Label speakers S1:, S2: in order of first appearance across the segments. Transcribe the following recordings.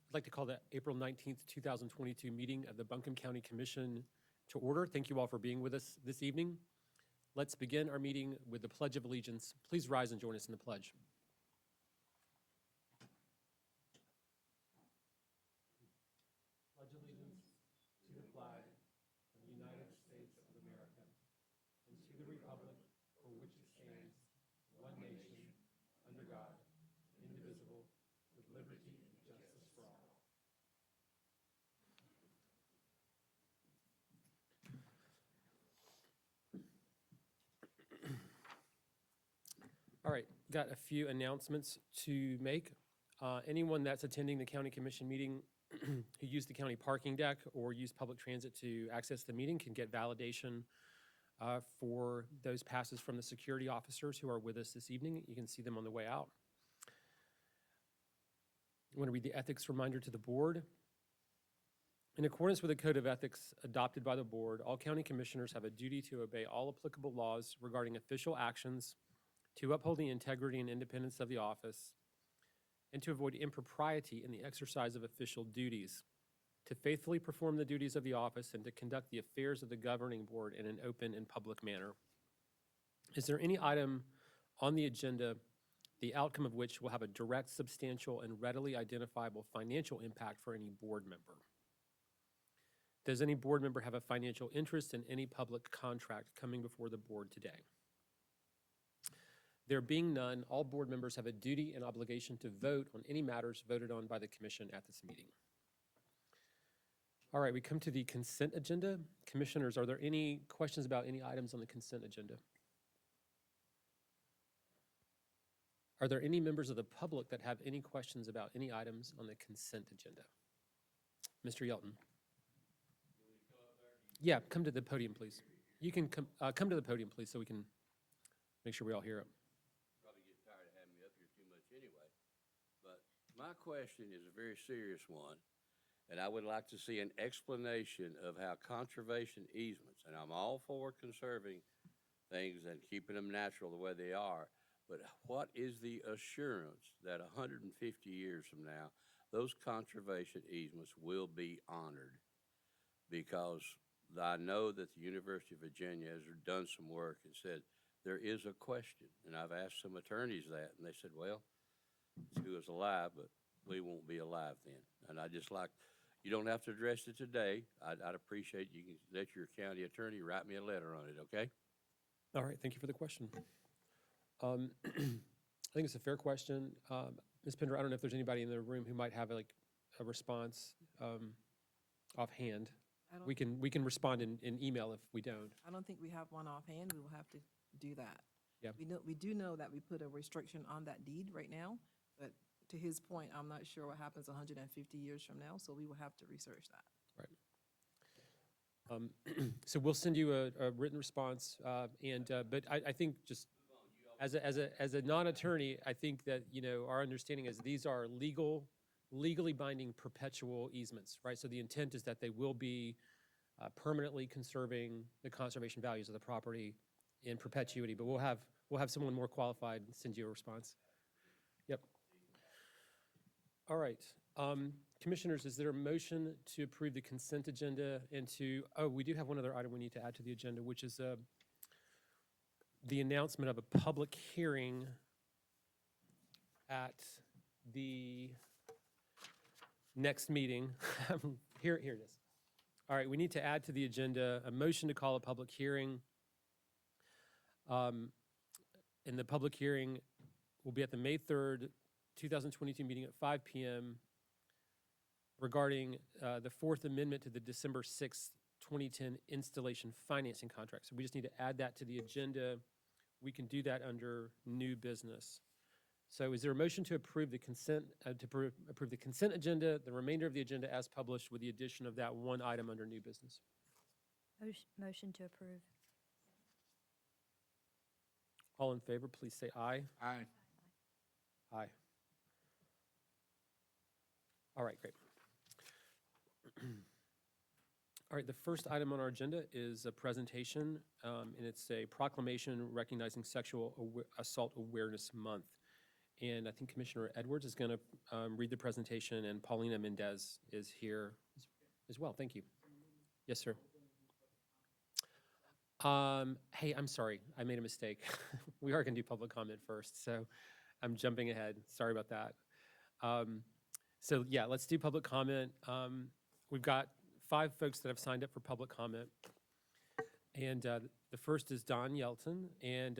S1: I'd like to call the April 19th, 2022 meeting of the Buncombe County Commission to order. Thank you all for being with us this evening. Let's begin our meeting with the Pledge of Allegiance. Please rise and join us in the pledge. Pledge allegiance to the flag of the United States of America and to the republic for which it stands, one nation, under God, indivisible, with liberty and justice for all. All right, got a few announcements to make. Anyone that's attending the county commission meeting who used the county parking deck or used public transit to access the meeting can get validation for those passes from the security officers who are with us this evening. You can see them on the way out. I want to read the ethics reminder to the board. In accordance with the code of ethics adopted by the board, all county commissioners have a duty to obey all applicable laws regarding official actions, to uphold the integrity and independence of the office, and to avoid impropriety in the exercise of official duties, to faithfully perform the duties of the office, and to conduct the affairs of the governing board in an open and public manner. Is there any item on the agenda, the outcome of which will have a direct, substantial, and readily identifiable financial impact for any board member? Does any board member have a financial interest in any public contract coming before the board today? There being none, all board members have a duty and obligation to vote on any matters voted on by the commission at this meeting. All right, we come to the consent agenda. Commissioners, are there any questions about any items on the consent agenda? Are there any members of the public that have any questions about any items on the consent agenda? Mr. Yelton. Yeah, come to the podium, please. You can come to the podium, please, so we can make sure we all hear it.
S2: My question is a very serious one, and I would like to see an explanation of how conservation easements, and I'm all for conserving things and keeping them natural the way they are, but what is the assurance that 150 years from now, those conservation easements will be honored? Because I know that the University of Virginia has done some work and said there is a question, and I've asked some attorneys that, and they said, well, it's who is alive, but we won't be alive then. And I just like, you don't have to address it today. I'd appreciate you can let your county attorney write me a letter on it, okay?
S1: All right, thank you for the question. I think it's a fair question. Ms. Pender, I don't know if there's anybody in the room who might have like a response offhand. We can respond in email if we don't.
S3: I don't think we have one offhand. We will have to do that.
S1: Yeah.
S3: We do know that we put a restriction on that deed right now, but to his point, I'm not sure what happens 150 years from now, so we will have to research that.
S1: Right. So we'll send you a written response, but I think just as a non-attorney, I think that, you know, our understanding is these are legally binding perpetual easements, right? So the intent is that they will be permanently conserving the conservation values of the property in perpetuity, but we'll have someone more qualified send you a response. Yep. All right. Commissioners, is there a motion to approve the consent agenda and we do have one other item we need to add to the agenda, which is the announcement of a public hearing at the next meeting. Here it is. All right, we need to add to the agenda a motion to call a public hearing. And the public hearing will be at the May 3rd, 2022 meeting at 5 p.m. regarding the Fourth Amendment to the December 6th, 2010 installation financing contract. So we just need to add that to the agenda. We can do that under new business. So is there a motion to approve the consent, approve the consent agenda, the remainder of the agenda as published with the addition of that one item under new business?
S4: Motion to approve.
S1: All in favor, please say aye.
S5: Aye.
S1: Aye. All right, great. All right, the first item on our agenda is a presentation, and it's a proclamation recognizing Sexual Assault Awareness Month. And I think Commissioner Edwards is going to read the presentation, and Paulina Mendez is here as well. Thank you. Yes, sir. Hey, I'm sorry. I made a mistake. We are going to do public comment first, so I'm jumping ahead. Sorry about that. So yeah, let's do public comment. We've got 5 folks that have signed up for public comment. And the first is Don Yelton. And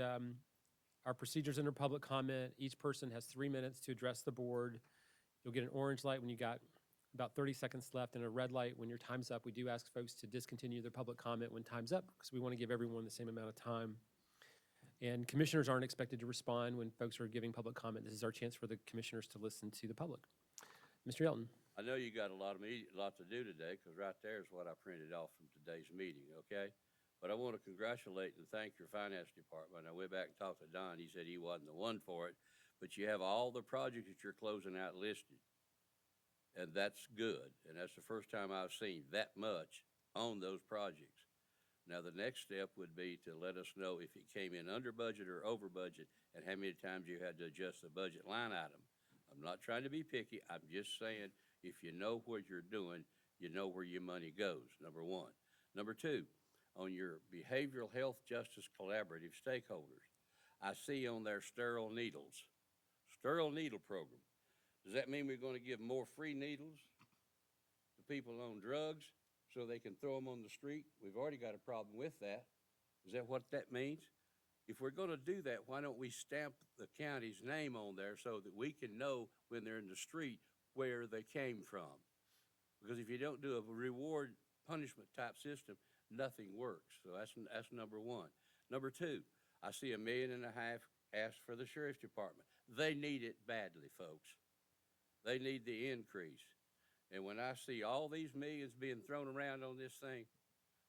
S1: our procedures under public comment, each person has 3 minutes to address the board. You'll get an orange light when you got about 30 seconds left and a red light when your time's up. We do ask folks to discontinue their public comment when time's up because we want to give everyone the same amount of time. And commissioners aren't expected to respond when folks are giving public comment. This is our chance for the commissioners to listen to the public. Mr. Yelton.
S2: I know you got a lot to do today, because right there is what I printed off from today's meeting, okay? But I want to congratulate and thank your finance department. I went back and talked to Don. He said he wasn't the one for it, but you have all the projects that you're closing out listed. And that's good. And that's the first time I've seen that much on those projects. Now, the next step would be to let us know if it came in under budget or over budget and how many times you had to adjust the budget line item. I'm not trying to be picky. I'm just saying if you know what you're doing, you know where your money goes, number one. Number two, on your Behavioral Health Justice Collaborative stakeholders, I see on there sterile needles program. Does that mean we're going to give more free needles to people on drugs so they can throw them on the street? We've already got a problem with that. Is that what that means? If we're going to do that, why don't we stamp the county's name on there so that we can know when they're in the street where they came from? Because if you don't do a reward punishment type system, nothing works. So that's number one. Number two, I see $1.5 million asked for the sheriff's department. They need it badly, folks. They need the increase. And when I see all these millions being thrown around on this thing,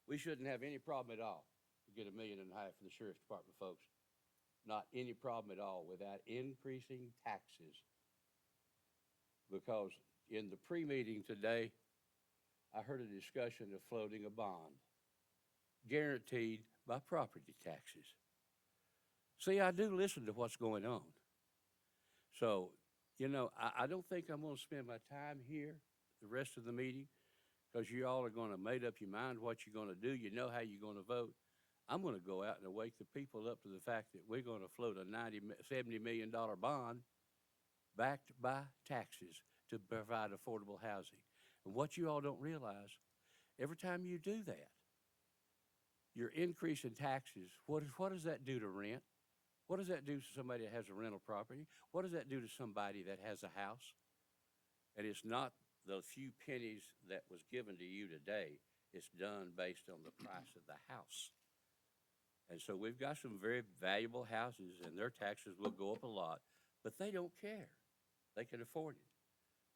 S2: we shouldn't have any problem at all to get $1.5 million for the sheriff's department, folks. Not any problem at all without increasing taxes. Because in the pre-meeting today, I heard a discussion of floating a bond guaranteed by property taxes. See, I do listen to what's going on. So, you know, I don't think I'm going to spend my time here the rest of the meeting because you all are going to make up your mind what you're going to do. You know how you're going to vote. I'm going to go out and wake the people up to the fact that we're going to float a $70 million bond backed by taxes to provide affordable housing. And what you all don't realize, every time you do that, your increase in taxes, what does that do to rent? What does that do to somebody that has a rental property? What does that do to somebody that has a house? And it's not the few pennies that was given to you today. It's done based on the price of the house. And so we've got some very valuable houses, and their taxes will go up a lot, but they don't care. They can afford it.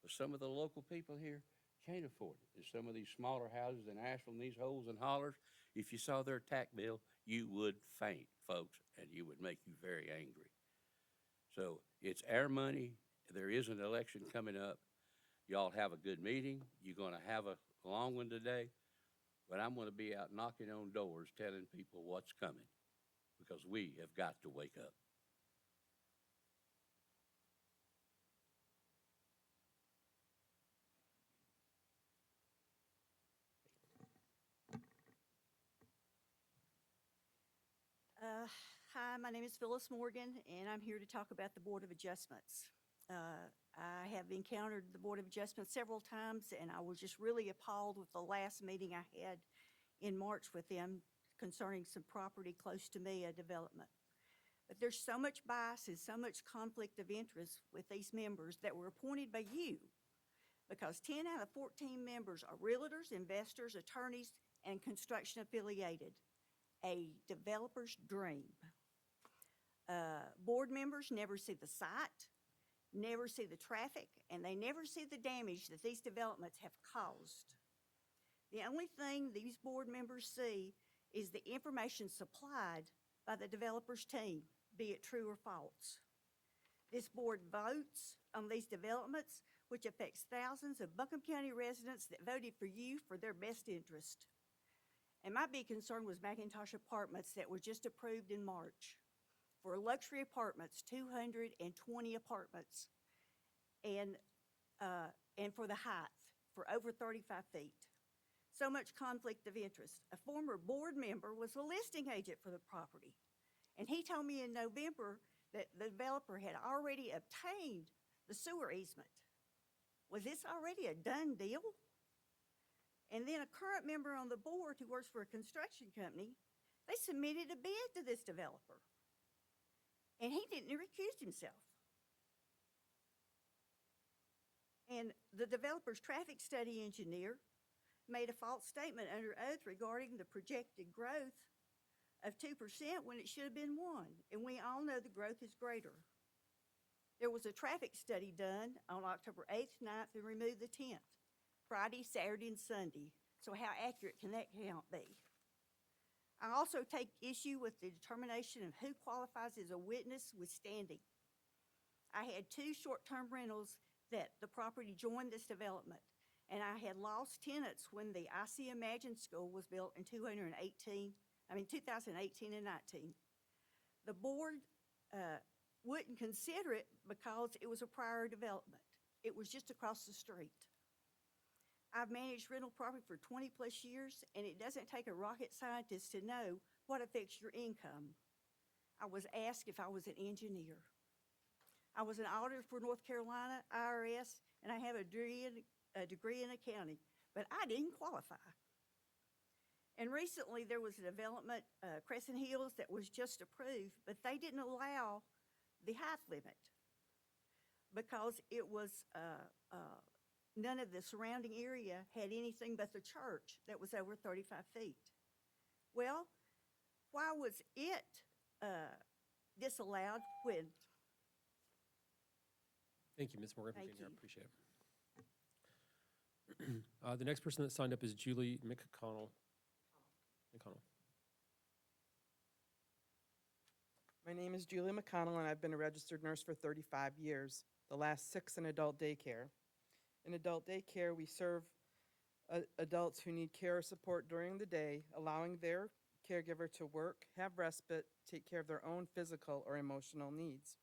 S2: But some of the local people here can't afford it. And some of these smaller houses in Asheville, and these holes and hollers, if you saw their tax bill, you would faint, folks, and it would make you very angry. So it's our money. There is an election coming up. Y'all have a good meeting. You're going to have a long one today, but I'm going to be out knocking on doors telling people what's coming because we have got to wake up.
S5: Hi, my name is Phyllis Morgan, and I'm here to talk about the Board of Adjustments. I have encountered the Board of Adjustments several times, and I was just really appalled with the last meeting I had in March with them concerning some property close to me, a development. But there's so much bias and so much conflict of interest with these members that were appointed by you, because 10 out of 14 members are realtors, investors, attorneys, and construction affiliated. A developer's dream. Board members never see the site, never see the traffic, and they never see the damage that these developments have caused. The only thing these board members see is the information supplied by the developer's team, be it true or false. This board votes on these developments, which affects thousands of Buncombe County residents that voted for you for their best interest. And my big concern was McIntosh Apartments that was just approved in March. for luxury apartments, 220 apartments, and for the height, for over 35 feet. So much conflict of interest. A former board member was a listing agent for the property, and he told me in November that the developer had already obtained the sewer easement. Was this already a done deal? And then a current member on the board who works for a construction company, they submitted a bid to this developer, and he didn't recuse himself. And the developer's traffic study engineer made a false statement under oath regarding the projected growth of 2% when it should have been 1%, and we all know the growth is greater. There was a traffic study done on October 8th, 9th, and removed the 10th, Friday, Saturday, and Sunday. So how accurate can that count be? I also take issue with the determination of who qualifies as a witness with standing. I had 2 short-term rentals that the property joined this development, and I had lost tenants when the IC Imagine School was built in 2018 and 19. The board wouldn't consider it because it was a prior development. It was just across the street. I've managed rental property for 20 plus years, and it doesn't take a rocket scientist to know what affects your income. I was asked if I was an engineer. I was an auditor for North Carolina IRS, and I have a degree in accounting, but I didn't qualify. And recently there was a development, Crescent Hills, that was just approved, but they didn't allow the height limit because it was, none of the surrounding area had anything but the church that was over 35 feet. Well, why was it disallowed when?
S1: Thank you, Ms. Morgan, for
S5: Thank
S1: being here. I
S5: you.
S1: appreciate it. The next person that signed up is Julie McConnell.
S6: My name is Julie McConnell, and I've been a registered nurse for 35 years, the last 6 in adult daycare. In adult daycare, we serve adults who need care or support during the day, allowing their caregiver to work, have respite, take care of their own physical or emotional needs.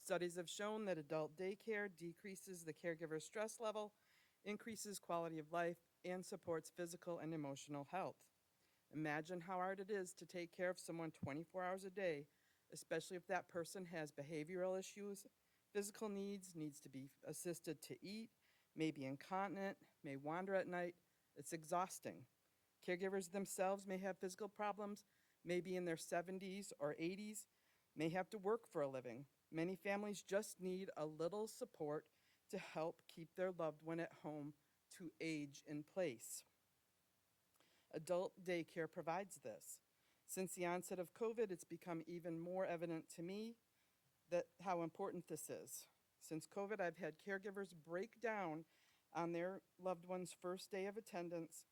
S6: Studies have shown that adult daycare decreases the caregiver's stress level, increases quality of life, and supports physical and emotional health. Imagine how hard it is to take care of someone 24 hours a day, especially if that person has behavioral issues, physical needs to be assisted to eat, may be incontinent, may wander at night. It's exhausting. Caregivers themselves may have physical problems, may be in their 70s or 80s, may have to work for a living. Many families just need a little support to help keep their loved one at home to age in place. Adult daycare provides this. Since the onset of COVID, it's become even more evident to me that how important this is. Since COVID, I've had caregivers break down on their loved one's first day of attendance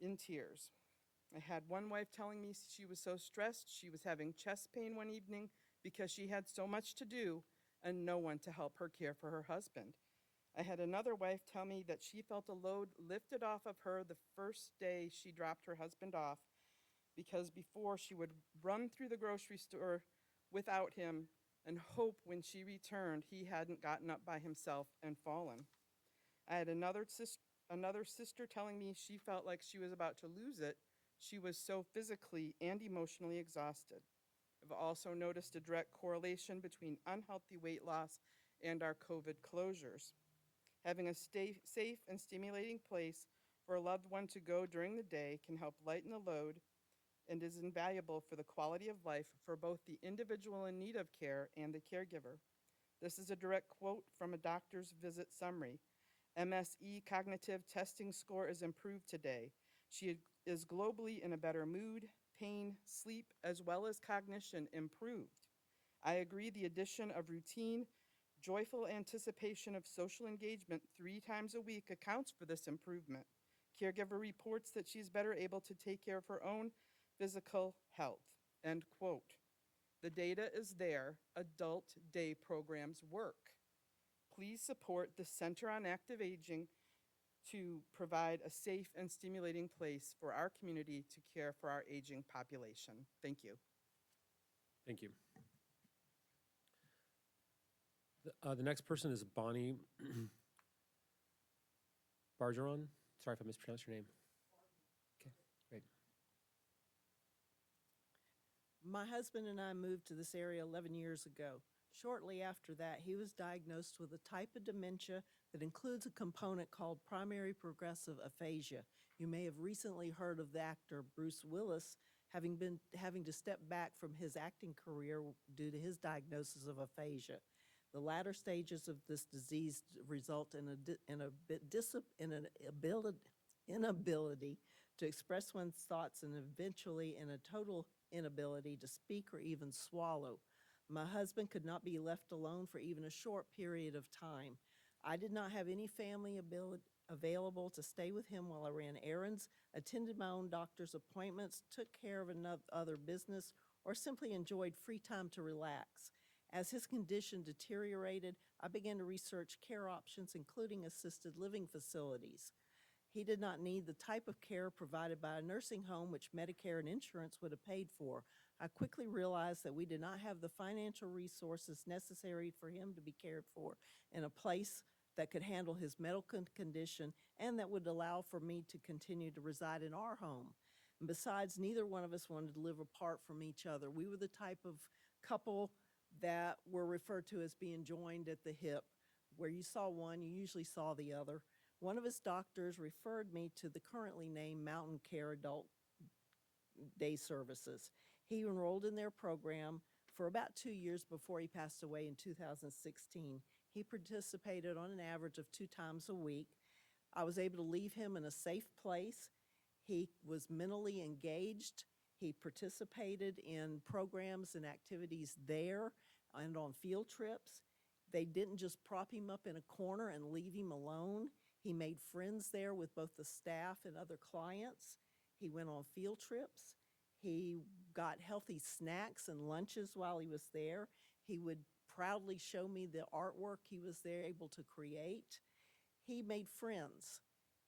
S6: in tears. I had one wife telling me she was so stressed she was having chest pain one evening because she had so much to do and no one to help her care for her husband. I had another wife tell me that she felt a load lifted off of her the first day she dropped her husband off, because before she would run through the grocery store without him and hope when she returned he hadn't gotten up by himself and fallen. I had another sister telling me she felt like she was about to lose it. She was so physically and emotionally exhausted. I've also noticed a direct correlation between unhealthy weight loss and our COVID closures. Having a safe and stimulating place for a loved one to go during the day can help lighten the load and is invaluable for the quality of life for both the individual in need of care and the caregiver. This is a direct quote from a doctor's visit summary. MSE cognitive testing score is improved today. She is globally in a better mood, pain, sleep, as well as cognition improved. I agree the addition of routine, joyful anticipation of social engagement 3 times a week accounts for this improvement. Caregiver reports that she's better able to take care of her own physical health, end quote. The data is there. Adult day programs work. Please support the Center on Active Aging to provide a safe and stimulating place for our community to care for our aging population. Thank you.
S1: Thank you. The next person is Bonnie Bargeron. Sorry if I mispronounced your name. Okay, great.
S7: My husband and I moved to this area 11 years ago. Shortly after that, he was diagnosed with a type of dementia that includes a component called primary progressive aphasia. You may have recently heard of the actor Bruce Willis having to step back from his acting career due to his diagnosis of aphasia. The latter stages of this disease result in an inability to express one's thoughts and eventually in a total inability to speak or even swallow. My husband could not be left alone for even a short period of time. I did not have any family available to stay with him while I ran errands, attended my own doctor's appointments, took care of other business, or simply enjoyed free time to relax. As his condition deteriorated, I began to research care options, including assisted living facilities. He did not need the type of care provided by a nursing home, which Medicare and insurance would have paid for. I quickly realized that we did not have the financial resources necessary for him to be cared for in a place that could handle his medical condition and that would allow for me to continue to reside in our home. And besides, neither one of us wanted to live apart from each other. We were the type of couple that were referred to as being joined at the hip. Where you saw one, you usually saw the other. One of his doctors referred me to the currently named Mountain Care Adult Day Services. He enrolled in their program for about 2 years before he passed away in 2016. He participated on an average of 2 times a week. I was able to leave him in a safe place. He was mentally engaged. He participated in programs and activities there and on field trips. They didn't just prop him up in a corner and leave him alone. He made friends there with both the staff and other clients. He went on field trips. He got healthy snacks and lunches while he was there. He would proudly show me the artwork he was there able to create. He made friends.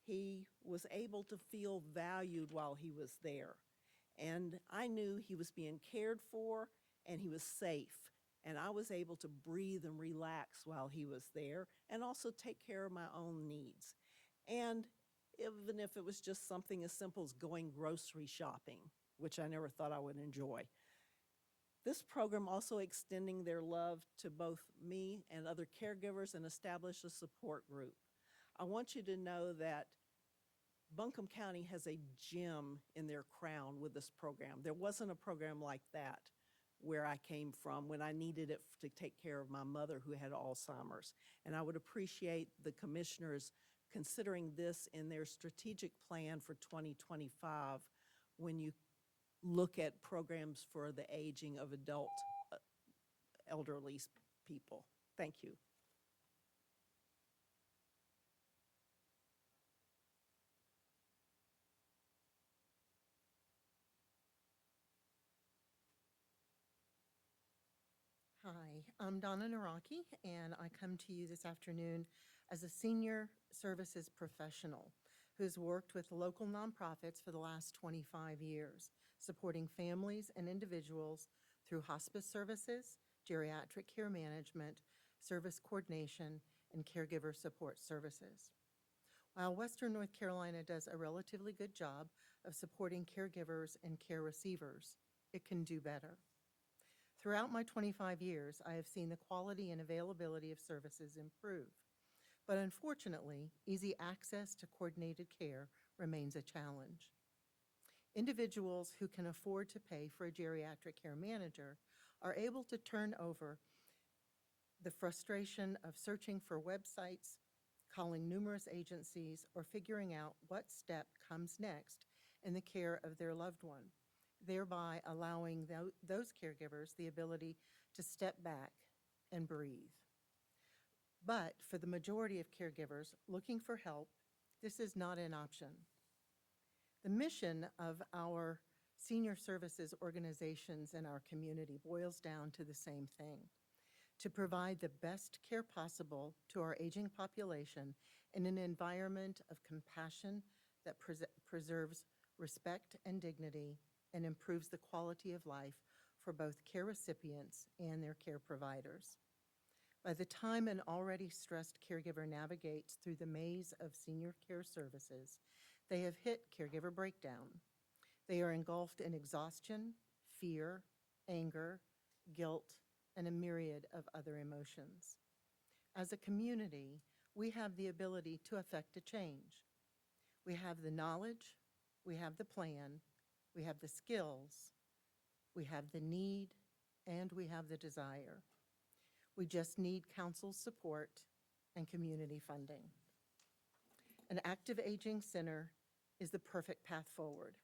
S7: He was able to feel valued while he was there. And I knew he was being cared for and he was safe. And I was able to breathe and relax while he was there and also take care of my own needs. And even if it was just something as simple as going grocery shopping, which I never thought I would enjoy. This program also extending their love to both me and other caregivers and established a support group. I want you to know that Buncombe County has a gem in their crown with this program. There wasn't a program like that where I came from when I needed it to take care of my mother who had Alzheimer's. And I would appreciate the commissioners considering this in their strategic plan for 2025 when you look at programs for the aging of adult elderly people. Thank you.
S8: Hi, I'm Donna Naraki, and I come to you this afternoon as a senior services professional who's worked with local nonprofits for the last 25 years, supporting families and individuals through hospice services, geriatric care management, service coordination, and caregiver support services. While Western North Carolina does a relatively good job of supporting caregivers and care receivers, it can do better. Throughout my 25 years, I have seen the quality and availability of services improve. But unfortunately, easy access to coordinated care remains a challenge. Individuals who can afford to pay for a geriatric care manager are able to turn over the frustration of searching for websites, calling numerous agencies, or figuring out what step comes next in the care of their loved one, thereby allowing those caregivers the ability to step back and breathe. But for the majority of caregivers looking for help, this is not an option. The mission of our senior services organizations in our community boils down to the same thing: to provide the best care possible to our aging population in an environment of compassion that preserves respect and dignity and improves the quality of life for both care recipients and their care providers. By the time an already stressed caregiver navigates through the maze of senior care services, they have hit caregiver breakdown. They are engulfed in exhaustion, fear, anger, guilt, and a myriad of other emotions. As a community, we have the ability to effect a change. We have the knowledge, we have the plan, we have the skills, we have the need, and we have the desire. We just need council's support and community funding. An active aging center is the perfect path forward.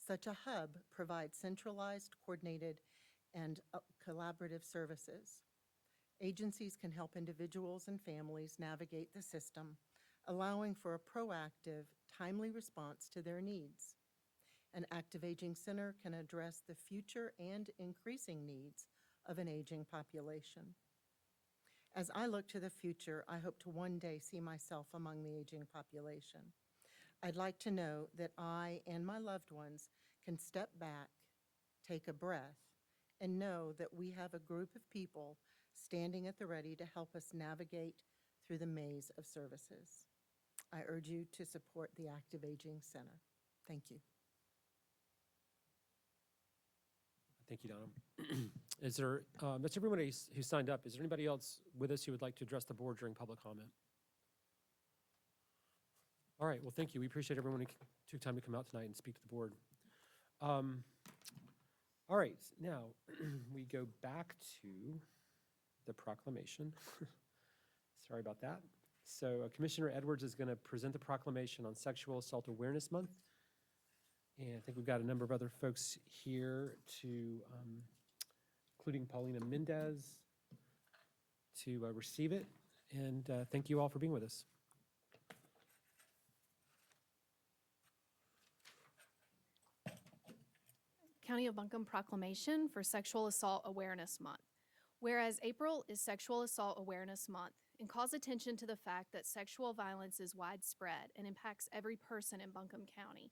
S8: Such a hub provides centralized, coordinated, and collaborative services. Agencies can help individuals and families navigate the system, allowing for a proactive, timely response to their needs. An active aging center can address the future and increasing needs of an aging population. As I look to the future, I hope to one day see myself among the aging population. I'd like to know that I and my loved ones can step back, take a breath, and know that we have a group of people standing at the ready to help us navigate through the maze of services. I urge you to support the Active Aging Center. Thank you.
S1: Thank you, Donna. Is there, that's everybody who signed up. Is there anybody else with us who would like to address the board during public comment? All right, well, thank you. We appreciate everyone who took time to come out tonight and speak to the board. All right, now we go back to the proclamation. Sorry about that. So Commissioner Edwards is going to present the proclamation on Sexual Assault Awareness Month. And I think we've got a number of other folks here to, including Paulina Mendez, to receive it. And thank you all for being with us.
S9: County of Buncombe proclamation for Sexual Assault Awareness Month. Whereas April is Sexual Assault Awareness Month and calls attention to the fact that sexual violence is widespread and impacts every person in Buncombe County.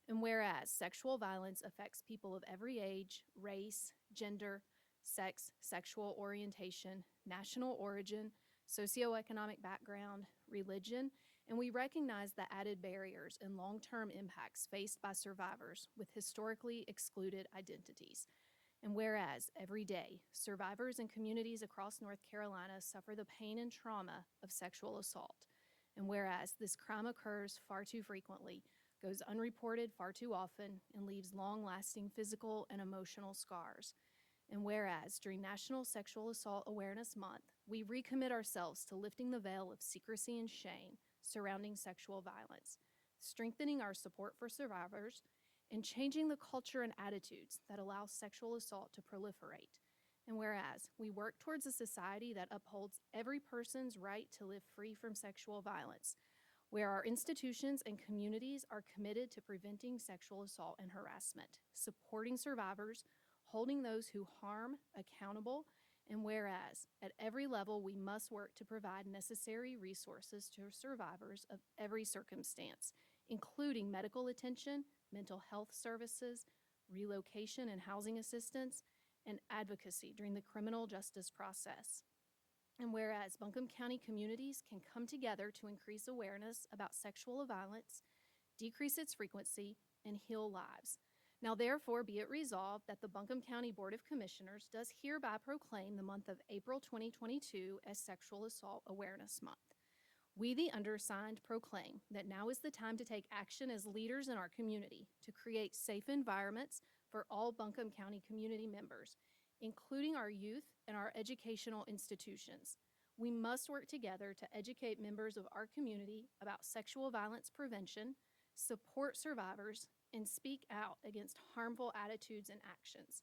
S9: And whereas sexual violence affects people of every age, race, gender, sex, sexual orientation, national origin, socioeconomic background, religion, and we recognize the added barriers and long-term impacts faced by survivors with historically excluded identities. And whereas every day, survivors and communities across North Carolina suffer the pain and trauma of sexual assault. And whereas this crime occurs far too frequently, goes unreported far too often, and leaves long-lasting physical and emotional scars. And whereas during National Sexual Assault Awareness Month, we recommit ourselves to lifting the veil of secrecy and shame surrounding sexual violence, strengthening our support for survivors, and changing the culture and attitudes that allow sexual assault to proliferate. And whereas we work towards a society that upholds every person's right to live free from sexual violence, where our institutions and communities are committed to preventing sexual assault and harassment, supporting survivors, holding those who harm accountable, and whereas at every level we must work to provide necessary resources to survivors of every circumstance, including medical attention, mental health services, relocation and housing assistance, and advocacy during the criminal justice process. And whereas Buncombe County communities can come together to increase awareness about sexual violence, decrease its frequency, and heal lives. Now therefore be it resolved that the Buncombe County Board of Commissioners does hereby proclaim the month of April 2022 as Sexual Assault Awareness Month. We, the undersigned, proclaim that now is the time to take action as leaders in our community to create safe environments for all Buncombe County community members, including our youth and our educational institutions. We must work together to educate members of our community about sexual violence prevention, support survivors, and speak out against harmful attitudes and actions.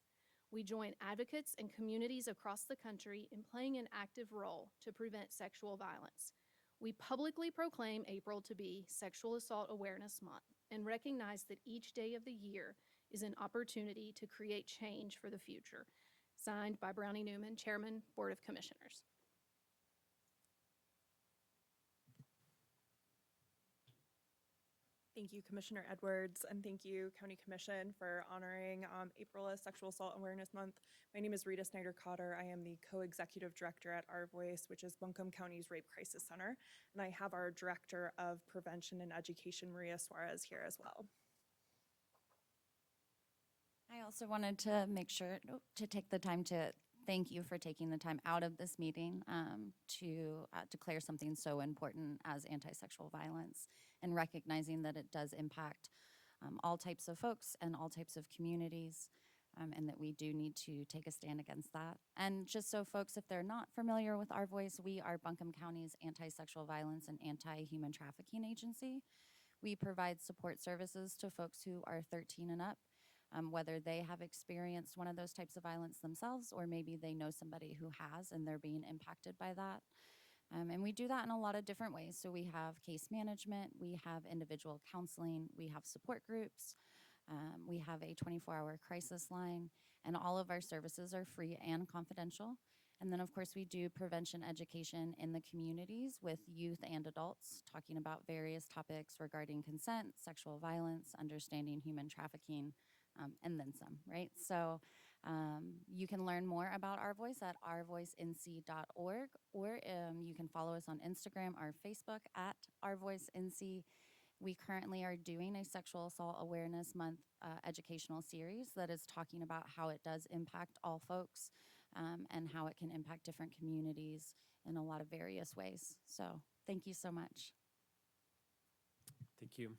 S9: We join advocates and communities across the country in playing an active role to prevent sexual violence. We publicly proclaim April to be Sexual Assault Awareness Month and recognize that each day of the year is an opportunity to create change for the future. Signed by Brownie Newman, Chairman, Board of Commissioners.
S10: Thank you, Commissioner Edwards, and thank you, County Commission, for honoring April as Sexual Assault Awareness Month. My name is Rita Snyder-Cotter. I am the co-executive director at Our Voice, which is Buncombe County's Rape Crisis Center, and I have our Director of Prevention and Education, Maria Suarez, here as well.
S11: I also wanted to make sure to take the time to thank you for taking the time out of this meeting to declare something so important as anti-sexual violence and recognizing that it does impact all types of folks and all types of communities, and that we do need to take a stand against that. And just so folks, if they're not familiar with Our Voice, we are Buncombe County's anti-sexual violence and anti-human trafficking agency. We provide support services to folks who are 13 and up, whether they have experienced one of those types of violence themselves, or maybe they know somebody who has and they're being impacted by that. And we do that in a lot of different ways. So we have case management, we have individual counseling, we have support groups, we have a 24-hour crisis line, and all of our services are free and confidential. And then, of course, we do prevention education in the communities with youth and adults, talking about various topics regarding consent, sexual violence, understanding human trafficking, and then some, right? So you can learn more about Our Voice at ourvoicenc.org, or you can follow us on Instagram or Facebook at Our Voice NC. We currently are doing a Sexual Assault Awareness Month educational series that is talking about how it does impact all folks and how it can impact different communities in a lot of various ways. So thank you so much.
S1: Thank you.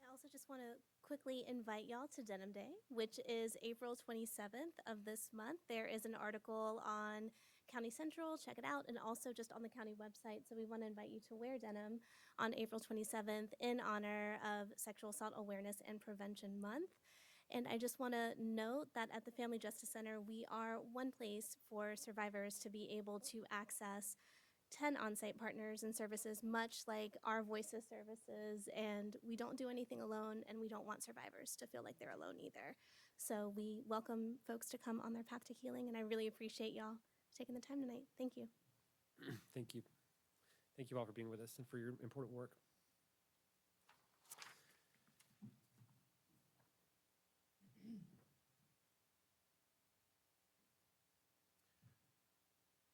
S12: I also just want to quickly invite y'all to Denim Day, which is April 27th of this month. There is an article on County Central, check it out, and also just on the county website. So we want to invite you to wear denim on April 27th in honor of Sexual Assault Awareness and Prevention Month. And I just want to note that at the Family Justice Center, we are one place for survivors to be able to access 10 on-site partners and services, much like Our Voices services, and we don't do anything alone, and we don't want survivors to feel like they're alone either. So we welcome folks to come on their path to healing, and I really appreciate y'all taking the time tonight. Thank you.
S1: Thank you. Thank you all for being with us and for your important work.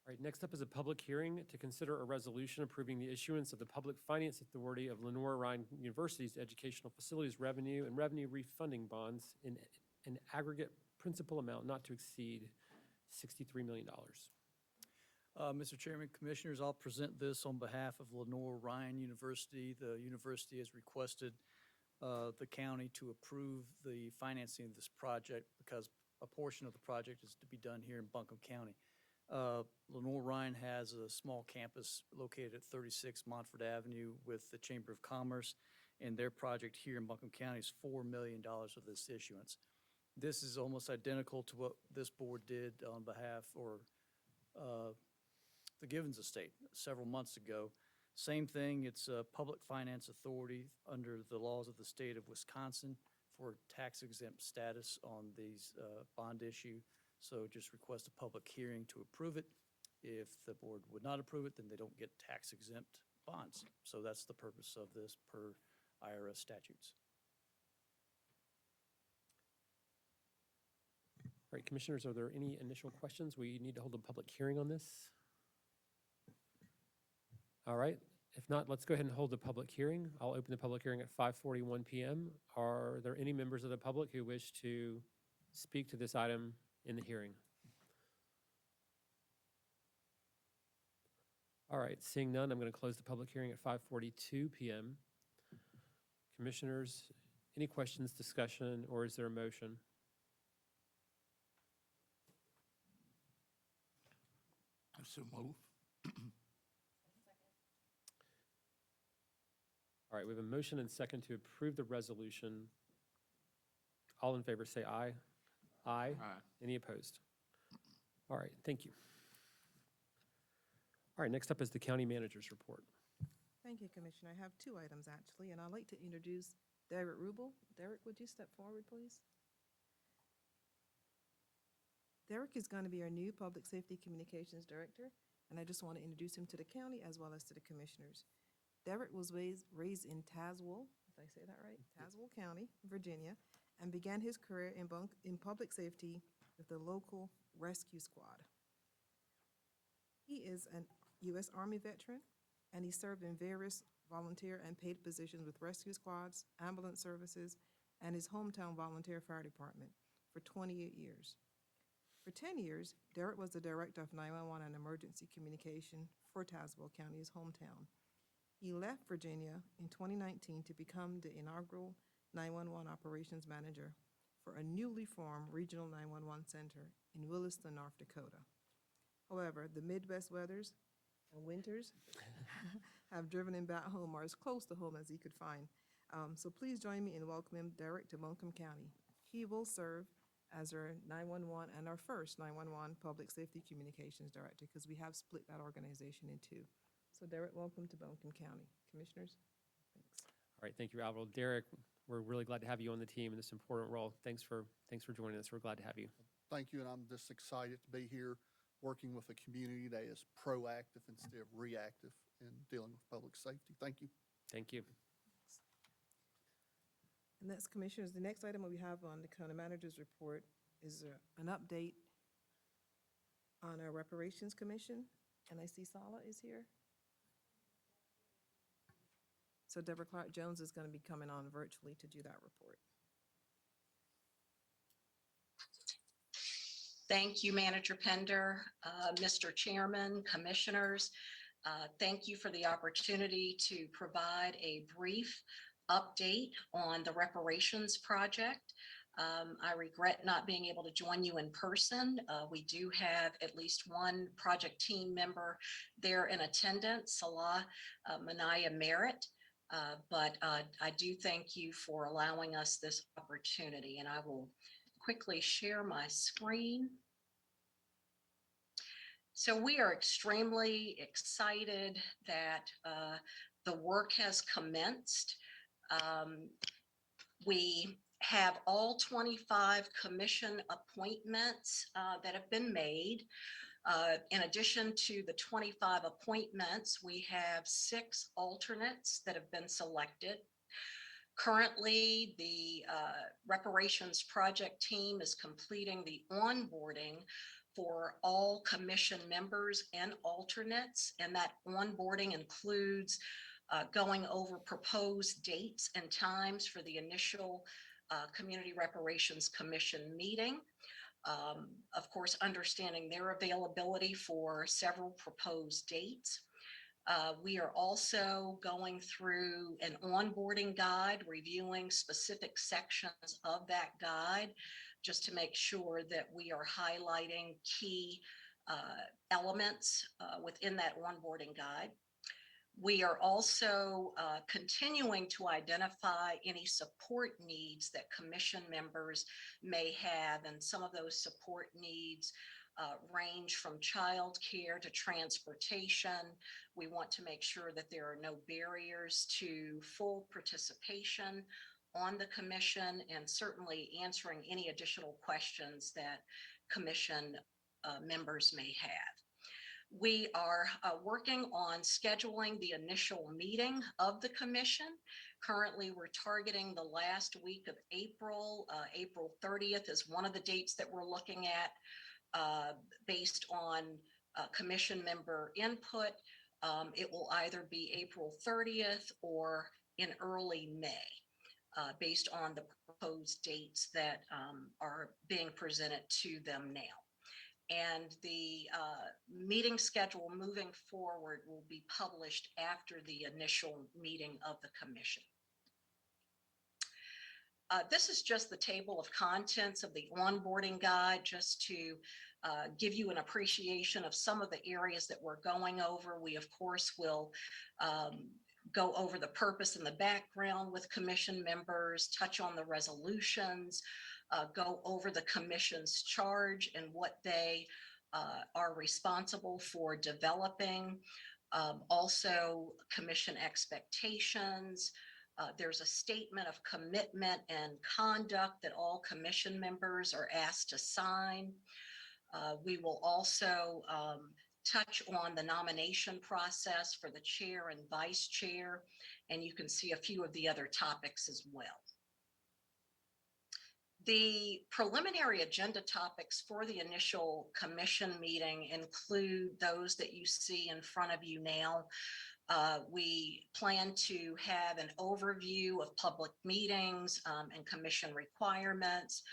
S1: All right, next up is a public hearing to consider a resolution approving the issuance of the Public Finance Authority of Lenore-Rhine University's educational facilities revenue and revenue refunding bonds in an aggregate principal amount not to exceed $63 million.
S13: Mr. Chairman, Commissioners, I'll present this on behalf of Lenore-Rhine University. The university has requested the county to approve the financing of this project because a portion of the project is to be done here in Buncombe County. Lenore-Rhine has a small campus located at 36 Montford Avenue with the Chamber of Commerce, and their project here in Buncombe County is $4 million of this issuance. This is almost identical to what this board did on behalf or the Givens estate several months ago. Same thing, it's a public finance authority under the laws of the state of Wisconsin for tax exempt status on these bond issue. So just request a public hearing to approve it. If the board would not approve it, then they don't get tax exempt bonds. So that's the purpose of this per IRS statutes.
S1: All right, Commissioners, are there any initial questions? We need to hold a public hearing on this. All right, if not, let's go ahead and hold the public hearing. I'll open the public hearing at 5:41 p.m. Are there any members of the public who wish to speak to this item in the hearing? All right, seeing none, I'm going to close the public hearing at 5:42 p.m. Commissioners, any questions, discussion, or is there a motion?
S14: I so move.
S1: All right, we have a motion and second to approve the resolution. All in favor say aye. Aye.
S14: Aye.
S1: Any opposed? All right, thank you. All right, next up is the county manager's report.
S3: Thank you, Commissioner. I have two items, actually, and I'd like to introduce Derek Rubel. Derek, would you step forward, please? Derek is going to be our new Public Safety Communications Director, and I just want to introduce him to the county as well as to the Commissioners. Derek was raised in Tazewell, did I say that right? Tazewell County, Virginia, and began his career in public safety with the local rescue squad. He is an U.S. Army veteran, and he served in various volunteer and paid positions with rescue squads, ambulance services, and his hometown volunteer fire department for 28 years. For 10 years, Derek was the director of 911 and emergency communication for Tazewell County, his hometown. He left Virginia in 2019 to become the inaugural 911 operations manager for a newly formed regional 911 center in Williston, North Dakota. However, the Midwest weathers and winters have driven him back home, or as close to home as he could find. So please join me in welcoming Derek to Buncombe County. He will serve as our 911 and our first 911 Public Safety Communications Director, because we have split that organization in two. So Derek, welcome to Buncombe County. Commissioners, thanks.
S1: All right, thank you, Alvaro. Derek, we're really glad to have you on the team in this important role. Thanks for joining us. We're glad to have you.
S14: Thank you, and I'm just excited to be here working with a community that is proactive instead of reactive in dealing with public safety. Thank you.
S1: Thank you.
S3: And that's Commissioners. The next item we have on the County Manager's Report is an update on our Reparations Commission. And I see Sala is here. So Deborah Clark Jones is going to be coming on virtually to do that report.
S15: Thank you, Manager Pender, Mr. Chairman, Commissioners. Thank you for the opportunity to provide a brief update on the reparations project. I regret not being able to join you in person. We do have at least one project team member there in attendance, Salah Manaya Merritt. But I do thank you for allowing us this opportunity, and I will quickly share my screen. So we are extremely excited that the work has commenced. We have all 25 commission appointments that have been made. In addition to the 25 appointments, we have 6 alternates that have been selected. Currently, the reparations project team is completing the onboarding for all commission members and alternates, and that onboarding includes going over proposed dates and times for the initial Community Reparations Commission meeting. Of course, understanding their availability for several proposed dates. We are also going through an onboarding guide, reviewing specific sections of that guide, just to make sure that we are highlighting key elements within that onboarding guide. We are also continuing to identify any support needs that commission members may have, and some of those support needs range from childcare to transportation. We want to make sure that there are no barriers to full participation on the commission, and certainly answering any additional questions that commission members may have. We are working on scheduling the initial meeting of the commission. Currently, we're targeting the last week of April. April 30th is one of the dates that we're looking at based on commission member input. It will either be April 30th or in early May, based on the proposed dates that are being presented to them now. And the meeting schedule moving forward will be published after the initial meeting of the commission. This is just the table of contents of the onboarding guide, just to give you an appreciation of some of the areas that we're going over. We, of course, will go over the purpose and the background with commission members, touch on the resolutions, go over the commission's charge and what they are responsible for developing. Also, commission expectations. There's a statement of commitment and conduct that all commission members are asked to sign. We will also touch on the nomination process for the chair and vice chair, and you can see a few of the other topics as well. The preliminary agenda topics for the initial commission meeting include those that you see in front of you now. We plan to have an overview of public meetings and commission requirements,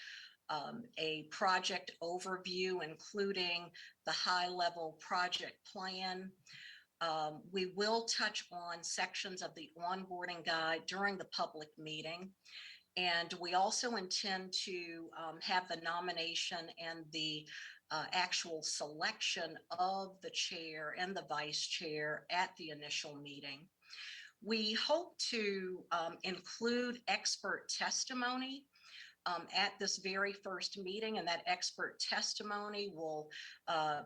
S15: a project overview, including the high-level project plan. We will touch on sections of the onboarding guide during the public meeting. And we also intend to have the nomination and the actual selection of the chair and the vice chair at the initial meeting. We hope to include expert testimony at this very first meeting, and that expert testimony will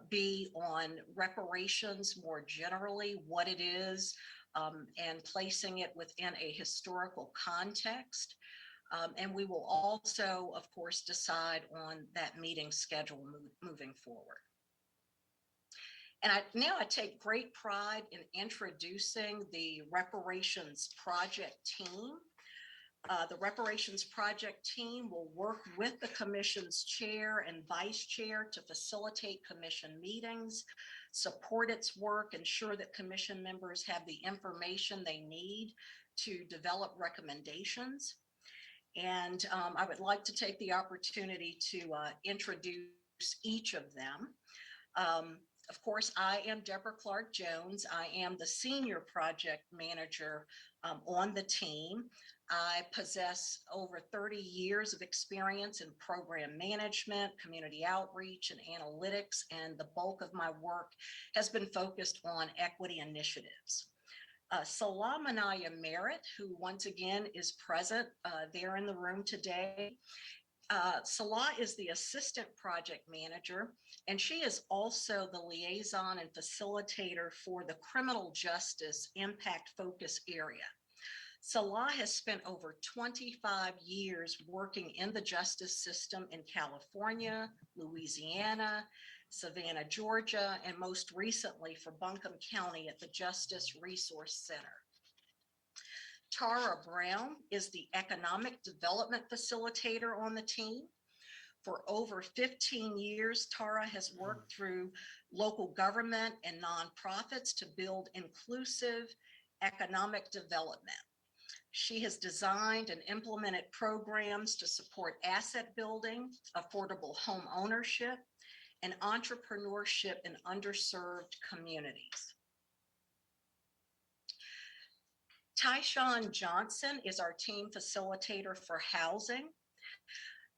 S15: be on reparations more generally, what it is, and placing it within a historical context. And we will also, of course, decide on that meeting schedule moving forward. And now I take great pride in introducing the reparations project team. The reparations project team will work with the commission's chair and vice chair to facilitate commission meetings, support its work, ensure that commission members have the information they need to develop recommendations. And I would like to take the opportunity to introduce each of them. Of course, I am Deborah Clark Jones. I am the senior project manager on the team. I possess over 30 years of experience in program management, community outreach, and analytics, and the bulk of my work has been focused on equity initiatives. Salah Manaya Merritt, who once again is present there in the room today. Salah is the assistant project manager, and she is also the liaison and facilitator for the criminal justice impact focus area. Salah has spent over 25 years working in the justice system in California, Louisiana, Savannah, Georgia, and most recently for Buncombe County at the Justice Resource Center. Tara Brown is the economic development facilitator on the team. For over 15 years, Tara has worked through local government and nonprofits to build inclusive economic development. She has designed and implemented programs to support asset building, affordable home ownership, and entrepreneurship in underserved communities. Tyshawn Johnson is our team facilitator for housing.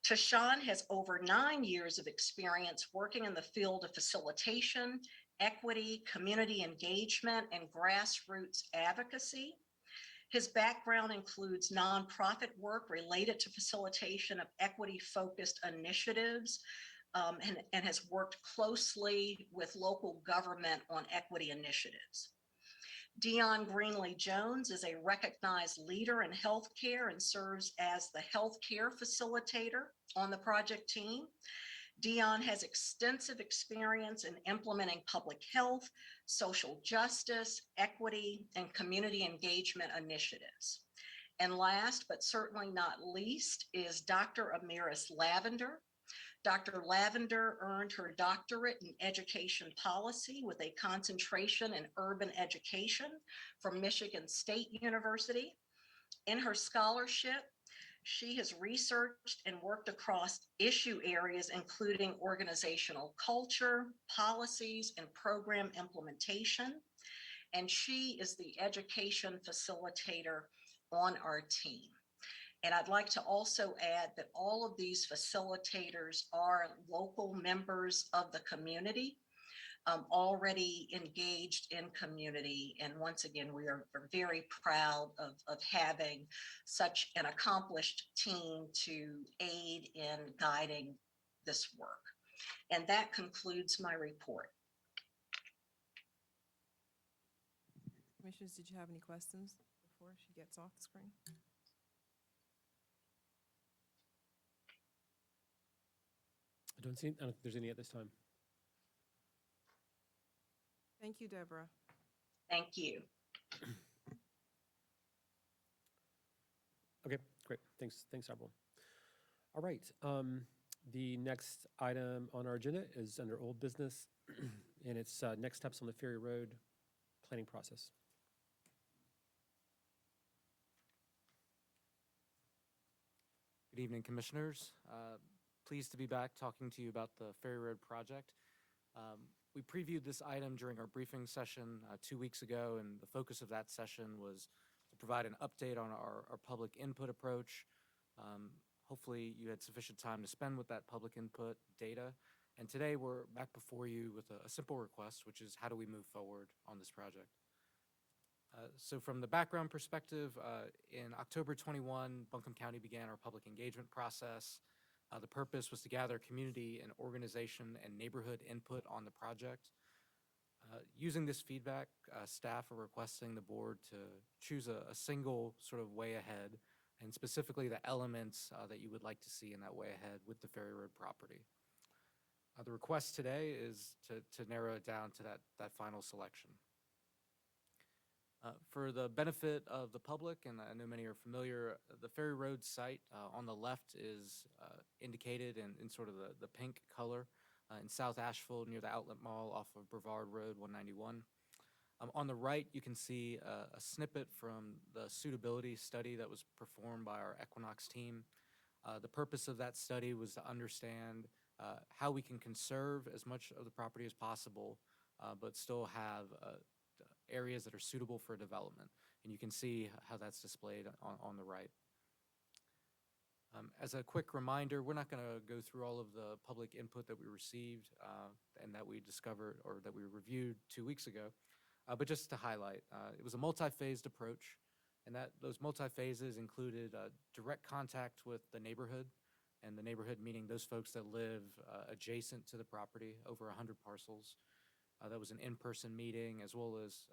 S15: Tyshawn has over 9 years of experience working in the field of facilitation, equity, community engagement, and grassroots advocacy. His background includes nonprofit work related to facilitation of equity-focused initiatives, and has worked closely with local government on equity initiatives. Dion Greenlee Jones is a recognized leader in healthcare and serves as the healthcare facilitator on the project team. Dion has extensive experience in implementing public health, social justice, equity, and community engagement initiatives. And last, but certainly not least, is Dr. Amiris Lavender. Dr. Lavender earned her doctorate in education policy with a concentration in urban education from Michigan State University. In her scholarship, she has researched and worked across issue areas, including organizational culture, policies, and program implementation. And she is the education facilitator on our team. And I'd like to also add that all of these facilitators are local members of the community, already engaged in community. And once again, we are very proud of having such an accomplished team to aid in guiding this work. And that concludes my report.
S3: Commissioners, did you have any questions before she gets off the screen?
S1: I don't think there's any at this time.
S3: Thank you, Deborah.
S15: Thank you.
S1: Okay, great. Thanks, Avril. All right, the next item on our agenda is under old business, and it's next steps on the Ferry Road planning process.
S16: Good evening, Commissioners. Pleased to be back talking to you about the Ferry Road project. We previewed this item during our briefing session 2 weeks ago, and the focus of that session was to provide an update on our public input approach. Hopefully, you had sufficient time to spend with that public input data. And today, we're back before you with a simple request, which is how do we move forward on this project? So from the background perspective, in October 21, Buncombe County began our public engagement process. The purpose was to gather community and organization and neighborhood input on the project. Using this feedback, staff are requesting the board to choose a single sort of way ahead, and specifically the elements that you would like to see in that way ahead with the Ferry Road property. The request today is to narrow it down to that final selection. For the benefit of the public, and I know many are familiar, the Ferry Road site on the left is indicated in sort of the pink color in South Asheville near the Outlet Mall off of Brevard Road 191. On the right, you can see a snippet from the suitability study that was performed by our Equinox team. The purpose of that study was to understand how we can conserve as much of the property as possible, but still have areas that are suitable for development. And you can see how that's displayed on the right. As a quick reminder, we're not going to go through all of the public input that we received and that we discovered or that we reviewed 2 weeks ago, but just to highlight, it was a multi-phased approach, and that those multi-phases included direct contact with the neighborhood, and the neighborhood meaning those folks that live adjacent to the property, over 100 parcels. That was an in-person meeting as well as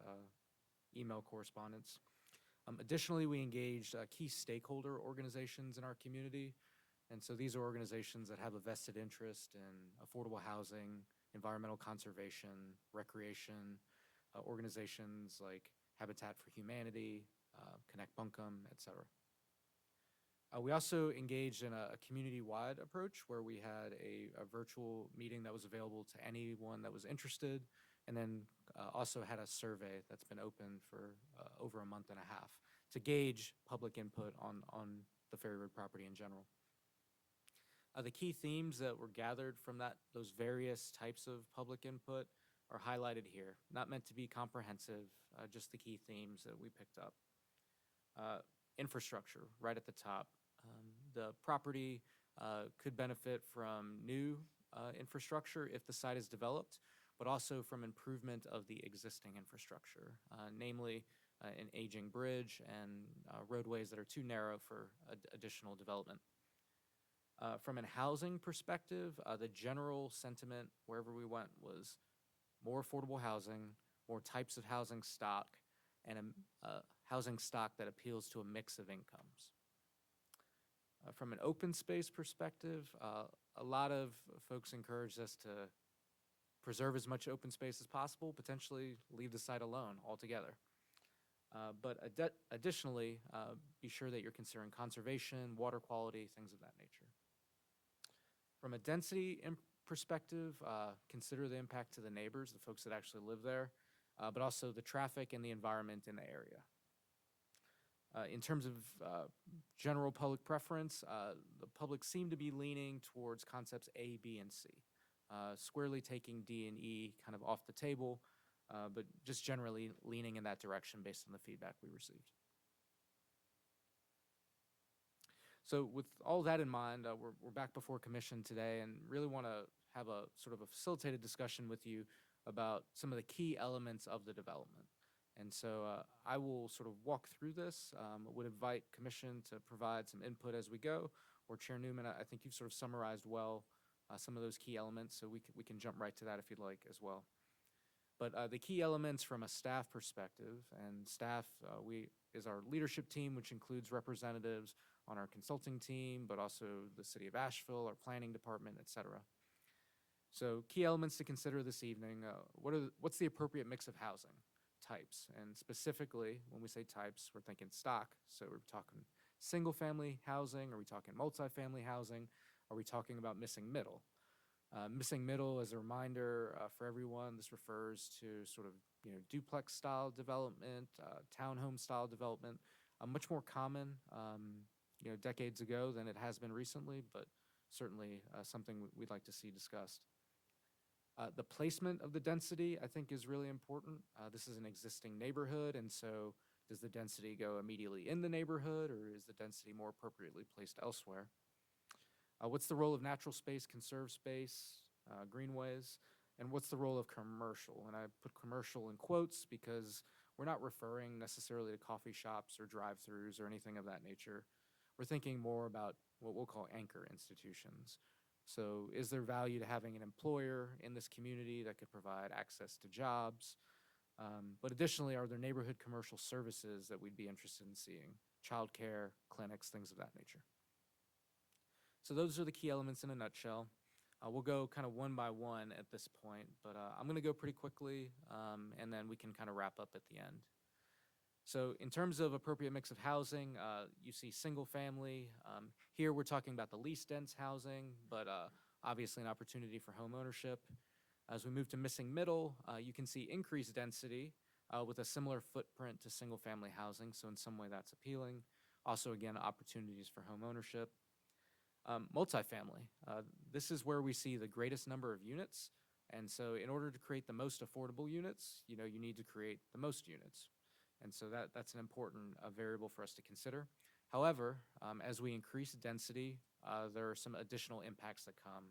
S16: email correspondence. Additionally, we engaged key stakeholder organizations in our community. And so these are organizations that have a vested interest in affordable housing, environmental conservation, recreation, organizations like Habitat for Humanity, Connect Buncombe, et cetera. We also engaged in a community-wide approach where we had a virtual meeting that was available to anyone that was interested, and then also had a survey that's been open for over a month and a half to gauge public input on the Ferry Road property in general. The key themes that were gathered from those various types of public input are highlighted here. Not meant to be comprehensive, just the key themes that we picked up. Infrastructure, right at the top. The property could benefit from new infrastructure if the site is developed, but also from improvement of the existing infrastructure, namely an aging bridge and roadways that are too narrow for additional development. From a housing perspective, the general sentiment wherever we went was more affordable housing, more types of housing stock, and a housing stock that appeals to a mix of incomes. From an open space perspective, a lot of folks encouraged us to preserve as much open space as possible, potentially leave the site alone altogether. But additionally, be sure that you're considering conservation, water quality, things of that nature. From a density perspective, consider the impact to the neighbors, the folks that actually live there, but also the traffic and the environment in the area. In terms of general public preference, the public seemed to be leaning towards concepts A, B, and C, squarely taking D and E kind of off the table, but just generally leaning in that direction based on the feedback we received. So with all that in mind, we're back before commission today and really want to have a sort of a facilitated discussion with you about some of the key elements of the development. And so I will sort of walk through this, would invite commission to provide some input as we go, or Chair Newman, I think you've sort of summarized well some of those key elements, so we can jump right to that if you'd like as well. But the key elements from a staff perspective, and staff is our leadership team, which includes representatives on our consulting team, but also the City of Asheville, our planning department, et cetera. So key elements to consider this evening, what's the appropriate mix of housing types? And specifically, when we say types, we're thinking stock. So we're talking single-family housing? Are we talking multifamily housing? Are we talking about missing middle? Missing middle, as a reminder for everyone, this refers to sort of duplex style development, townhome style development, much more common decades ago than it has been recently, but certainly something we'd like to see discussed. The placement of the density, I think, is really important. This is an existing neighborhood, and so does the density go immediately in the neighborhood, or is the density more appropriately placed elsewhere? What's the role of natural space, conserved space, greenways, and what's the role of commercial? And I put commercial in quotes because we're not referring necessarily to coffee shops or drive-throughs or anything of that nature. We're thinking more about what we'll call anchor institutions. So is there value to having an employer in this community that could provide access to jobs? But additionally, are there neighborhood commercial services that we'd be interested in seeing? Childcare, clinics, things of that nature. So those are the key elements in a nutshell. We'll go kind of one by one at this point, but I'm going to go pretty quickly, and then we can kind of wrap up at the end. So in terms of appropriate mix of housing, you see single family. Here we're talking about the least dense housing, but obviously an opportunity for home ownership. As we move to missing middle, you can see increased density with a similar footprint to single family housing. So in some way that's appealing. Also, again, opportunities for home ownership. Multifamily, this is where we see the greatest number of units. And so in order to create the most affordable units, you need to create the most units. And so that's an important variable for us to consider. However, as we increase density, there are some additional impacts that come.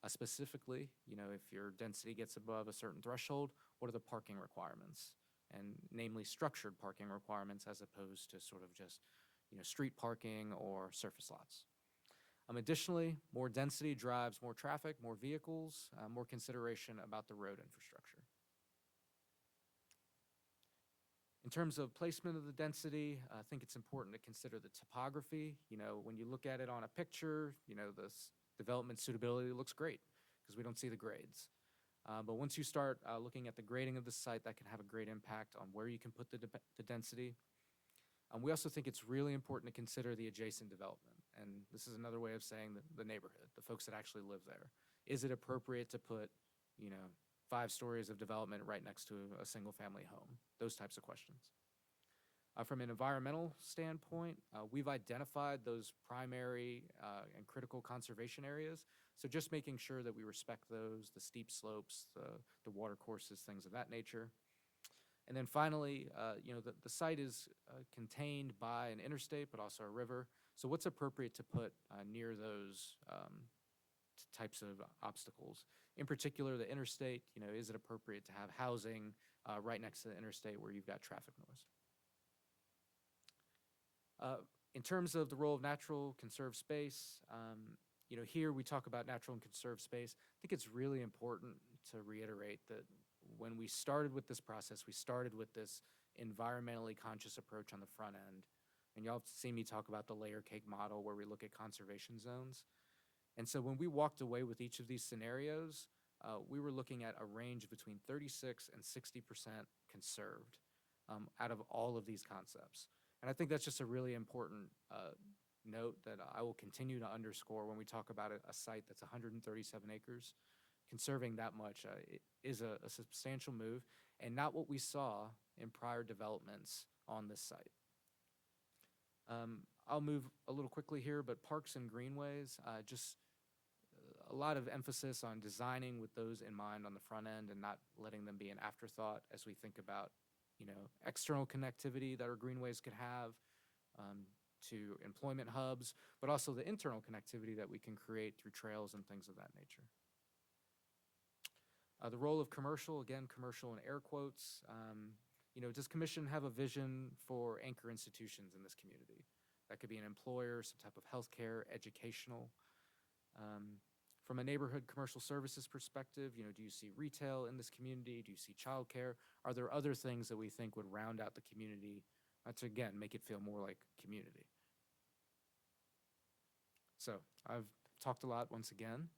S16: Specifically, if your density gets above a certain threshold, what are the parking requirements? And namely structured parking requirements as opposed to sort of just street parking or surface lots. Additionally, more density drives more traffic, more vehicles, more consideration about the road infrastructure. In terms of placement of the density, I think it's important to consider the topography. When you look at it on a picture, this development suitability looks great because we don't see the grades. But once you start looking at the grading of the site, that can have a great impact on where you can put the density. We also think it's really important to consider the adjacent development. And this is another way of saying the neighborhood, the folks that actually live there. Is it appropriate to put, 5 stories of development right next to a single family home? Those types of questions. From an environmental standpoint, we've identified those primary and critical conservation areas. So just making sure that we respect those, the steep slopes, the water courses, things of that nature. And then finally, the site is contained by an interstate, but also a river. So what's appropriate to put near those types of obstacles? In particular, the interstate, is it appropriate to have housing right next to the interstate where you've got traffic noise? In terms of the role of natural conserved space, here we talk about natural and conserved space. I think it's really important to reiterate that when we started with this process, we started with this environmentally conscious approach on the front end. And y'all have seen me talk about the layer cake model where we look at conservation zones. And so when we walked away with each of these scenarios, we were looking at a range between 36 and 60% conserved out of all of these concepts. And I think that's just a really important note that I will continue to underscore when we talk about a site that's 137 acres. Conserving that much is a substantial move and not what we saw in prior developments on this site. I'll move a little quickly here, but parks and greenways, just a lot of emphasis on designing with those in mind on the front end and not letting them be an afterthought as we think about, external connectivity that our greenways could have to employment hubs, but also the internal connectivity that we can create through trails and things of that nature. The role of commercial, again, commercial in air quotes. Does Commission have a vision for anchor institutions in this community? That could be an employer, some type of healthcare, educational. From a neighborhood commercial services perspective, do you see retail in this community? Do you see childcare? Are there other things that we think would round out the community to, again, make it feel more like community? So I've talked a lot once again.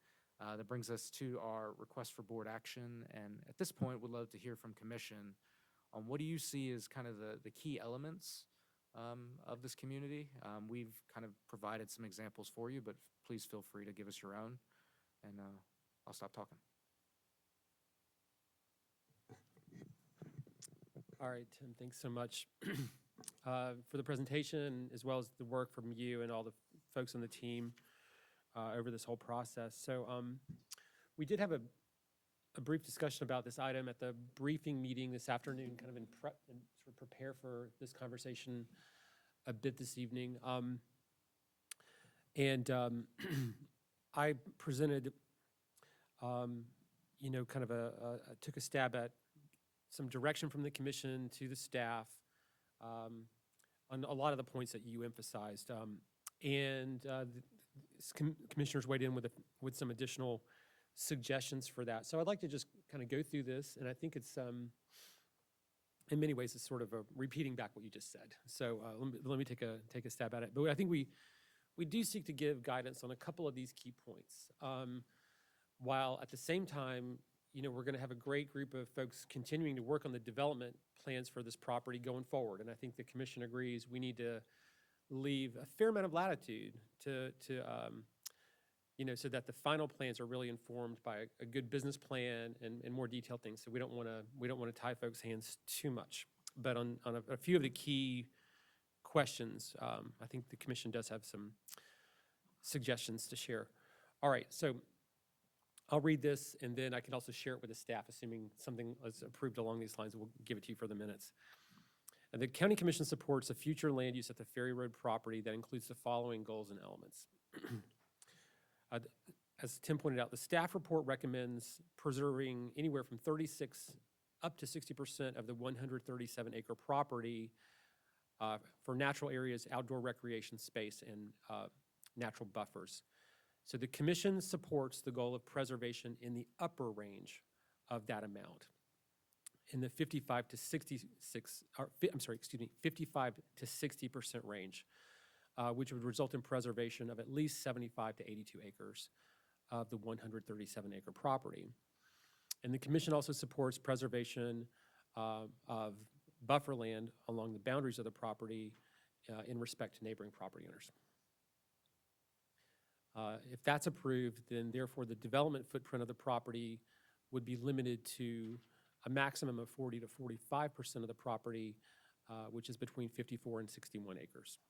S16: That brings us to our request for board action, and at this point, would love to hear from commission on what do you see as kind of the key elements of this community. We've kind of provided some examples for you, but please feel free to give us your own, and I'll stop talking.
S1: All right, Tim, thanks so much for the presentation, as well as the work from you and all the folks on the team over this whole process. So we did have a brief discussion about this item at the briefing meeting this afternoon, kind of in prep and sort of prepare for this conversation a bit this evening. I presented, kind of took a stab at some direction from the commission to the staff on a lot of the points that you emphasized. Commissioners weighed in with some additional suggestions for that. So I'd like to just kind of go through this, and I think it's, in many ways, it's sort of a repeating back what you just said. So let me take a stab at it. But I think we do seek to give guidance on a couple of these key points, while at the same time, we're going to have a great group of folks continuing to work on the development plans for this property going forward. And I think the commission agrees we need to leave a fair amount of latitude to so that the final plans are really informed by a good business plan and more detailed things. So we don't want to tie folks' hands too much. But on a few of the key questions, I think the commission does have some suggestions to share. All right, so I'll read this, and then I can also share it with the staff, assuming something is approved along these lines. We'll give it to you for the minutes. And the County Commission supports a future land use at the Ferry Road property that includes the following goals and elements. As Tim pointed out, the staff report recommends preserving anywhere from 36 up to 60% of the 137-acre property for natural areas, outdoor recreation space, and natural buffers. So the commission supports the goal of preservation in the upper range of that amount, in the 55 to 60% range, which would result in preservation of at least 75 to 82 acres of the 137-acre property. And the commission also supports preservation of buffer land along the boundaries of the property in respect to neighboring property owners. If that's approved, then therefore the development footprint of the property would be limited to a maximum of 40 to 45% of the property, which is between 54 and 61 acres.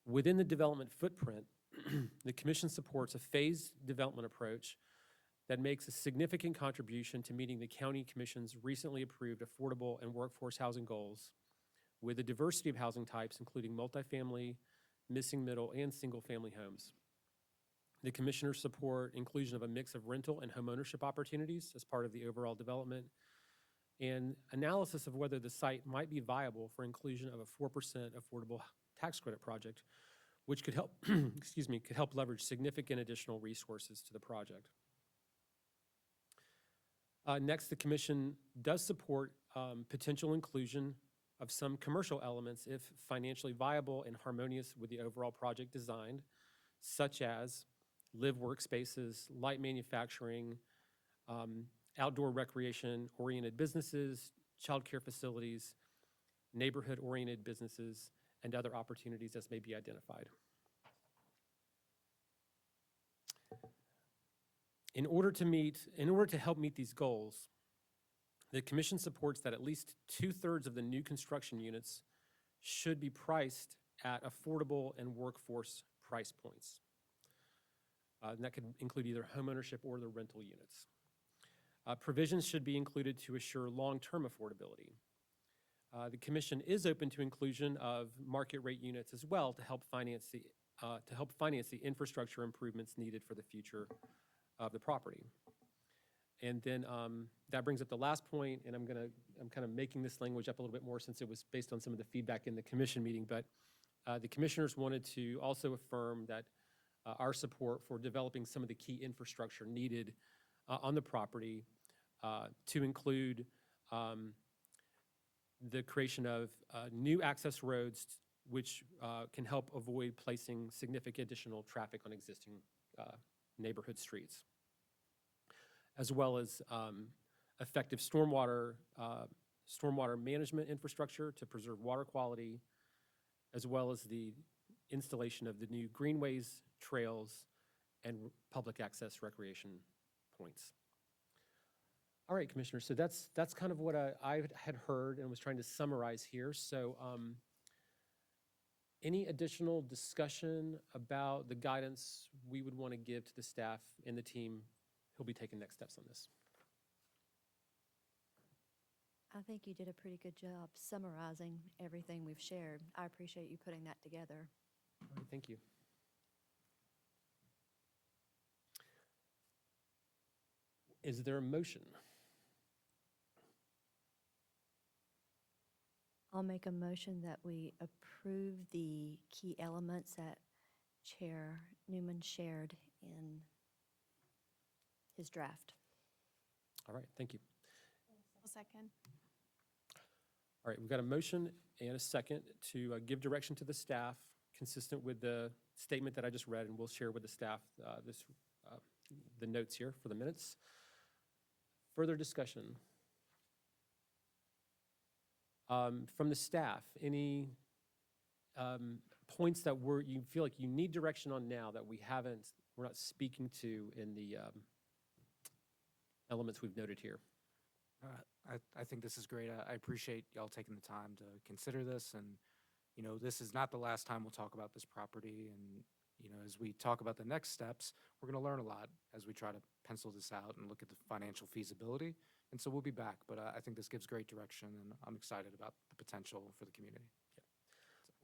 S1: Within the development footprint, the commission supports a phased development approach that makes a significant contribution to meeting the County Commission's recently approved affordable and workforce housing goals, with a diversity of housing types, including multifamily, missing middle, and single-family homes. The commissioners support inclusion of a mix of rental and homeownership opportunities as part of the overall development, and analysis of whether the site might be viable for inclusion of a 4% affordable tax credit project, which could help, could help leverage significant additional resources to the project. Next, the commission does support potential inclusion of some commercial elements if financially viable and harmonious with the overall project design, such as live workspaces, light manufacturing, outdoor recreation-oriented businesses, childcare facilities, neighborhood-oriented businesses, and other opportunities as may be identified. In order to help meet these goals, the commission supports that at least 2/3 of the new construction units should be priced at affordable and workforce price points. And that could include either homeownership or the rental units. Provisions should be included to assure long-term affordability. The commission is open to inclusion of market rate units as well to help finance the infrastructure improvements needed for the future of the property. And then that brings up the last point, and I'm kind of making this language up a little bit more since it was based on some of the feedback in the commission meeting, but the commissioners wanted to also affirm that our support for developing some of the key infrastructure needed on the property to include the creation of new access roads, which can help avoid placing significant additional traffic on existing neighborhood streets, as well as effective stormwater management infrastructure to preserve water quality, as well as the installation of the new greenways, trails, and public access recreation points. All right, Commissioner, so that's kind of what I had heard and was trying to summarize here. So any additional discussion about the guidance we would want to give to the staff and the team who'll be taking next steps on this?
S4: I think you did a pretty good job summarizing everything we've shared. I appreciate you putting that together.
S1: All right, thank you. Is there a motion?
S4: I'll make a motion that we approve the key elements that Chair Newman shared in his draft.
S1: All right, thank you.
S9: A second.
S1: All right, we've got a motion and a second to give direction to the staff consistent with the statement that I just read, and we'll share with the staff the notes here for the minutes. Further discussion. From the staff, any points that you feel like you need direction on now that we're not speaking to in the elements we've noted here?
S16: I think this is great. I appreciate y'all taking the time to consider this. And, this is not the last time we'll talk about this property. And, as we talk about the next steps, we're going to learn a lot as we try to pencil this out and look at the financial feasibility. And so we'll be back. But I think this gives great direction, and I'm excited about the potential for the community.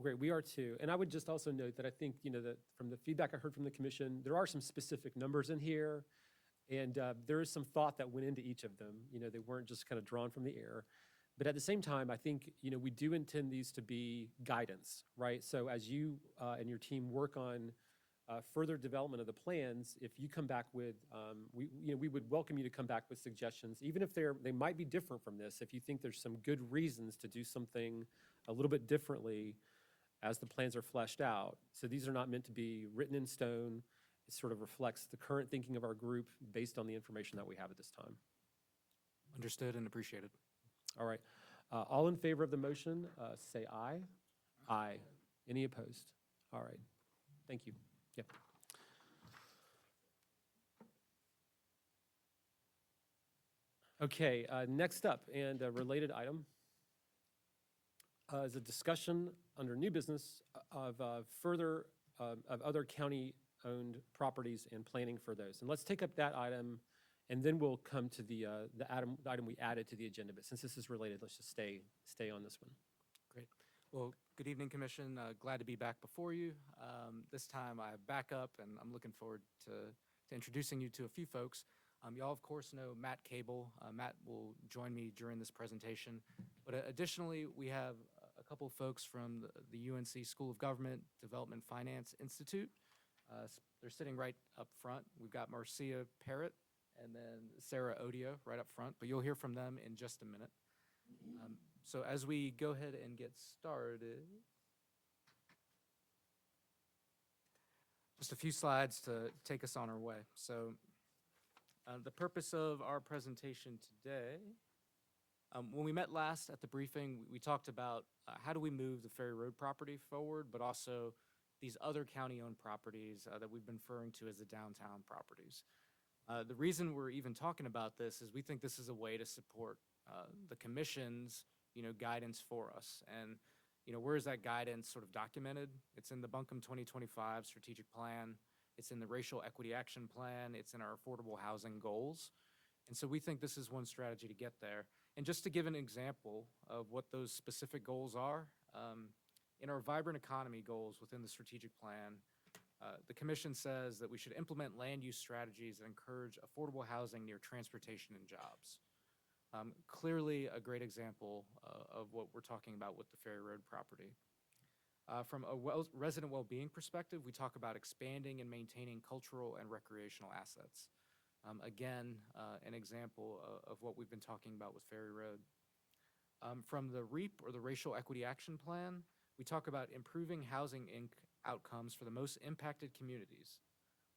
S1: Great, we are too. And I would just also note that I think, that from the feedback I heard from the commission, there are some specific numbers in here. And there is some thought that went into each of them. They weren't just kind of drawn from the air. But at the same time, I think, we do intend these to be guidance, right? So as you and your team work on further development of the plans, if you come back with, we would welcome you to come back with suggestions, even if they might be different from this. If you think there's some good reasons to do something a little bit differently as the plans are fleshed out. So these are not meant to be written in stone. It sort of reflects the current thinking of our group based on the information that we have at this time.
S16: Understood and appreciated.
S1: All right. All in favor of the motion, say aye. Aye. Any opposed? All right. Thank you. Yep. Okay, next up, and a related item, is a discussion under new business of further of other county-owned properties and planning for those. And let's take up that item, and then we'll come to the item we added to the agenda. But since this is related, let's just stay on this one.
S16: Great. Well, good evening, Commission. Glad to be back before you. This time I have backup, and I'm looking forward to introducing you to a few folks. Y'all, of course, know Matt Cable. Matt will join me during this presentation. But additionally, we have a couple of folks from the UNC School of Government Development Finance Institute. They're sitting right up front. We've got Marcia Parrott and then Sarah Odio right up front, but you'll hear from them in just a minute. So as we go ahead and get started, just a few slides to take us on our way. So the purpose of our presentation today, when we met last at the briefing, we talked about how do we move the Ferry Road property forward, but also these other county-owned properties that we've been referring to as the downtown properties. The reason we're even talking about this is we think this is a way to support the commission's, guidance for us. And, where is that guidance sort of documented? It's in the Buncombe 2025 strategic plan. It's in the Racial Equity Action Plan. It's in our affordable housing goals. And so we think this is one strategy to get there. And just to give an example of what those specific goals are, in our vibrant economy goals within the strategic plan, the commission says that we should implement land use strategies that encourage affordable housing near transportation and jobs. Clearly a great example of what we're talking about with the Ferry Road property. From a resident well-being perspective, we talk about expanding and maintaining cultural and recreational assets. Again, an example of what we've been talking about with Ferry Road. From the REAP, or the Racial Equity Action Plan, we talk about improving housing outcomes for the most impacted communities.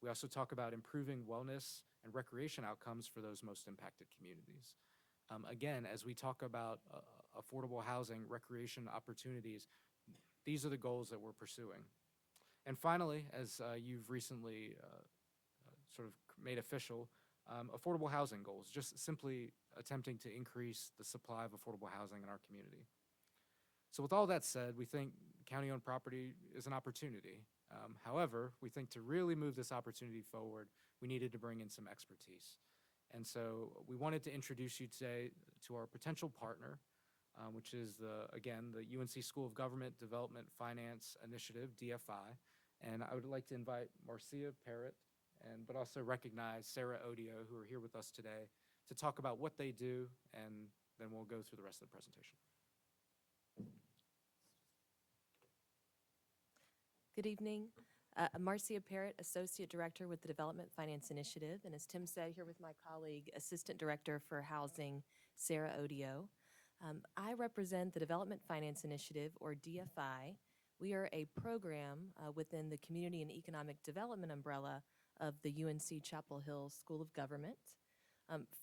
S16: We also talk about improving wellness and recreation outcomes for those most impacted communities. Again, as we talk about affordable housing, recreation opportunities, these are the goals that we're pursuing. And finally, as you've recently sort of made official, affordable housing goals, just simply attempting to increase the supply of affordable housing in our community. So with all that said, we think county-owned property is an opportunity. However, we think to really move this opportunity forward, we needed to bring in some expertise. And so we wanted to introduce you today to our potential partner, which is, again, the UNC School of Government Development Finance Initiative, DFI. And I would like to invite Marcia Parrott, but also recognize Sarah Odio, who are here with us today, to talk about what they do, and then we'll go through the rest of the presentation.
S17: Good evening. Marcia Parrott, Associate Director with the Development Finance Initiative, and as Tim said, here with my colleague, Assistant Director for Housing, Sarah Odio. I represent the Development Finance Initiative, or DFI. We are a program within the Community and Economic Development umbrella of the UNC Chapel Hill School of Government.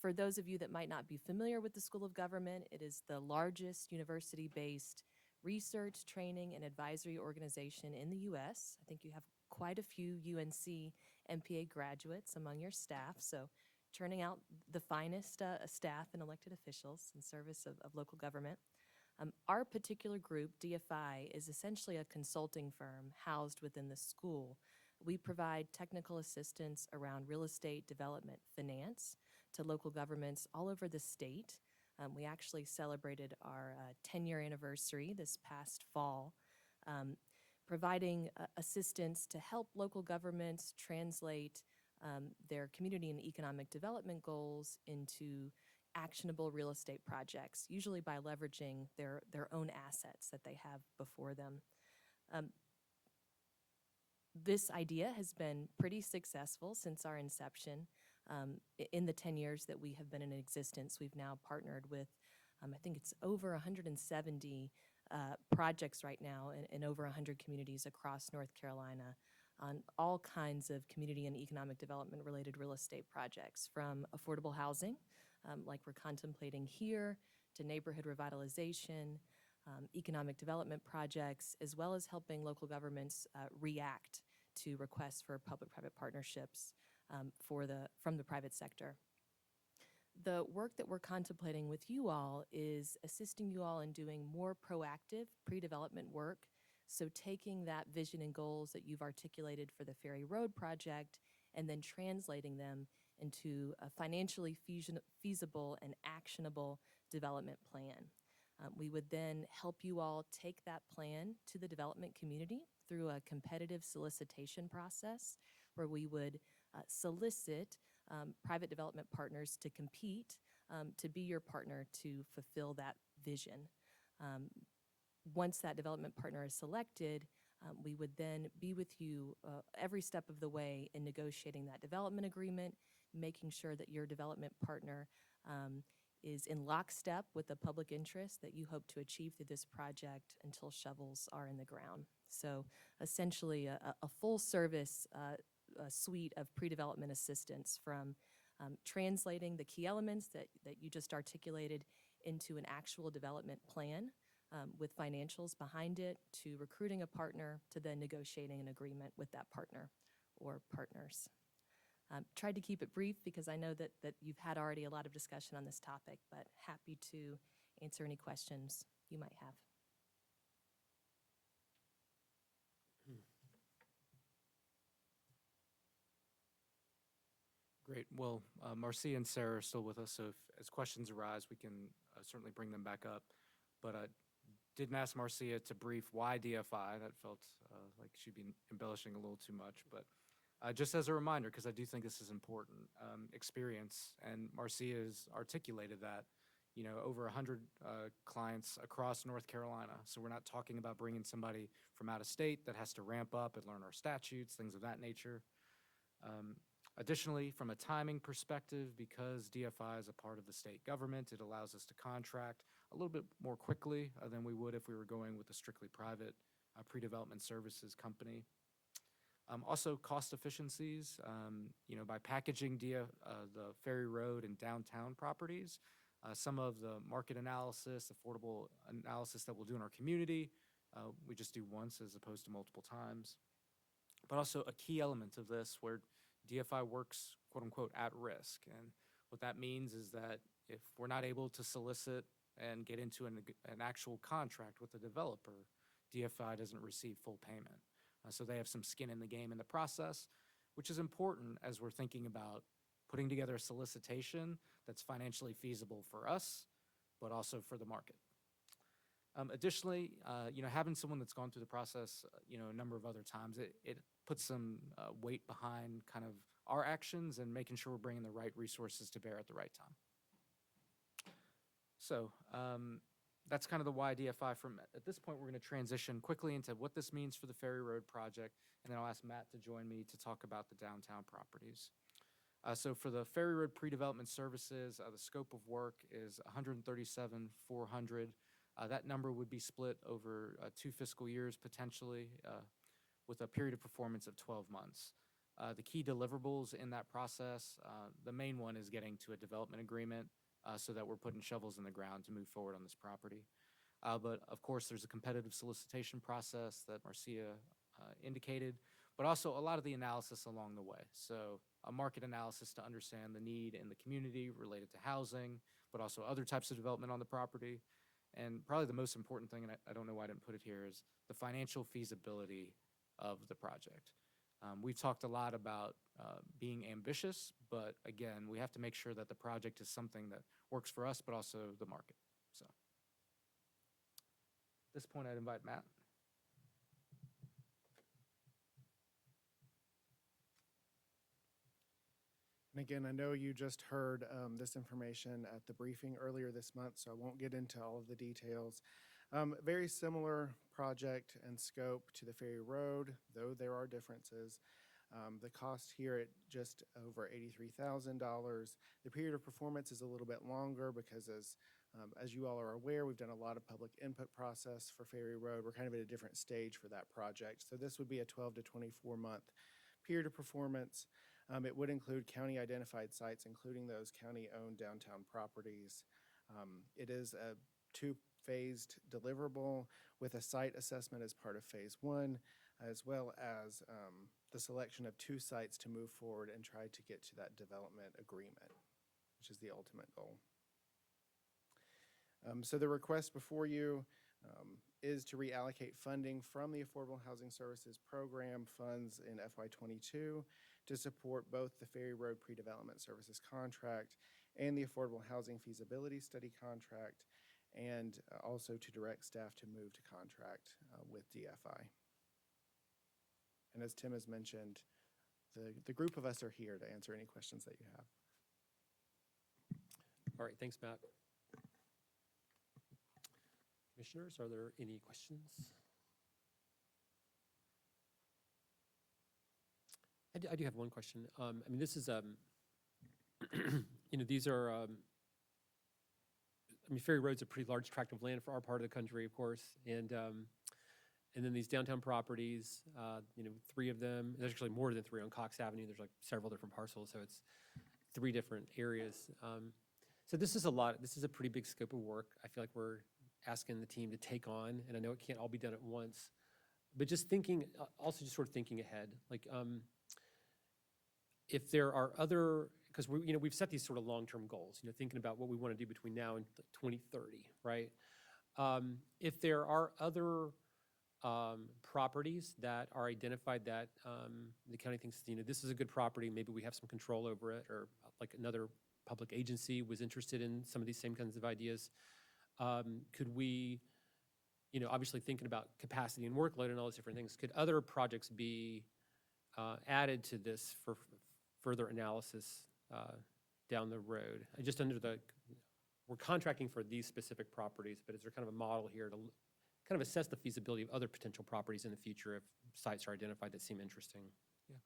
S17: For those of you that might not be familiar with the School of Government, it is the largest university-based research, training, and advisory organization in the U.S. I think you have quite a few UNC MPA graduates among your staff, so turning out the finest staff and elected officials in service of local government. Our particular group, DFI, is essentially a consulting firm housed within the school. We provide technical assistance around real estate development finance to local governments all over the state. We actually celebrated our 10-year anniversary this past fall, providing assistance to help local governments translate their community and economic development goals into actionable real estate projects, usually by leveraging their own assets that they have before them. This idea has been pretty successful since our inception. In the 10 years that we have been in existence, we've now partnered with, I think it's over 170 projects right now in over 100 communities across North Carolina on all kinds of community and economic development related real estate projects, from affordable housing, like we're contemplating here, to neighborhood revitalization, economic development projects, as well as helping local governments react to requests for public-private partnerships from the private sector. The work that we're contemplating with you all is assisting you all in doing more proactive pre-development work. So taking that vision and goals that you've articulated for the Ferry Road project and then translating them into a financially feasible and actionable development plan. We would then help you all take that plan to the development community through a competitive solicitation process where we would solicit private development partners to compete to be your partner to fulfill that vision. Once that development partner is selected, we would then be with you every step of the way in negotiating that development agreement, making sure that your development partner is in lockstep with the public interest that you hope to achieve through this project until shovels are in the ground. So essentially a full service suite of pre-development assistance, from translating the key elements that you just articulated into an actual development plan with financials behind it, to recruiting a partner, to then negotiating an agreement with that partner or partners. Tried to keep it brief because I know that you've had already a lot of discussion on this topic, but happy to answer any questions you might have.
S16: Great. Well, Marcia and Sarah are still with us, so if as questions arise, we can certainly bring them back up. But I didn't ask Marcia to brief why DFI. That felt like she'd be embellishing a little too much. But just as a reminder, because I do think this is important, experience, and Marcia has articulated that, over 100 clients across North Carolina. So we're not talking about bringing somebody from out of state that has to ramp up and learn our statutes, things of that nature. Additionally, from a timing perspective, because DFI is a part of the state government, it allows us to contract a little bit more quickly than we would if we were going with a strictly private pre-development services company. Also, cost efficiencies, by packaging the Ferry Road and downtown properties, some of the market analysis, affordable analysis that we'll do in our community, we just do once as opposed to multiple times. But also a key element of this where DFI works, quote unquote, at risk. And what that means is that if we're not able to solicit and get into an actual contract with the developer, DFI doesn't receive full payment. So they have some skin in the game in the process, which is important as we're thinking about putting together a solicitation that's financially feasible for us, but also for the market. Additionally, having someone that's gone through the process, a number of other times, it puts some weight behind kind of our actions and making sure we're bringing the right resources to bear at the right time. So that's kind of the why DFI. At this point, we're going to transition quickly into what this means for the Ferry Road project, and then I'll ask Matt to join me to talk about the downtown properties. So for the Ferry Road pre-development services, the scope of work is $137,400. That number would be split over 2 fiscal years potentially, with a period of performance of 12 months. The key deliverables in that process, the main one is getting to a development agreement so that we're putting shovels in the ground to move forward on this property. But of course, there's a competitive solicitation process that Marcia indicated, but also a lot of the analysis along the way. So a market analysis to understand the need in the community related to housing, but also other types of development on the property. And probably the most important thing, and I don't know why I didn't put it here, is the financial feasibility of the project. We've talked a lot about being ambitious, but again, we have to make sure that the project is something that works for us, but also the market. So at this point, I'd invite Matt.
S18: And again, I know you just heard this information at the briefing earlier this month, so I won't get into all of the details. Very similar project and scope to the Ferry Road, though there are differences. The cost here at just over $83,000. The period of performance is a little bit longer because as you all are aware, we've done a lot of public input process for Ferry Road. We're kind of at a different stage for that project. So this would be a 12 to 24 month period of performance. It would include county identified sites, including those county-owned downtown properties. It is a 2-phased deliverable with a site assessment as part of phase 1, as well as the selection of 2 sites to move forward and try to get to that development agreement, which is the ultimate goal. So the request before you is to reallocate funding from the Affordable Housing Services Program funds in FY22 to support both the Ferry Road Pre-Development Services Contract and the Affordable Housing Feasibility Study Contract, and also to direct staff to move to contract with DFI. And as Tim has mentioned, the group of us are here to answer any questions that you have.
S1: All right, thanks, Matt. Commissioners, are there any questions? I do have one question. I mean, this is, these are, Ferry Road's a pretty large tract of land for our part of the country, of course, and then these downtown properties, 3 of them. There's actually more than 3 on Cox Avenue. There's like several different parcels, so it's 3 different areas. So this is a lot. This is a pretty big scope of work. I feel like we're asking the team to take on, and I know it can't all be done at once, but just thinking, also just sort of thinking ahead, like if there are other, because we've set these sort of long-term goals, thinking about what we want to do between now and 2030, right? If there are other properties that are identified that the county thinks, this is a good property, maybe we have some control over it, or like another public agency was interested in some of these same kinds of ideas, could we, obviously thinking about capacity and workload and all those different things, could other projects be added to this for further analysis down the road? Just we're contracting for these specific properties, but is there kind of a model here to kind of assess the feasibility of other potential properties in the future if sites are identified that seem interesting?
S16: Yeah,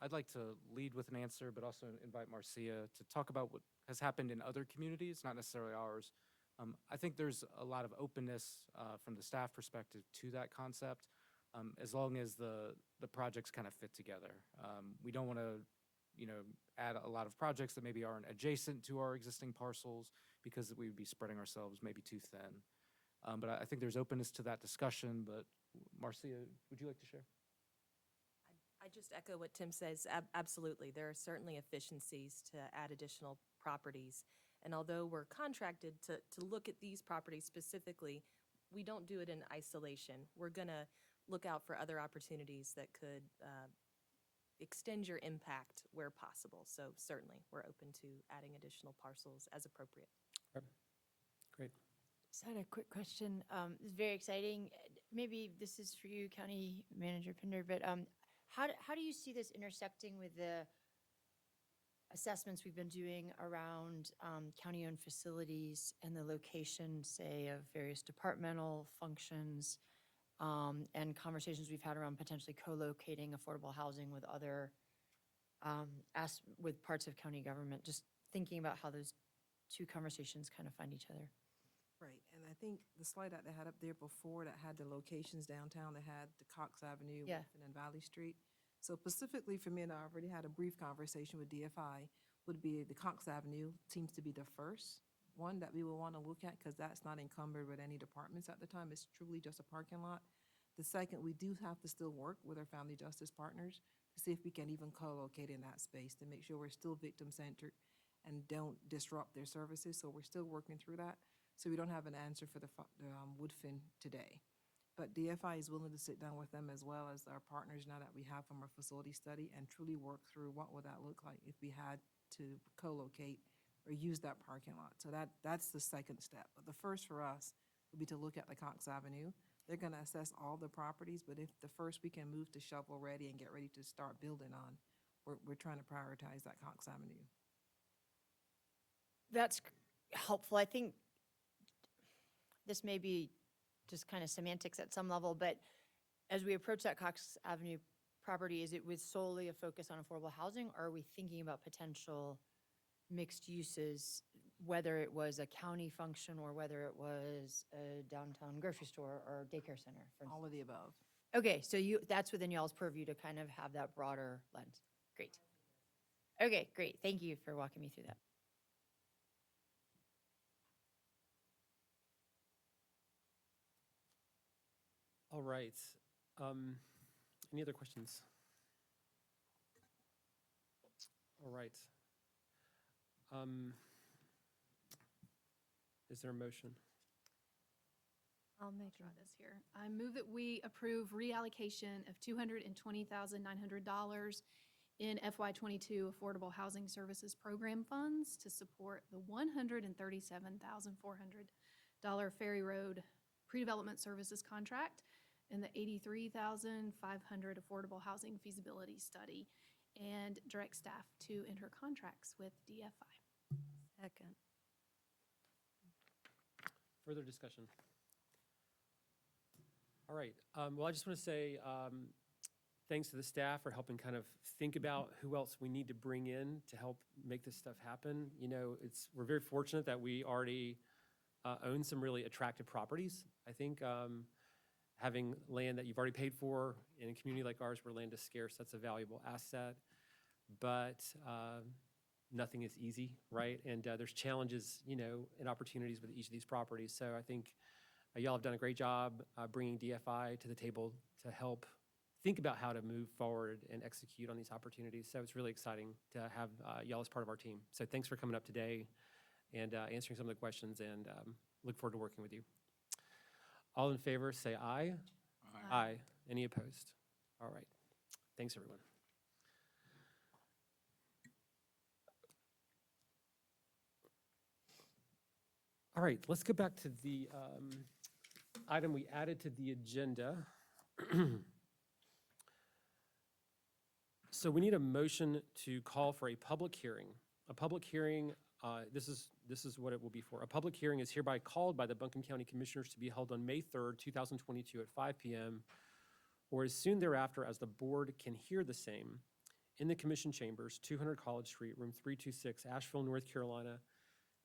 S16: I'd like to lead with an answer, but also invite Marcia to talk about what has happened in other communities, not necessarily ours. I think there's a lot of openness from the staff perspective to that concept. as long as the projects kind of fit together. We don't want to, add a lot of projects that maybe aren't adjacent to our existing parcels because we would be spreading ourselves maybe too thin. But I think there's openness to that discussion, but Marcia, would you like to share?
S17: I just echo what Tim says. Absolutely. There are certainly efficiencies to add additional properties. And although we're contracted to look at these properties specifically, we don't do it in isolation. We're going to look out for other opportunities that could extend your impact where possible. So certainly, we're open to adding additional parcels as appropriate.
S1: Great.
S19: Just had a quick question. It's very exciting. Maybe this is for you, County Manager Pinder, but how do you see this intersecting with the assessments we've been doing around county-owned facilities and the location, say, of various departmental functions, and conversations we've had around potentially co-locating affordable housing with other, with parts of county government? Just thinking about how those two conversations kind of find each other.
S3: Right, and I think the slide that they had up there before that had the locations downtown, they had the Cox Avenue,
S19: Yeah.
S3: Wolfen, and Valley Street. So specifically for me, and I already had a brief conversation with DFI, would be the Cox Avenue seems to be the first one that we will want to look at because that's not encumbered with any departments at the time. It's truly just a parking lot. The second, we do have to still work with our family justice partners to see if we can even co-locate in that space to make sure we're still victim-centered and don't disrupt their services. So we're still working through that. So we don't have an answer for the Woodfin today. But DFI is willing to sit down with them as well as our partners now that we have from our facility study and truly work through what would that look like if we had to co-locate or use that parking lot. So that's the second step. But the first for us would be to look at the Cox Avenue. They're going to assess all the properties, but if the first we can move to shovel ready and get ready to start building on, we're trying to prioritize that Cox Avenue.
S19: That's helpful. I think this may be just kind of semantics at some level, but as we approach that Cox Avenue property, is it with solely a focus on affordable housing, or are we thinking about potential mixed uses, whether it was a county function or whether it was a downtown grocery store or daycare center?
S3: All of the above.
S19: Okay, so that's within y'all's purview to kind of have that broader lens. Great. Okay, great. Thank you for walking me through that.
S1: All right. Any other questions? All right. Is there a motion?
S4: I'll make
S9: Try this here. I move that we approve reallocation of $220,900 in FY22 Affordable Housing Services Program funds to support the $137,400 Ferry Road pre-development services contract and the $83,500 affordable housing feasibility study, and direct staff to enter contracts with DFI.
S4: Second.
S1: Further discussion? All right. Well, I just want to say thanks to the staff for helping kind of think about who else we need to bring in to help make this stuff happen. We're very fortunate that we already own some really attractive properties. I think having land that you've already paid for in a community like ours where land is scarce, that's a valuable asset. But nothing is easy, right? And there's challenges, and opportunities with each of these properties. So I think y'all have done a great job bringing DFI to the table to help think about how to move forward and execute on these opportunities. So it's really exciting to have y'all as part of our team. So thanks for coming up today and answering some of the questions, and look forward to working with you. All in favor, say aye.
S2: Aye.
S1: Aye. Any opposed? All right. Thanks, everyone. All right, let's go back to the item we added to the agenda. So we need a motion to call for a public hearing. A public hearing, this is what it will be for. A public hearing is hereby called by the Buncombe County Commissioners to be held on May 3rd, 2022 at 5 p.m. or as soon thereafter as the board can hear the same in the Commission Chambers, 200 College Street, room 326, Asheville, North Carolina,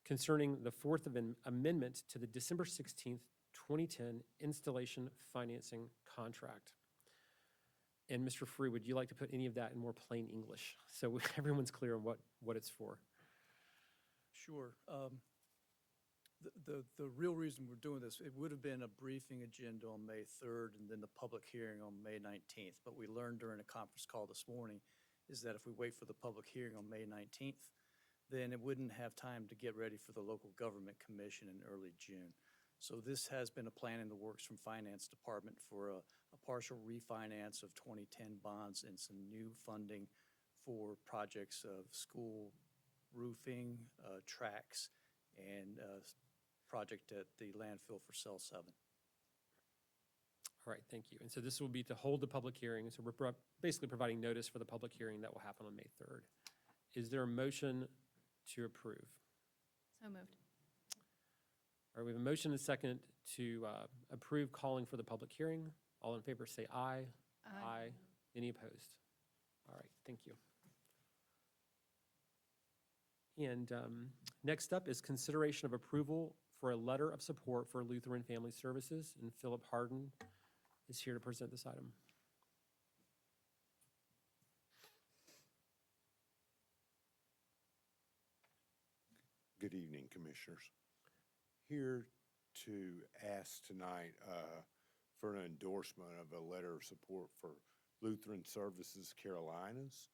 S1: concerning the Fourth Amendment to the December 16th, 2010 installation financing contract. And Mr. Free, would you like to put any of that in more plain English so everyone's clear on what it's for?
S13: Sure. The real reason we're doing this, it would have been a briefing agenda on May 3rd and then the public hearing on May 19th. But we learned during a conference call this morning is that if we wait for the public hearing on May 19th, then it wouldn't have time to get ready for the local government commission in early June. So this has been a plan in the works from Finance Department for a partial refinance of 2010 bonds and some new funding for projects of school roofing, tracks, and project at the landfill for Cell 7.
S1: All right, thank you. And so this will be to hold the public hearing. So we're basically providing notice for the public hearing that will happen on May 3rd. Is there a motion to approve?
S9: So moved.
S1: All right, we have a motion and a second to approve calling for the public hearing. All in favor say aye.
S9: Aye.
S1: Any opposed? All right, thank you. And next up is consideration of approval for a letter of support for Lutheran Family Services, and Philip Harden is here to present this item.
S20: Good evening, Commissioners. Here to ask tonight for an endorsement of a letter of support for Lutheran Services Carolinas.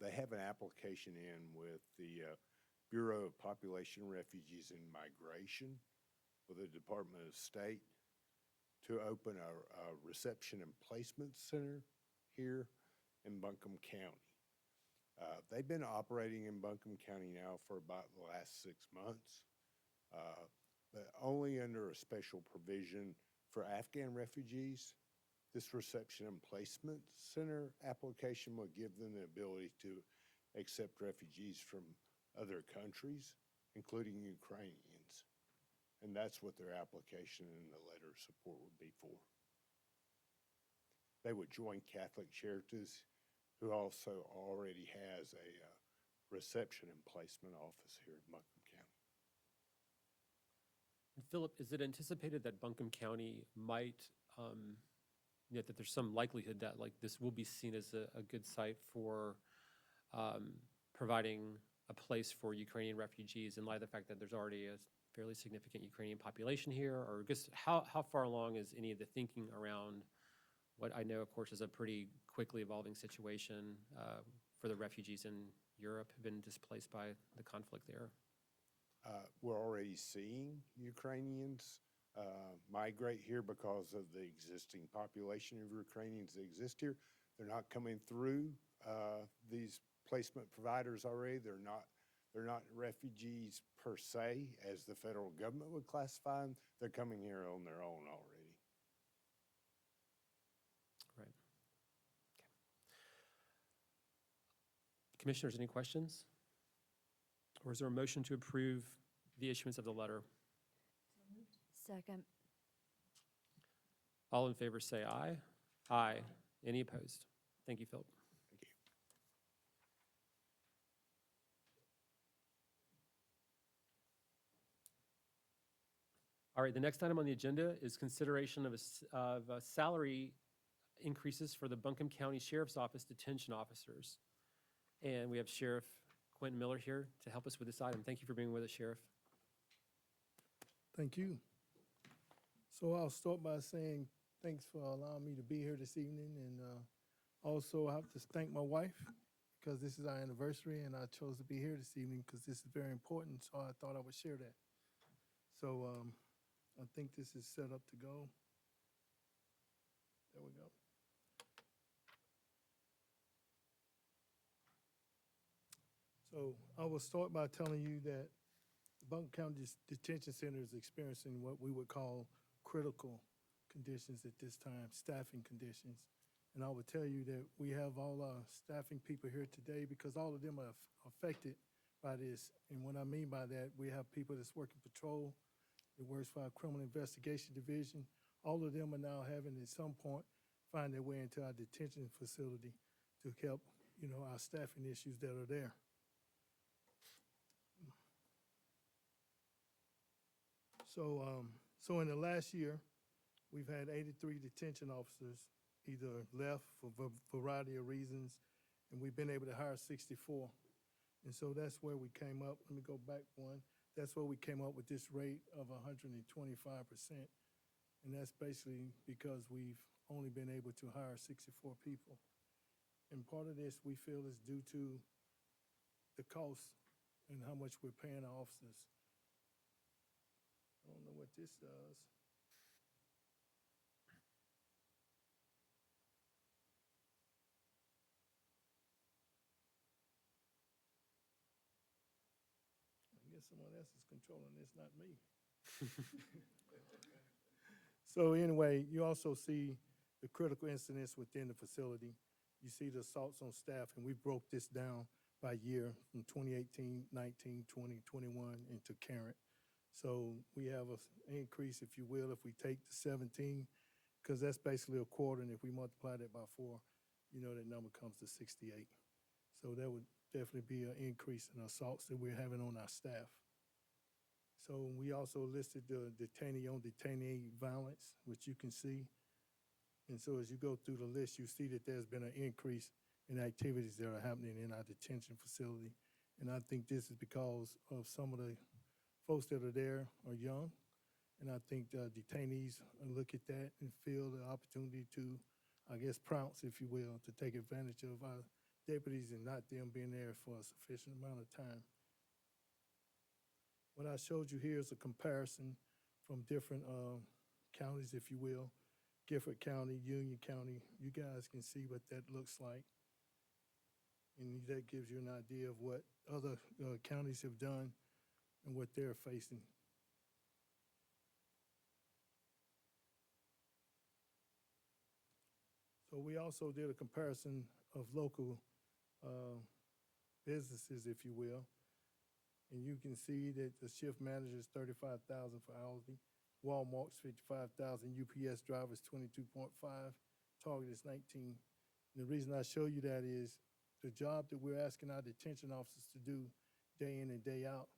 S20: They have an application in with the Bureau of Population, Refugees, and Migration with the Department of State to open a reception and placement center here in Buncombe County. They've been operating in Buncombe County now for about the last 6 months, but only under a special provision for Afghan refugees. This reception and placement center application will give them the ability to accept refugees from other countries, including Ukrainians. And that's what their application and the letter of support would be for. They would join Catholic Charities, who also already has a reception and placement office here in Buncombe County.
S1: And Philip, is it anticipated that Buncombe County might, that there's some likelihood that like this will be seen as a good site for providing a place for Ukrainian refugees in light of the fact that there's already a fairly significant Ukrainian population here? Or just how far along is any of the thinking around what I know, of course, is a pretty quickly evolving situation for the refugees in Europe who've been displaced by the conflict there?
S20: We're already seeing Ukrainians migrate here because of the existing population of Ukrainians that exist here. They're not coming through these placement providers already. They're not refugees per se, as the federal government would classify them. They're coming here on their own already.
S1: Right. Okay. Commissioners, any questions? Or is there a motion to approve the issuance of the letter?
S4: Second.
S1: All in favor say aye. Aye. Any opposed? Thank you, Philip.
S20: Thank you.
S1: All right, the next item on the agenda is consideration of salary increases for the Buncombe County Sheriff's Office detention officers. And we have Sheriff Quentin Miller here to help us with this item. Thank you for being with us, Sheriff.
S21: Thank you. So I'll start by saying thanks for allowing me to be here this evening, and also I have to thank my wife because this is our anniversary and I chose to be here this evening because this is very important, so I thought I would share that. So I think this is set up to go. There we go. So I will start by telling you that the Buncombe County Detention Center is experiencing what we would call critical conditions at this time, staffing conditions. And I would tell you that we have all our staffing people here today because all of them are affected by this. And what I mean by that, we have people that's working patrol, that works for our criminal investigation division. All of them are now having at some point find their way into our detention facility to help, our staffing issues that are there. So in the last year, we've had 83 detention officers either left for variety of reasons, and we've been able to hire 64. And so that's where we came up, let me go back one, that's where we came up with this rate of 125%. And that's basically because we've only been able to hire 64 people. And part of this, we feel, is due to the cost and how much we're paying our officers. I don't know what this does. I guess someone else is controlling this, not me. So anyway, you also see the critical incidents within the facility. You see the assaults on staff, and we broke this down by year from 2018, 19, 20, 21 into current. So we have an increase, if you will, if we take the 17, because that's basically a quarter, and if we multiply that by 4, you know that number comes to 68. So that would definitely be an increase in assaults that we're having on our staff. So we also listed the detainee violence, which you can see. And so as you go through the list, you see that there's been an increase in activities that are happening in our detention facility. And I think this is because of some of the folks that are there are young. And I think the detainees look at that and feel the opportunity to, I guess, pounce, if you will, to take advantage of our deputies and not them being there for a sufficient amount of time. What I showed you here is a comparison from different counties, if you will. Gifford County, Union County, you guys can see what that looks like. And that gives you an idea of what other counties have done and what they're facing. So we also did a comparison of local businesses, if you will. And you can see that the shift manager is $35,000 for hourly, Walmart's $55,000, UPS drivers $22.5, Target is $19. And the reason I show you that is the job that we're asking our detention officers to do day in and day out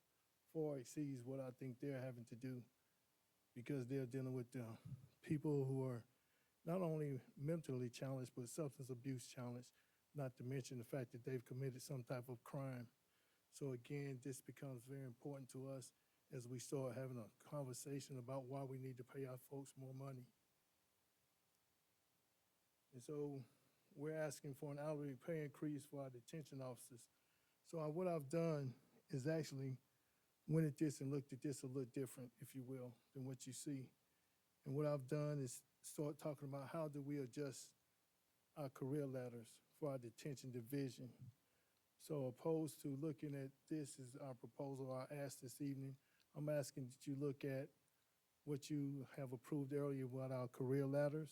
S21: far exceeds what I think they're having to do, because they're dealing with people who are not only mentally challenged, but substance abuse challenged, not to mention the fact that they've committed some type of crime. So again, this becomes very important to us as we start having a conversation about why we need to pay our folks more money. And so we're asking for an hourly pay increase for our detention officers. So what I've done is actually went at this and looked at this a little different, if you will, than what you see. And what I've done is start talking about how do we adjust our career ladders for our detention division. So opposed to looking at this as our proposal, our ask this evening, I'm asking that you look at what you have approved earlier about our career ladders.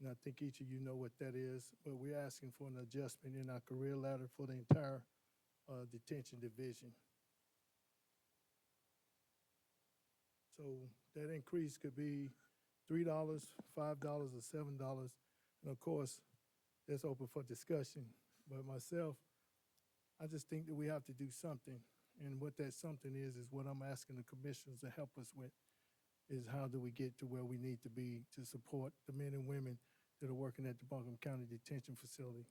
S21: And I think each of you know what that is, but we're asking for an adjustment in our career ladder for the entire detention division. So that increase could be $3, $5, or $7. And of course, that's open for discussion. But myself, I just think that we have to do something. And what that something is what I'm asking the commissioners to help us with, is how do we get to where we need to be to support the men and women that are working at the Buncombe County Detention Facility.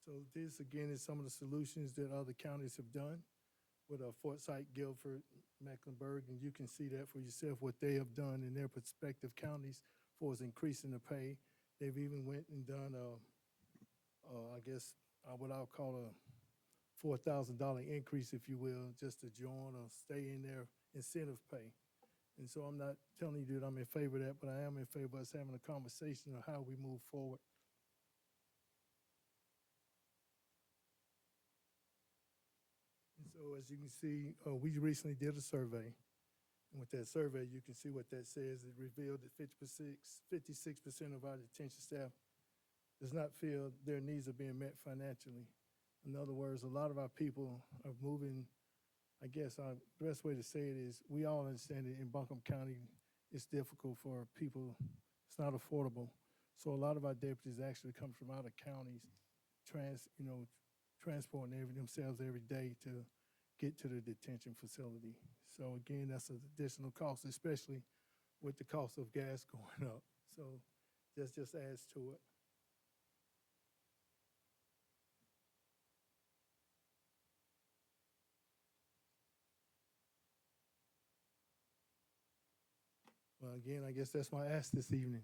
S21: So this, again, is some of the solutions that other counties have done with Forsyth, Guilford, Mecklenburg, and you can see that for yourself, what they have done in their respective counties for us increasing the pay. They've even went and done, I guess, what I'll call a $4,000 increase, if you will, just to join or stay in their incentive pay. And so I'm not telling you that I'm in favor of that, but I am in favor of us having a conversation of how we move forward. And so as you can see, we recently did a survey. And with that survey, you can see what that says. It revealed that 56% of our detention staff does not feel their needs are being met financially. In other words, a lot of our people are moving. I guess the best way to say it is we all understand that in Buncombe County, it's difficult for people. It's not affordable. So a lot of our deputies actually come from out of counties, transporting themselves every day to get to the detention facility. So again, that's an additional cost, especially with the cost of gas going up. So this just adds to it. Well, again, I guess that's my ask this evening.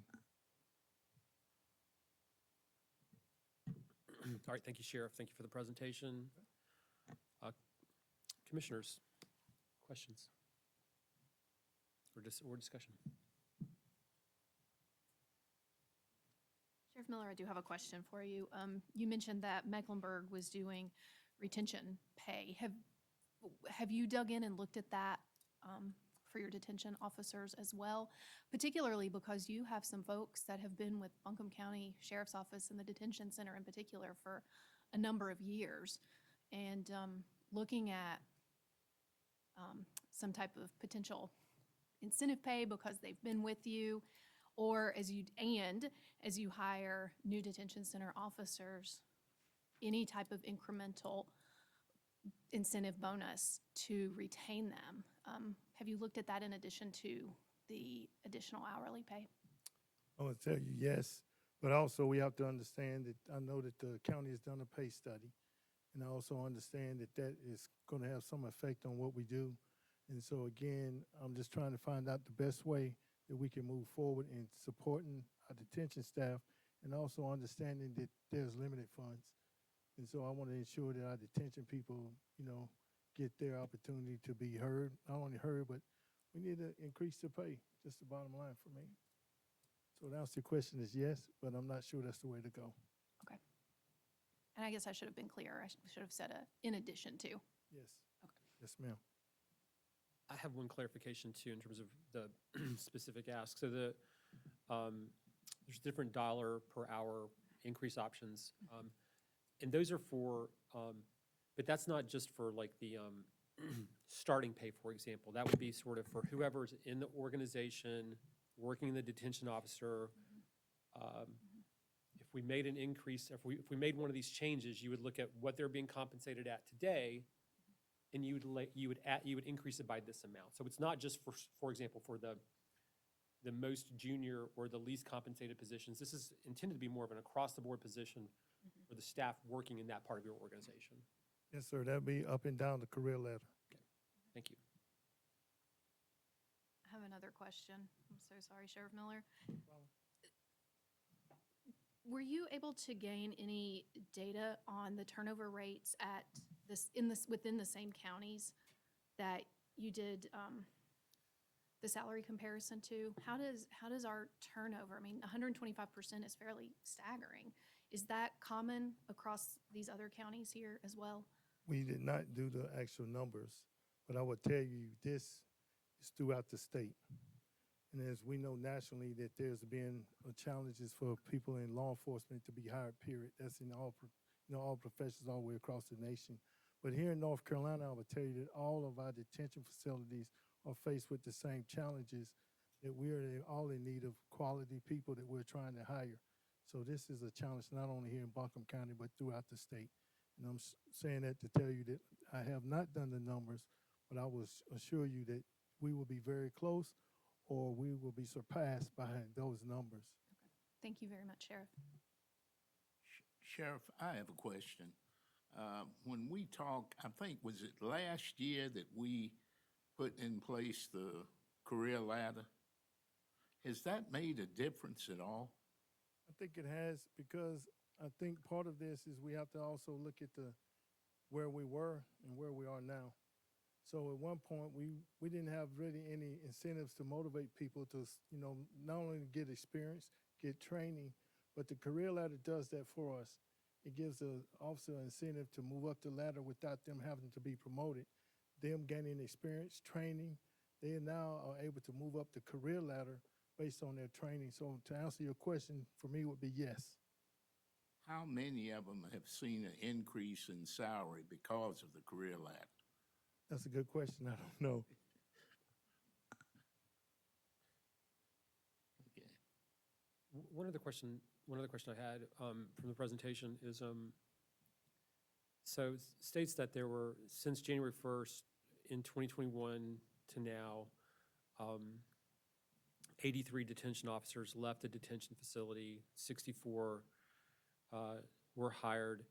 S1: All right, thank you, Sheriff. Thank you for the presentation. Commissioners, questions or discussion?
S9: Sheriff Miller, I do have a question for you. You mentioned that Mecklenburg was doing retention pay. Have you dug in and looked at that for your detention officers as well? Particularly because you have some folks that have been with Buncombe County Sheriff's Office and the detention center in particular for a number of years. And looking at some type of potential incentive pay because they've been with you, or as you hire new detention center officers, any type of incremental incentive bonus to retain them. Have you looked at that in addition to the additional hourly pay?
S21: I want to tell you yes, but also we have to understand that I know that the county has done a pay study, and I also understand that that is going to have some effect on what we do. And so again, I'm just trying to find out the best way that we can move forward in supporting our detention staff and also understanding that there's limited funds. And so I want to ensure that our detention people, get their opportunity to be heard. Not only heard, but we need to increase the pay. Just the bottom line for me. So the answer to your question is yes, but I'm not sure that's the way to go.
S9: Okay. And I guess I should have been clearer. I should have said in addition to.
S21: Yes.
S9: Okay.
S21: Yes, ma'am.
S1: I have one clarification too in terms of the specific ask. So there's different dollar per hour increase options. And those are for, but that's not just for like the starting pay, for example. That would be sort of for whoever's in the organization, working in the detention officer. If we made an increase, if we made one of these changes, you would look at what they're being compensated at today, and you would increase it by this amount. So it's not just for example, for the most junior or the least compensated positions. This is intended to be more of an across-the-board position for the staff working in that part of your organization.
S21: Yes, sir. That'll be up and down the career ladder.
S1: Okay. Thank you.
S9: I have another question. I'm so sorry, Sheriff Miller. Were you able to gain any data on the turnover rates at within the same counties that you did the salary comparison to? How does our turnover? I mean, 125% is fairly staggering. Is that common across these other counties here as well?
S21: We did not do the actual numbers, but I would tell you this is throughout the state. And as we know nationally that there's been challenges for people in law enforcement to be hired, period. That's in all professions all the way across the nation. But here in North Carolina, I would tell you that all of our detention facilities are faced with the same challenges, that we're all in need of quality people that we're trying to hire. So this is a challenge not only here in Buncombe County, but throughout the state. And I'm saying that to tell you that I have not done the numbers, but I will assure you that we will be very close or we will be surpassed by those numbers.
S9: Okay. Thank you very much, Sheriff.
S5: Sheriff, I have a question. When we talk, I think, was it last year that we put in place the career ladder? Has that made a difference at all?
S21: I think it has, because I think part of this is we have to also look at where we were and where we are now. So at one point, we didn't have really any incentives to motivate people to, not only get experience, get training, but the career ladder does that for us. It gives the officer an incentive to move up the ladder without them having to be promoted. Them gaining experience, training, they now are able to move up the career ladder based on their training. So to answer your question, for me, would be yes.
S5: How many of them have seen an increase in salary because of the career ladder?
S21: That's a good question. I don't know.
S5: Okay.
S1: One other question I had from the presentation is, so it states that there were, since January 1st in 2021 to now, 83 detention officers left the detention facility, 64 were hired,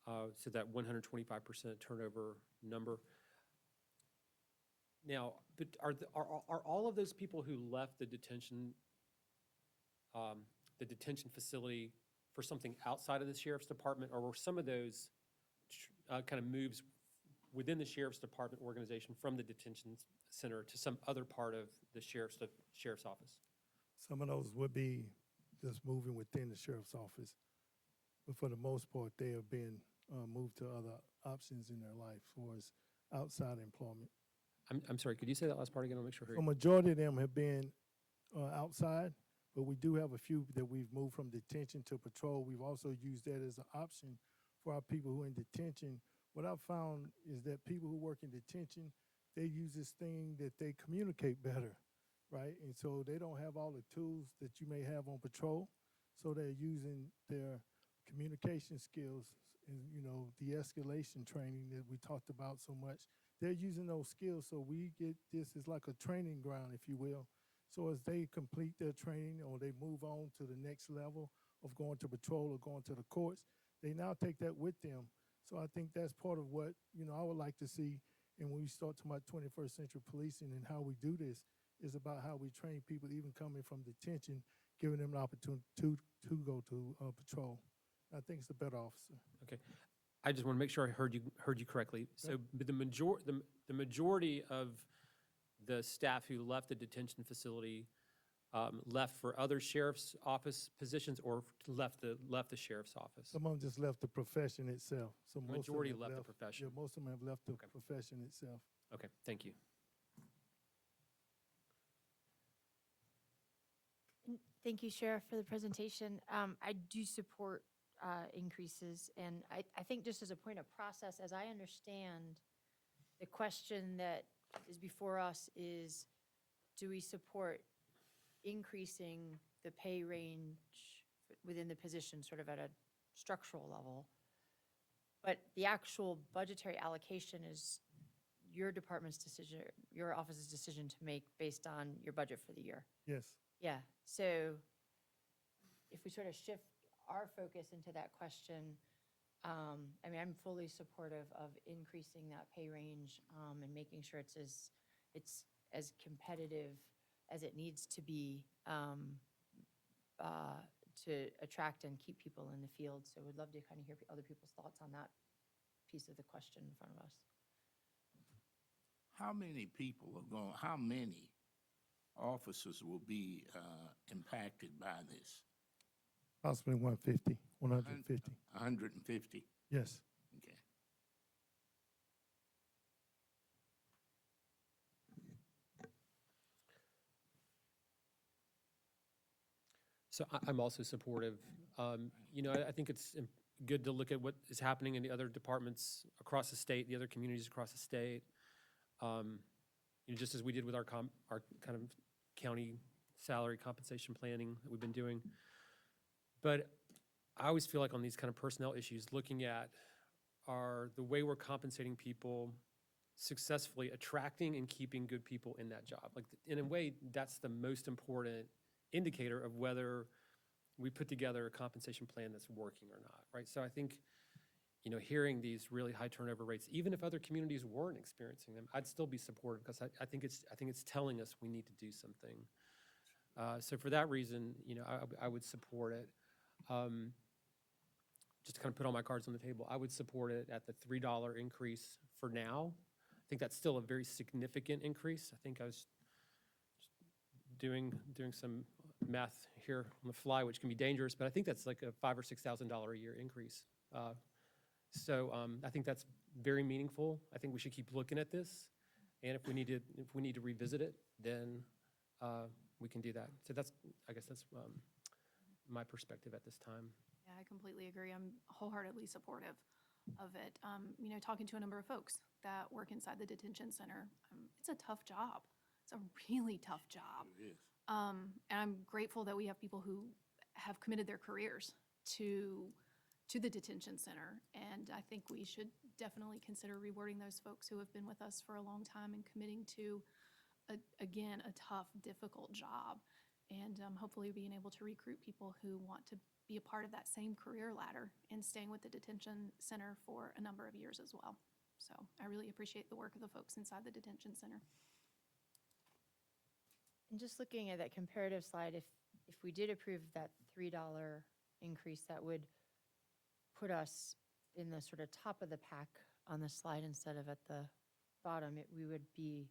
S1: so that 125% turnover number. Now, but are all of those people who left the detention facility for something outside of the sheriff's department, or were some of those kind of moves within the sheriff's department organization from the detention center to some other part of the sheriff's office?
S21: Some of those would be just moving within the sheriff's office, but for the most part, they have been moved to other options in their life for as outside employment.
S1: I'm sorry, could you say that last part again? I'll make sure I heard
S21: A
S1: you.
S21: majority of them have been outside, but we do have a few that we've moved from detention to patrol. We've also used that as an option for our people who are in detention. What I've found is that people who work in detention, they use this thing that they communicate better, right? And so they don't have all the tools that you may have on patrol, so they're using their communication skills and, you know, de-escalation training that we talked about so much. They're using those skills, so we get this is like a training ground, if you will. So as they complete their training or they move on to the next level of going to patrol or going to the courts, they now take that with them. So I think that's part of what, you know, I would like to see. And when we start talking about 21st century policing and how we do this, is about how we train people even coming from detention, giving them an opportunity to go to patrol. I think it's a better officer.
S1: Okay. I just want to make sure I heard you correctly. So but the majority of the staff who left the detention facility left for other sheriff's office positions or left the sheriff's office?
S21: Some of them just left the profession itself. So most
S1: Majority
S21: of them have
S1: left the profession.
S21: Yeah, most of them have left the profession itself.
S1: Okay, thank you.
S19: Thank you, Sheriff, for the presentation. I do support increases, and I think just as a point of process, as I understand, the question that is before us is, do we support increasing the pay range within the position sort of at a structural level? But the actual budgetary allocation is your department's decision, your office's decision to make based on your budget for the year.
S21: Yes.
S19: Yeah, so if we sort of shift our focus into that question, I mean, I'm fully supportive of increasing that pay range and making sure it's as competitive as it needs to be to attract and keep people in the field. So we'd love to kind of hear other people's thoughts on that piece of the question in front of us.
S5: How many people are going, how many officers will be impacted by this?
S21: Possibly 150, 150.
S5: 150?
S21: Yes.
S5: Okay.
S1: So I'm also supportive. You know, I think it's good to look at what is happening in the other departments across the state, the other communities across the state. You know, just as we did with our kind of county salary compensation planning that we've been doing. But I always feel like on these kind of personnel issues, looking at the way we're compensating people, successfully attracting and keeping good people in that job. Like, in a way, that's the most important indicator of whether we put together a compensation plan that's working or not, right? So I think, you know, hearing these really high turnover rates, even if other communities weren't experiencing them, I'd still be supportive because I think it's telling us we need to do something. So for that reason, you know, I would support it. Just to kind of put all my cards on the table, I would support it at the $3 increase for now. I think that's still a very significant increase. I think I was doing some math here on the fly, which can be dangerous, but I think that's like a $5,000 or $6,000 a year increase. So I think that's very meaningful. I think we should keep looking at this, and if we need to revisit it, then we can do that. So I guess that's my perspective at this time.
S9: Yeah, I completely agree. I'm wholeheartedly supportive of it. You know, talking to a number of folks that work inside the detention center, it's a tough job. It's a really tough job.
S5: It is.
S9: And I'm grateful that we have people who have committed their careers to the detention center. And I think we should definitely consider rewarding those folks who have been with us for a long time and committing to again, a tough, difficult job. And hopefully being able to recruit people who want to be a part of that same career ladder and staying with the detention center for a number of years as well. So I really appreciate the work of the folks inside the detention center.
S19: And just looking at that comparative slide, if we did approve that $3 increase, that would put us in the sort of top of the pack on the slide instead of at the bottom. We would be,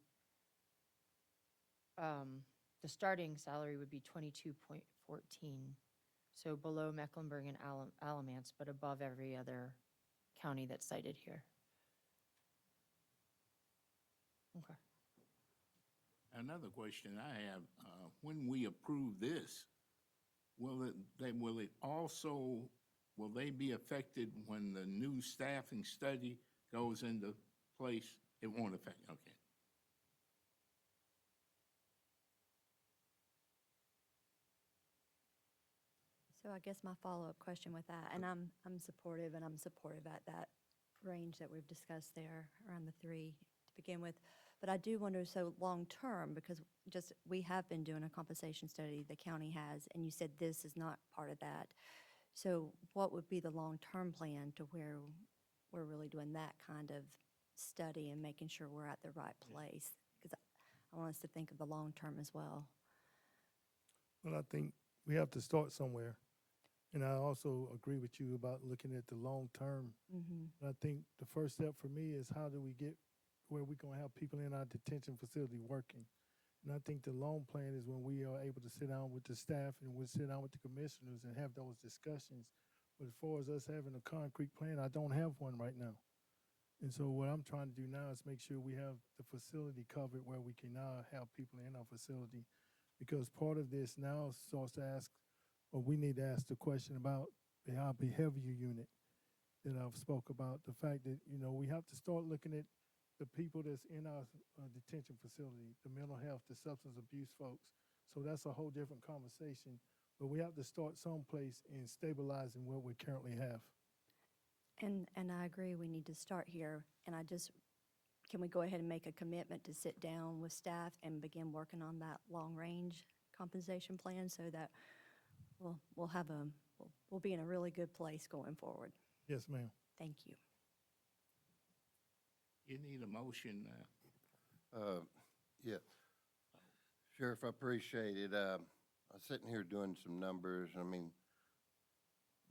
S19: the starting salary would be 22.14, so below Mecklenburg and Alamance, but above every other county that's cited here. Okay.
S5: Another question I have, when we approve this, will they be affected when the new staffing study goes into place? It won't affect, okay.
S4: So I guess my follow-up question with that, and I'm supportive at that range that we've discussed there, around the 3 to begin with. But I do wonder, so long-term, because we have been doing a compensation study, the county has, and you said this is not part of that. So what would be the long-term plan to where we're really doing that kind of study and making sure we're at the right place? Because I want us to think of the long-term as well.
S21: Well, I think we have to start somewhere. And I also agree with you about looking at the long term.
S4: Mm-hmm.
S21: And I think the first step for me is how do we get where we're going to have people in our detention facility working. And I think the long plan is when we are able to sit down with the staff and we'll sit down with the commissioners and have those discussions. But as far as us having a concrete plan, I don't have one right now. And so what I'm trying to do now is make sure we have the facility covered where we can now have people in our facility. Because part of this now starts to ask, or we need to ask the question about our behavior unit that I've spoke about, the fact that, we have to start looking at the people that's in our detention facility, the mental health, the substance abuse folks. So that's a whole different conversation. But we have to start someplace in stabilizing what we currently have.
S4: And I agree, we need to start here. And can we go ahead and make a commitment to sit down with staff and begin working on that long-range compensation plan so that we'll be in a really good place going forward?
S21: Yes, ma'am.
S4: Thank you.
S5: You need a motion now.
S6: Yeah. Sheriff, I appreciate it. I'm sitting here doing some numbers. I mean,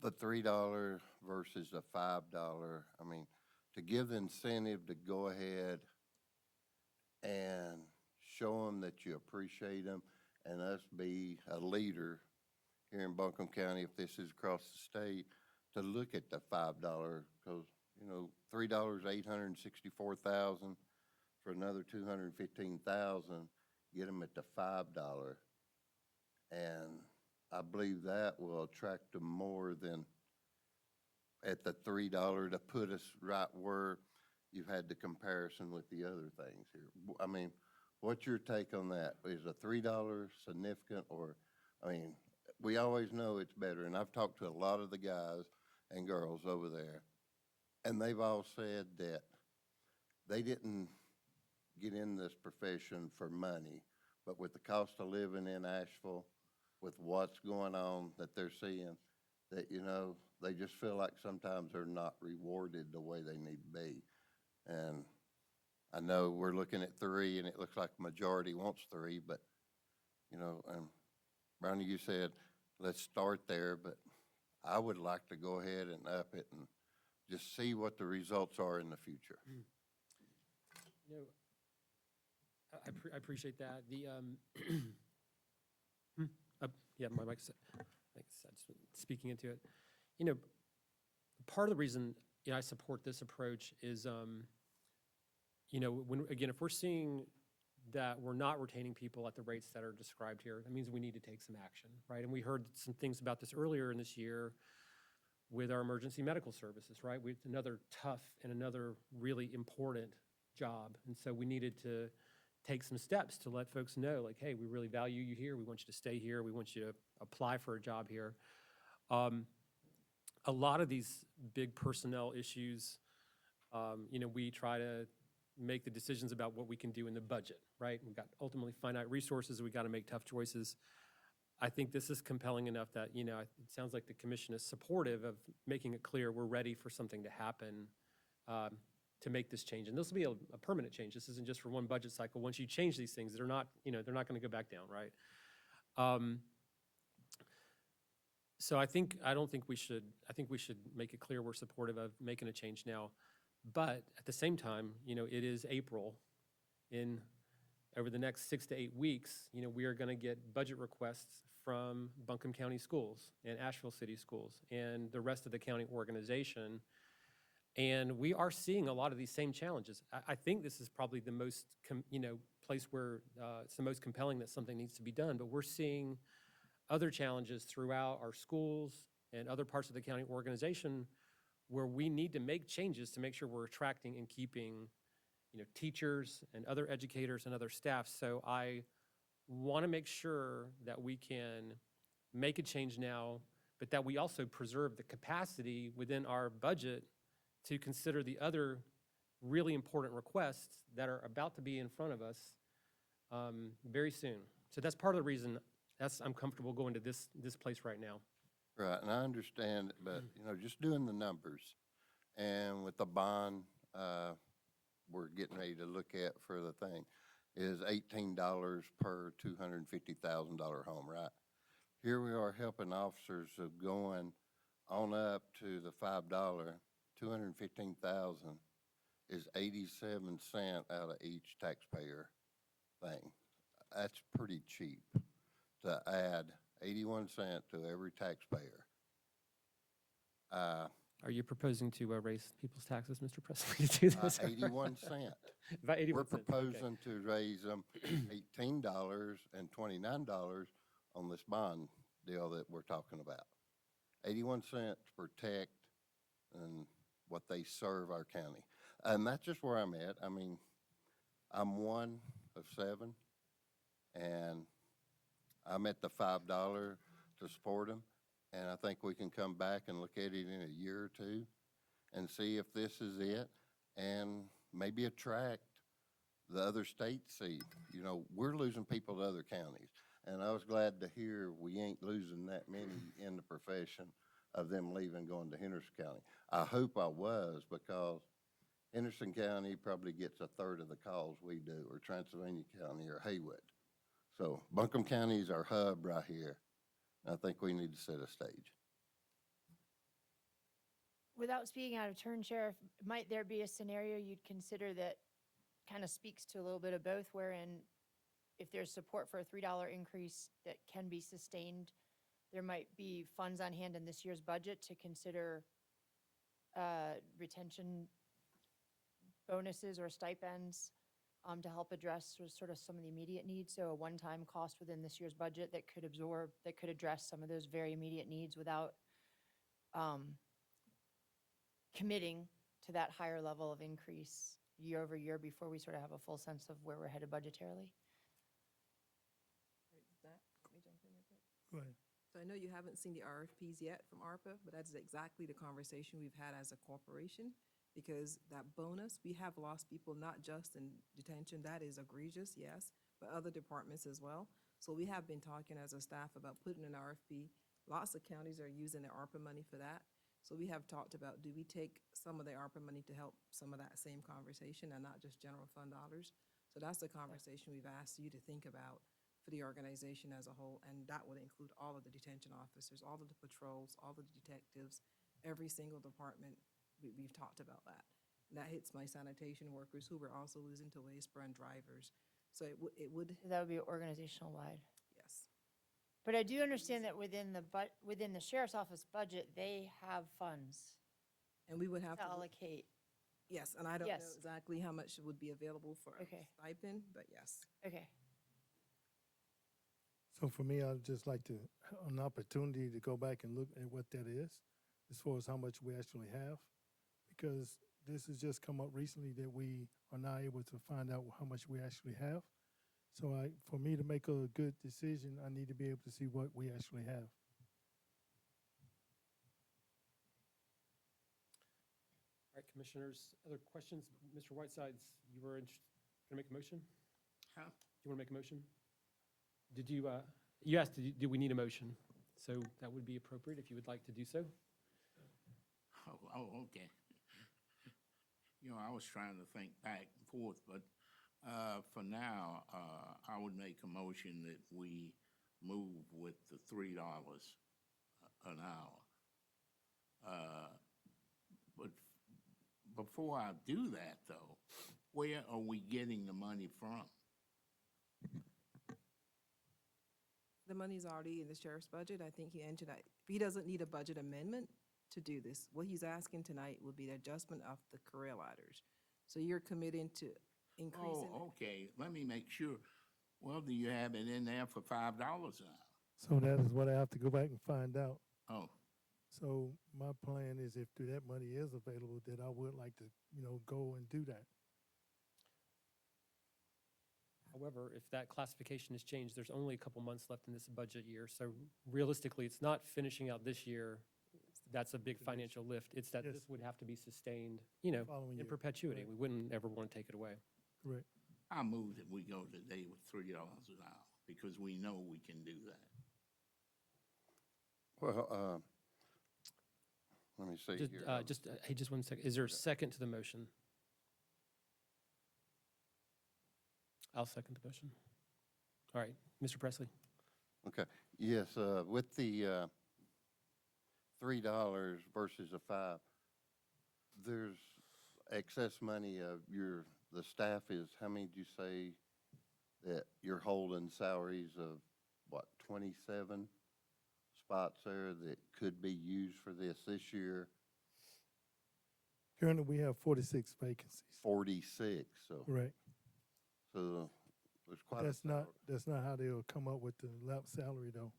S6: the $3 versus the $5, I mean, to give the incentive to go ahead and show them that you appreciate them and us be a leader here in Buncombe County, if this is across the state, to look at the $5, because, $3, $864,000 for another $215,000, get them at the $5. And I believe that will attract them more than at the $3 to put us right where you've had the comparison with the other things here. I mean, what's your take on that? Is a $3 significant, or, we always know it's better, and I've talked to a lot of the guys and girls over there, and they've all said that they didn't get in this profession for money, but with the cost of living in Asheville, with what's going on that they're seeing, that, they just feel like sometimes they're not rewarded the way they need to be. And I know we're looking at 3, and it looks like the majority wants 3, but, Brownie, you said, let's start there, but I would like to go ahead and up it and just see what the results are in the future.
S1: I appreciate that. Yeah, my mic's, thanks, I just speaking into it. Part of the reason I support this approach is, if we're seeing that we're not retaining people at the rates that are described here, that means we need to take some action, right? And we heard some things about this earlier in this year with our emergency medical services, right? With another tough and another really important job. And so we needed to take some steps to let folks know, like, hey, we really value you here. We want you to stay here. We want you to apply for a job here. A lot of these big personnel issues, we try to make the decisions about what we can do in the budget, right? We've got ultimately finite resources, we got to make tough choices. I think this is compelling enough that, you know, it sounds like the commission is supportive of making it clear we're ready for something to happen to make this change. And this will be a permanent change. This isn't just for one budget cycle. Once you change these things, they're not, you know, they're not going to go back down, right? So I think we should make it clear we're supportive of making a change now. But at the same time, you know, it is April. Over the next 6 to 8 weeks, you know, we are going to get budget requests from Buncombe County Schools and Asheville City Schools and the rest of the county organization. And we are seeing a lot of these same challenges. I think this is probably the most, place where it's the most compelling that something needs to be done. But we're seeing other challenges throughout our schools and other parts of the county organization where we need to make changes to make sure we're attracting and keeping, you know, teachers and other educators and other staff. So I want to make sure that we can make a change now, but that we also preserve the capacity within our budget to consider the other really important requests that are about to be in front of us very soon. So that's part of the reason I'm comfortable going to this place right now.
S6: Right, and I understand, but, you know, just doing the numbers, and with the bond we're getting ready to look at for the thing, is $18 per $250,000 home, right? Here we are helping officers of going on up to the $5, $215,000 is 87 cents out of each taxpayer thing. That's pretty cheap to add 81 cents to every taxpayer.
S1: Are you proposing to raise people's taxes, Mr. Presley, to do this?
S6: 81 cents.
S1: About 81
S6: We're
S1: cents, okay.
S6: proposing to raise them $18 and $29 on this bond deal that we're talking about. 81 cents to protect and what they serve our county. And that's just where I'm at. I mean, I'm one of 7, and I'm at the $5 to support them. And I think we can come back and look at it in a year or two and see if this is it, and maybe attract the other states. See, you know, we're losing people to other counties. And I was glad to hear we ain't losing that many in the profession of them leaving, going to Henderson County. I hope I was, because Henderson County probably gets a third of the calls we do, or Transylvania County, or Haywood. So Buncombe County is our hub right here. I think we need to set a stage.
S19: Without speaking out of turn, Sheriff, might there be a scenario you'd consider that kind of speaks to a little bit of both, wherein if there's support for a $3 increase that can be sustained, there might be funds on hand in this year's budget to consider retention bonuses or stipends to help address sort of some of the immediate needs? So a one-time cost within this year's budget that could address some of those very immediate needs without committing to that higher level of increase year over year before we sort of have a full sense of where we're headed budgetarily.
S3: Let me jump in real quick.
S21: Go ahead.
S3: So I know you haven't seen the RFPs yet from ARPA, but that's exactly the conversation we've had as a corporation. Because that bonus, we have lost people not just in detention, that is egregious, yes, but other departments as well. So we have been talking as a staff about putting an RFP. Lots of counties are using their ARPA money for that. So we have talked about, do we take some of the ARPA money to help some of that same conversation and not just general fund dollars? So that's the conversation we've asked you to think about for the organization as a whole, and that would include all of the detention officers, all of the patrols, all of the detectives, every single department. We've talked about that. And that hits my sanitation workers, who we're also losing to WASPR, and drivers. So it would.
S19: That would be organizational wide.
S3: Yes.
S19: But I do understand that within the sheriff's office budget, they have funds
S3: And we would have
S19: to
S3: to.
S19: allocate.
S3: Yes, and I don't know
S19: Yes.
S3: exactly how much would be available for a
S19: Okay.
S3: stipend, but yes.
S19: Okay.
S21: So for me, I'd just like to, an opportunity to go back and look at what that is, as far as how much we actually have. Because this has just come up recently that we are now able to find out how much we actually have. So for me to make a good decision, I need to be able to see what we actually have.
S1: All right, Commissioners, other questions? Mr. Whitesides, you were going to make a motion?
S5: Huh?
S1: Do you want to make a motion? Did you, you asked, do we need a motion? So that would be appropriate if you would like to do so.
S5: Oh, okay. You know, I was trying to think back and forth, but for now, I would make a motion that we move with the $3 an hour. But before I do that, though, where are we getting the money from?
S3: The money's already in the sheriff's budget. I think he entered that. He doesn't need a budget amendment to do this. What he's asking tonight would be the adjustment of the career ladders. So you're committing to increasing.
S5: Oh, okay, let me make sure. Well, do you have it in there for $5 an hour?
S21: So that is what I have to go back and find out.
S5: Oh,
S21: So my plan is if that money is available, that I would like to, go and do that.
S1: However, if that classification is changed, there's only a couple months left in this budget year. So realistically, it's not finishing out this year. That's a big financial lift. It's that
S21: Yes.
S1: this would have to be sustained,
S21: Following
S1: in
S21: year.
S1: perpetuity.
S21: Right.
S1: We wouldn't ever want to take it away.
S21: Correct.
S5: I move that we go today with $3 an hour because we know we can do that.
S6: Well, let me see here.
S1: Hey, just 1 second. Is there a second to the motion? I'll second the motion. All right, Mr. Presley.
S6: Okay, yes, with the $3 versus a 5, there's excess money the staff is, how many did you say that you're holding salaries of, what, 27 spots there that could be used for this year?
S21: Currently, we have 46 vacancies.
S6: 46, so.
S21: Correct.
S6: So there's quite a
S21: That's
S6: salary.
S21: not how they'll come up with the lap salary, though.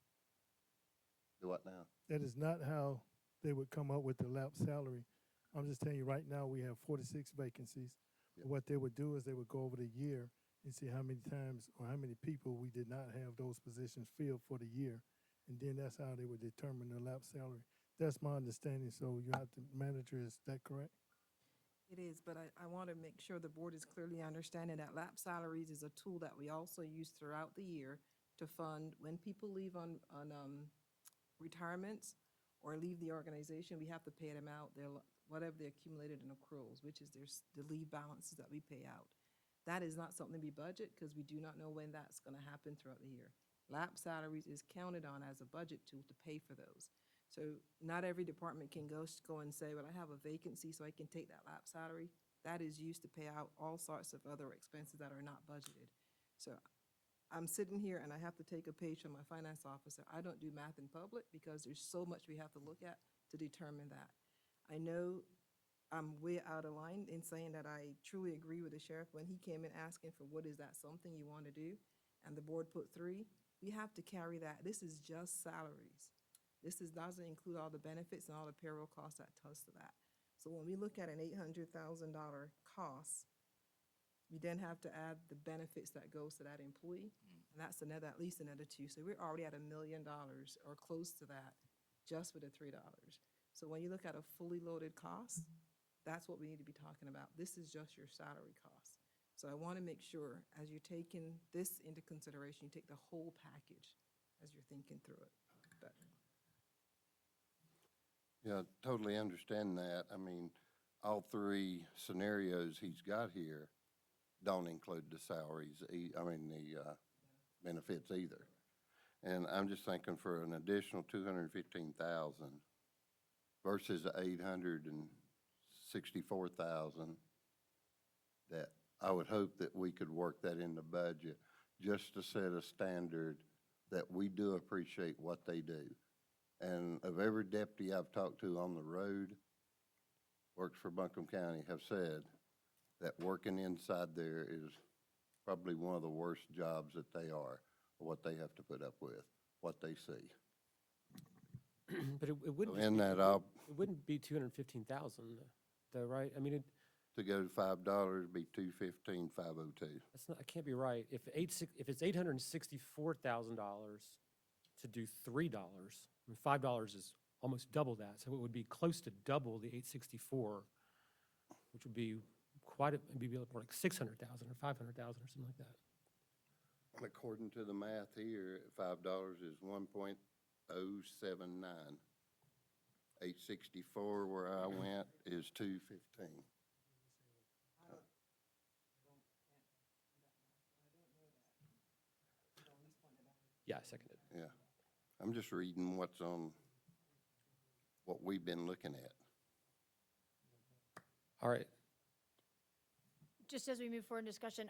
S6: Do what now?
S21: That is not how they would come up with the lap salary. I'm just telling you, right now, we have 46 vacancies.
S6: Yep.
S21: What they would do is they would go over the year and see how many times or how many people we did not have those positions filled for the year. And then that's how they would determine the lap salary. That's my understanding. So you have to, manager, is that correct?
S3: It is, but I want to make sure the board is clearly understanding that lap salaries is a tool that we also use throughout the year to fund when people leave on retirements or leave the organization, we have to pay them out whatever they accumulated in accruals, which is the leave balances that we pay out. That is not something we budget because we do not know when that's going to happen throughout the year. Lap salaries is counted on as a budget tool to pay for those. So not every department can go and say, well, I have a vacancy, so I can take that lap salary. That is used to pay out all sorts of other expenses that are not budgeted. So I'm sitting here and I have to take a page from my finance officer. I don't do math in public because there's so much we have to look at to determine that. I know I'm way out of line in saying that I truly agree with the sheriff when he came in asking for what is that something you want to do, and the board put 3. We have to carry that. This is just salaries. This doesn't include all the benefits and all the payroll costs that touch to that. So when we look at an $800,000 cost, we then have to add the benefits that goes to that employee, and that's at least another 2. So we're already at $1 million or close to that just for the $3. So when you look at a fully loaded cost, that's what we need to be talking about. This is just your salary cost. So I want to make sure as you're taking this into consideration, you take the whole package as you're thinking through it. But
S6: Yeah, totally understand that. I mean, all 3 scenarios he's got here don't include the salaries, the benefits either. And I'm just thinking for an additional $215,000 versus the $864,000, that I would hope that we could work that in the budget just to set a standard that we do appreciate what they do. And of every deputy I've talked to on the road, works for Buncombe County, have said that working inside there is probably one of the worst jobs that they are, what they have to put up with, what they see.
S1: But it wouldn't.
S6: So in that,
S1: it wouldn't be 215,000, though, right? I mean,
S6: to go to $5 would be $215,502.
S1: that's not. It can't be right. If it's $864,000 to do $3, I mean, $5 is almost double that. So it would be close to double the 864. which would be quite, it'd be more like 600,000 or 500,000 or something like that.
S6: According to the math here, $5 is 1.079. 864 where I went is 215.
S1: Yeah, I seconded.
S6: Yeah. I'm just reading what's on, what we've been looking at.
S1: All right.
S19: Just as we move forward in discussion,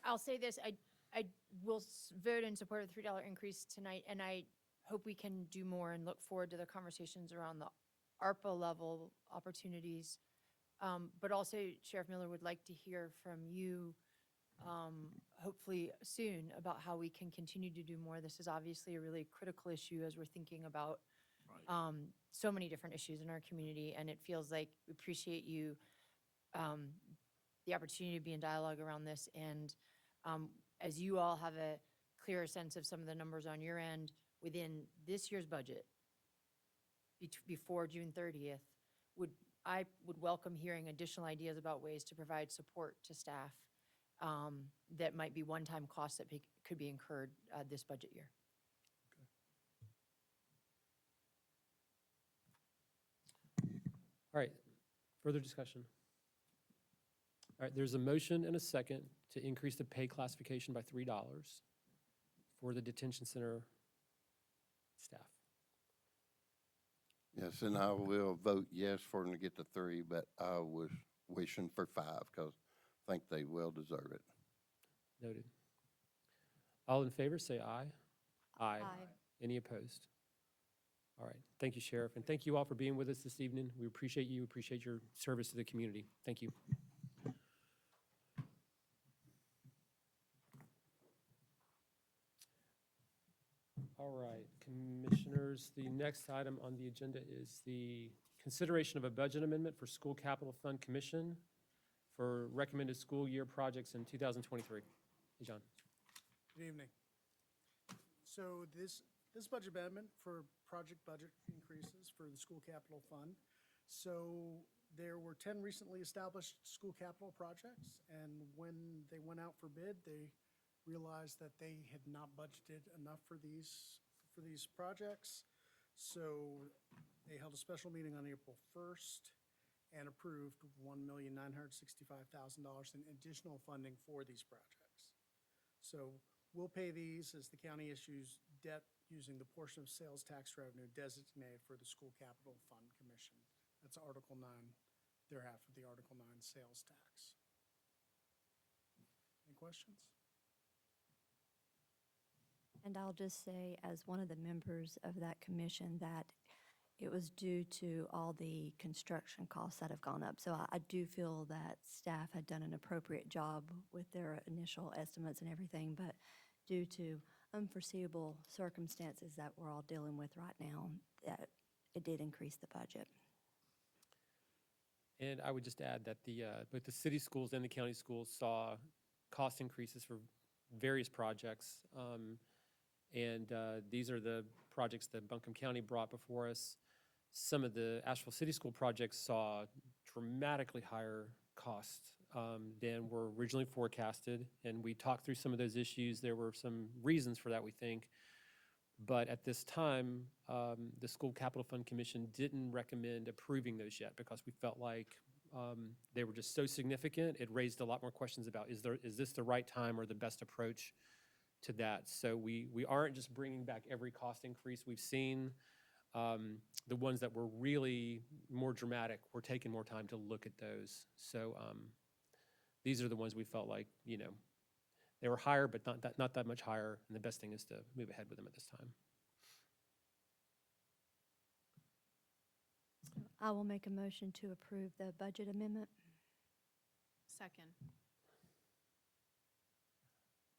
S19: I'll say this, I will vote in support of the $3 increase tonight, and I hope we can do more and look forward to the conversations around the ARPA level opportunities. But also, Sheriff Miller would like to hear from you, hopefully soon, about how we can continue to do more. This is obviously a really critical issue as we're thinking about so many different issues in our community, and it feels like we appreciate you, the opportunity to be in dialogue around this. And as you all have a clearer sense of some of the numbers on your end within this year's budget, before June 30th, I would welcome hearing additional ideas about ways to provide support to staff that might be one-time costs that could be incurred this budget year.
S1: All right, further discussion. All right, there's a motion and a second to increase the pay classification by $3 for the detention center staff.
S6: Yes, and I will vote yes for them to get the 3, but I was wishing for 5 because I think they well deserve it.
S1: Noted. All in favor, say aye. Aye.
S4: Aye.
S1: Any opposed? All right, thank you, Sheriff, and thank you all for being with us this evening. We appreciate you, appreciate your service to the community. Thank you. All right, Commissioners, the next item on the agenda is the consideration of a budget amendment for School Capital Fund Commission for recommended school year projects in 2023. Hey, John.
S7: Good evening. So this budget amendment for project budget increases for the school capital fund. So there were 10 recently established school capital projects, and when they went out for bid, they realized that they had not budgeted enough for these projects. So they held a special meeting on April 1st and approved $1,965,000 in additional funding for these projects. So we'll pay these as the county issues debt using the portion of sales tax revenue designated for the School Capital Fund Commission. That's Article 9, their half of the Article 9 sales tax. Any questions?
S4: And I'll just say, as one of the members of that commission, that it was due to all the construction costs that have gone up. So I do feel that staff had done an appropriate job with their initial estimates and everything, but due to unforeseeable circumstances that we're all dealing with right now, that it did increase the budget.
S1: And I would just add that both the city schools and the county schools saw cost increases for various projects. These are the projects that Buncombe County brought before us. Some of the Asheville City School projects saw dramatically higher costs than were originally forecasted, and we talked through some of those issues. There were some reasons for that, we think. But at this time, the School Capital Fund Commission didn't recommend approving those yet because we felt like they were just so significant. It raised a lot more questions about, is this the right time or the best approach to that? So we aren't just bringing back every cost increase we've seen. The ones that were really more dramatic, we're taking more time to look at those. So these are the ones we felt like, they were higher, but not that much higher, and the best thing is to move ahead with them at this time.
S4: I will make a motion to approve the budget amendment.
S9: Second.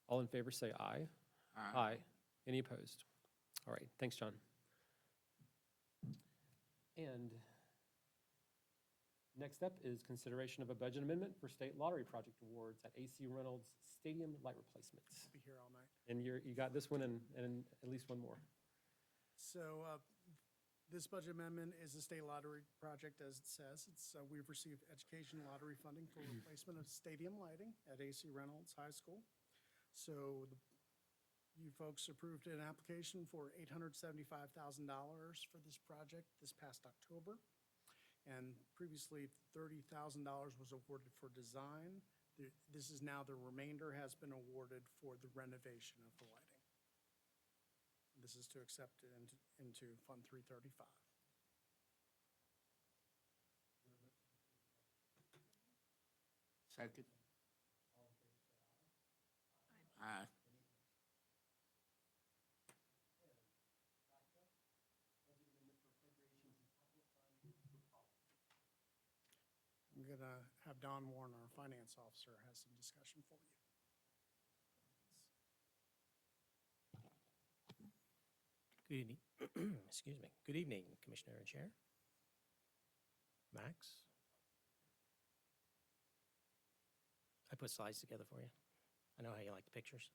S1: All in favor say aye.
S5: Aye.
S1: Aye. Any opposed? All right, thanks, John. And next up is consideration of a budget amendment for state lottery project awards at AC Reynolds Stadium light replacements.
S7: Be here all night.
S1: And you got this one and at least one more.
S7: So This budget amendment is a state lottery project, as it says. We've received education lottery funding for replacement of stadium lighting at AC Reynolds High School. So you folks approved an application for $875,000 for this project this past October. And previously, $30,000 was awarded for design. This is now the remainder has been awarded for the renovation of the lighting. This is to accept it into Fund 335.
S5: Second. Aye.
S7: I'm going to have Don Warren, our finance officer, has some discussion for you.
S8: Good evening. Excuse me. Good evening, Commissioner and Chair. Max? I put slides together for you. I know how you like the pictures.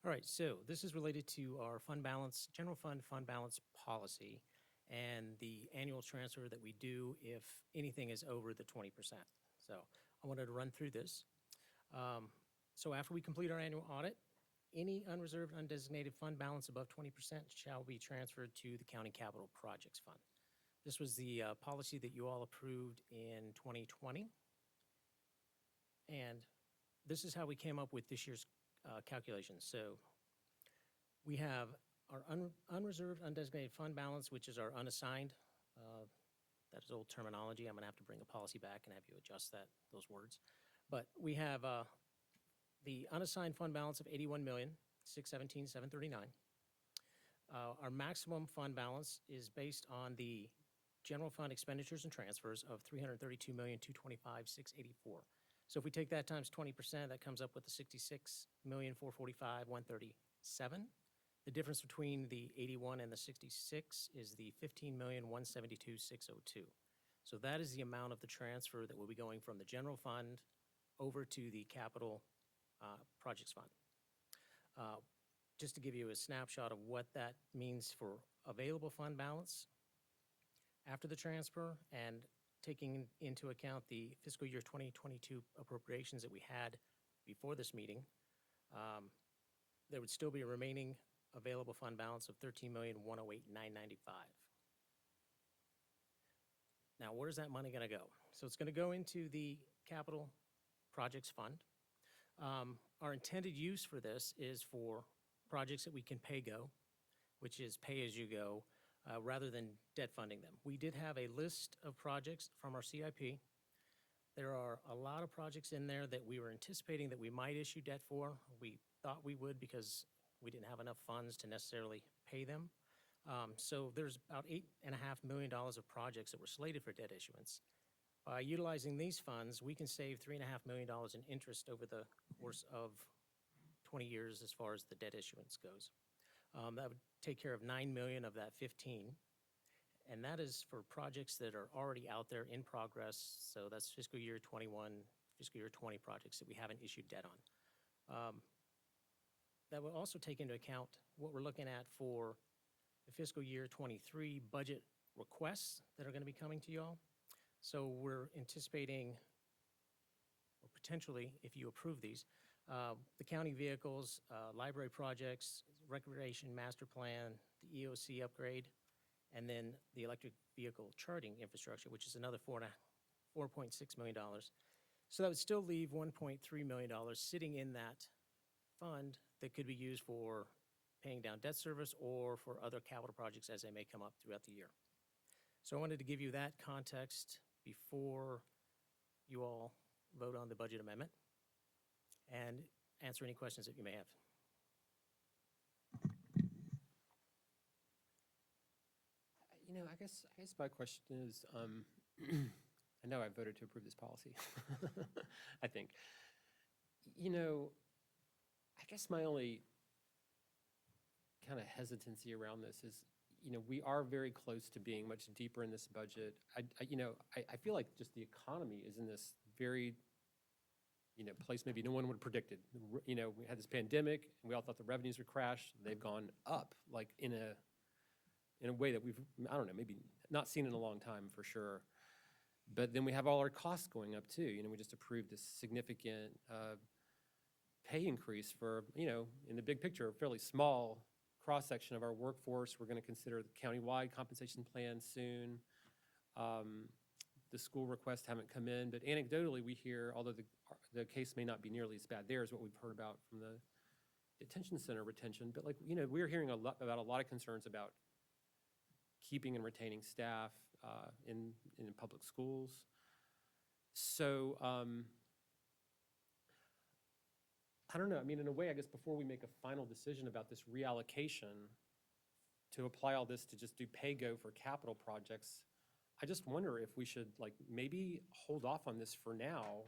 S8: All right, so this is related to our fund balance, general fund balance policy and the annual transfer that we do if anything is over the 20%. So I wanted to run through this. So after we complete our annual audit, any unreserved, undesignated fund balance above 20% shall be transferred to the County Capital Projects Fund. This was the policy that you all approved in 2020. And this is how we came up with this year's calculations. So we have our unreserved, undesignated fund balance, which is our unassigned. That is old terminology. I'm going to have to bring the policy back and have you adjust those words. But we have the unassigned fund balance of $81,617,739. Our maximum fund balance is based on the general fund expenditures and transfers of $332,225,684. So if we take that times 20%, that comes up with the $66,445,137. The difference between the 81 and the 66 is the $15,172,602. So that is the amount of the transfer that will be going from the general fund over to the capital projects fund. Just to give you a snapshot of what that means for available fund balance after the transfer and taking into account the fiscal year 2022 appropriations that we had before this meeting, there would still be a remaining available fund balance of $13,108,995. Now, where's that money going to go? So it's going to go into the capital projects fund. Our intended use for this is for projects that we can pay go, which is pay as you go, rather than debt funding them. We did have a list of projects from our CIP. There are a lot of projects in there that we were anticipating that we might issue debt for. We thought we would because we didn't have enough funds to necessarily pay them. So there's about $8.5 million of projects that were slated for debt issuance. By utilizing these funds, we can save $3.5 million in interest over the course of 20 years as far as the debt issuance goes. That would take care of $9 million of that 15. And that is for projects that are already out there in progress. So that's fiscal year 21, fiscal year 20 projects that we haven't issued debt on. That will also take into account what we're looking at for the fiscal year 23 budget requests that are going to be coming to you all. So we're anticipating, or potentially, if you approve these, the county vehicles, library projects, recreation master plan, the EOC upgrade, and then the electric vehicle charging infrastructure, which is another $4.6 million. So that would still leave $1.3 million sitting in that fund that could be used for paying down debt service or for other capital projects as they may come up throughout the year. So I wanted to give you that context before you all vote on the budget amendment and answer any questions that you may have.
S1: I guess my question is, I know I voted to approve this policy, I think. I guess my only kind of hesitancy around this is, we are very close to being much deeper in this budget. I feel like just the economy is in this very, place maybe no one would have predicted. We had this pandemic, and we all thought the revenues would crash. They've gone up, like in a in a way that we've, I don't know, maybe not seen in a long time for sure. But then we have all our costs going up too. You know, we just approved this significant pay increase for, you know, in the big picture, a fairly small cross-section of our workforce. We're going to consider the countywide compensation plan soon. The school requests haven't come in, but anecdotally we hear, although the case may not be nearly as bad there as what we've heard about from the detention center retention, but like, you know, we're hearing about a lot of concerns about keeping and retaining staff in public schools. So I don't know. I mean, in a way, I guess before we make a final decision about this reallocation to apply all this to just do pay-go for capital projects, I just wonder if we should like maybe hold off on this for now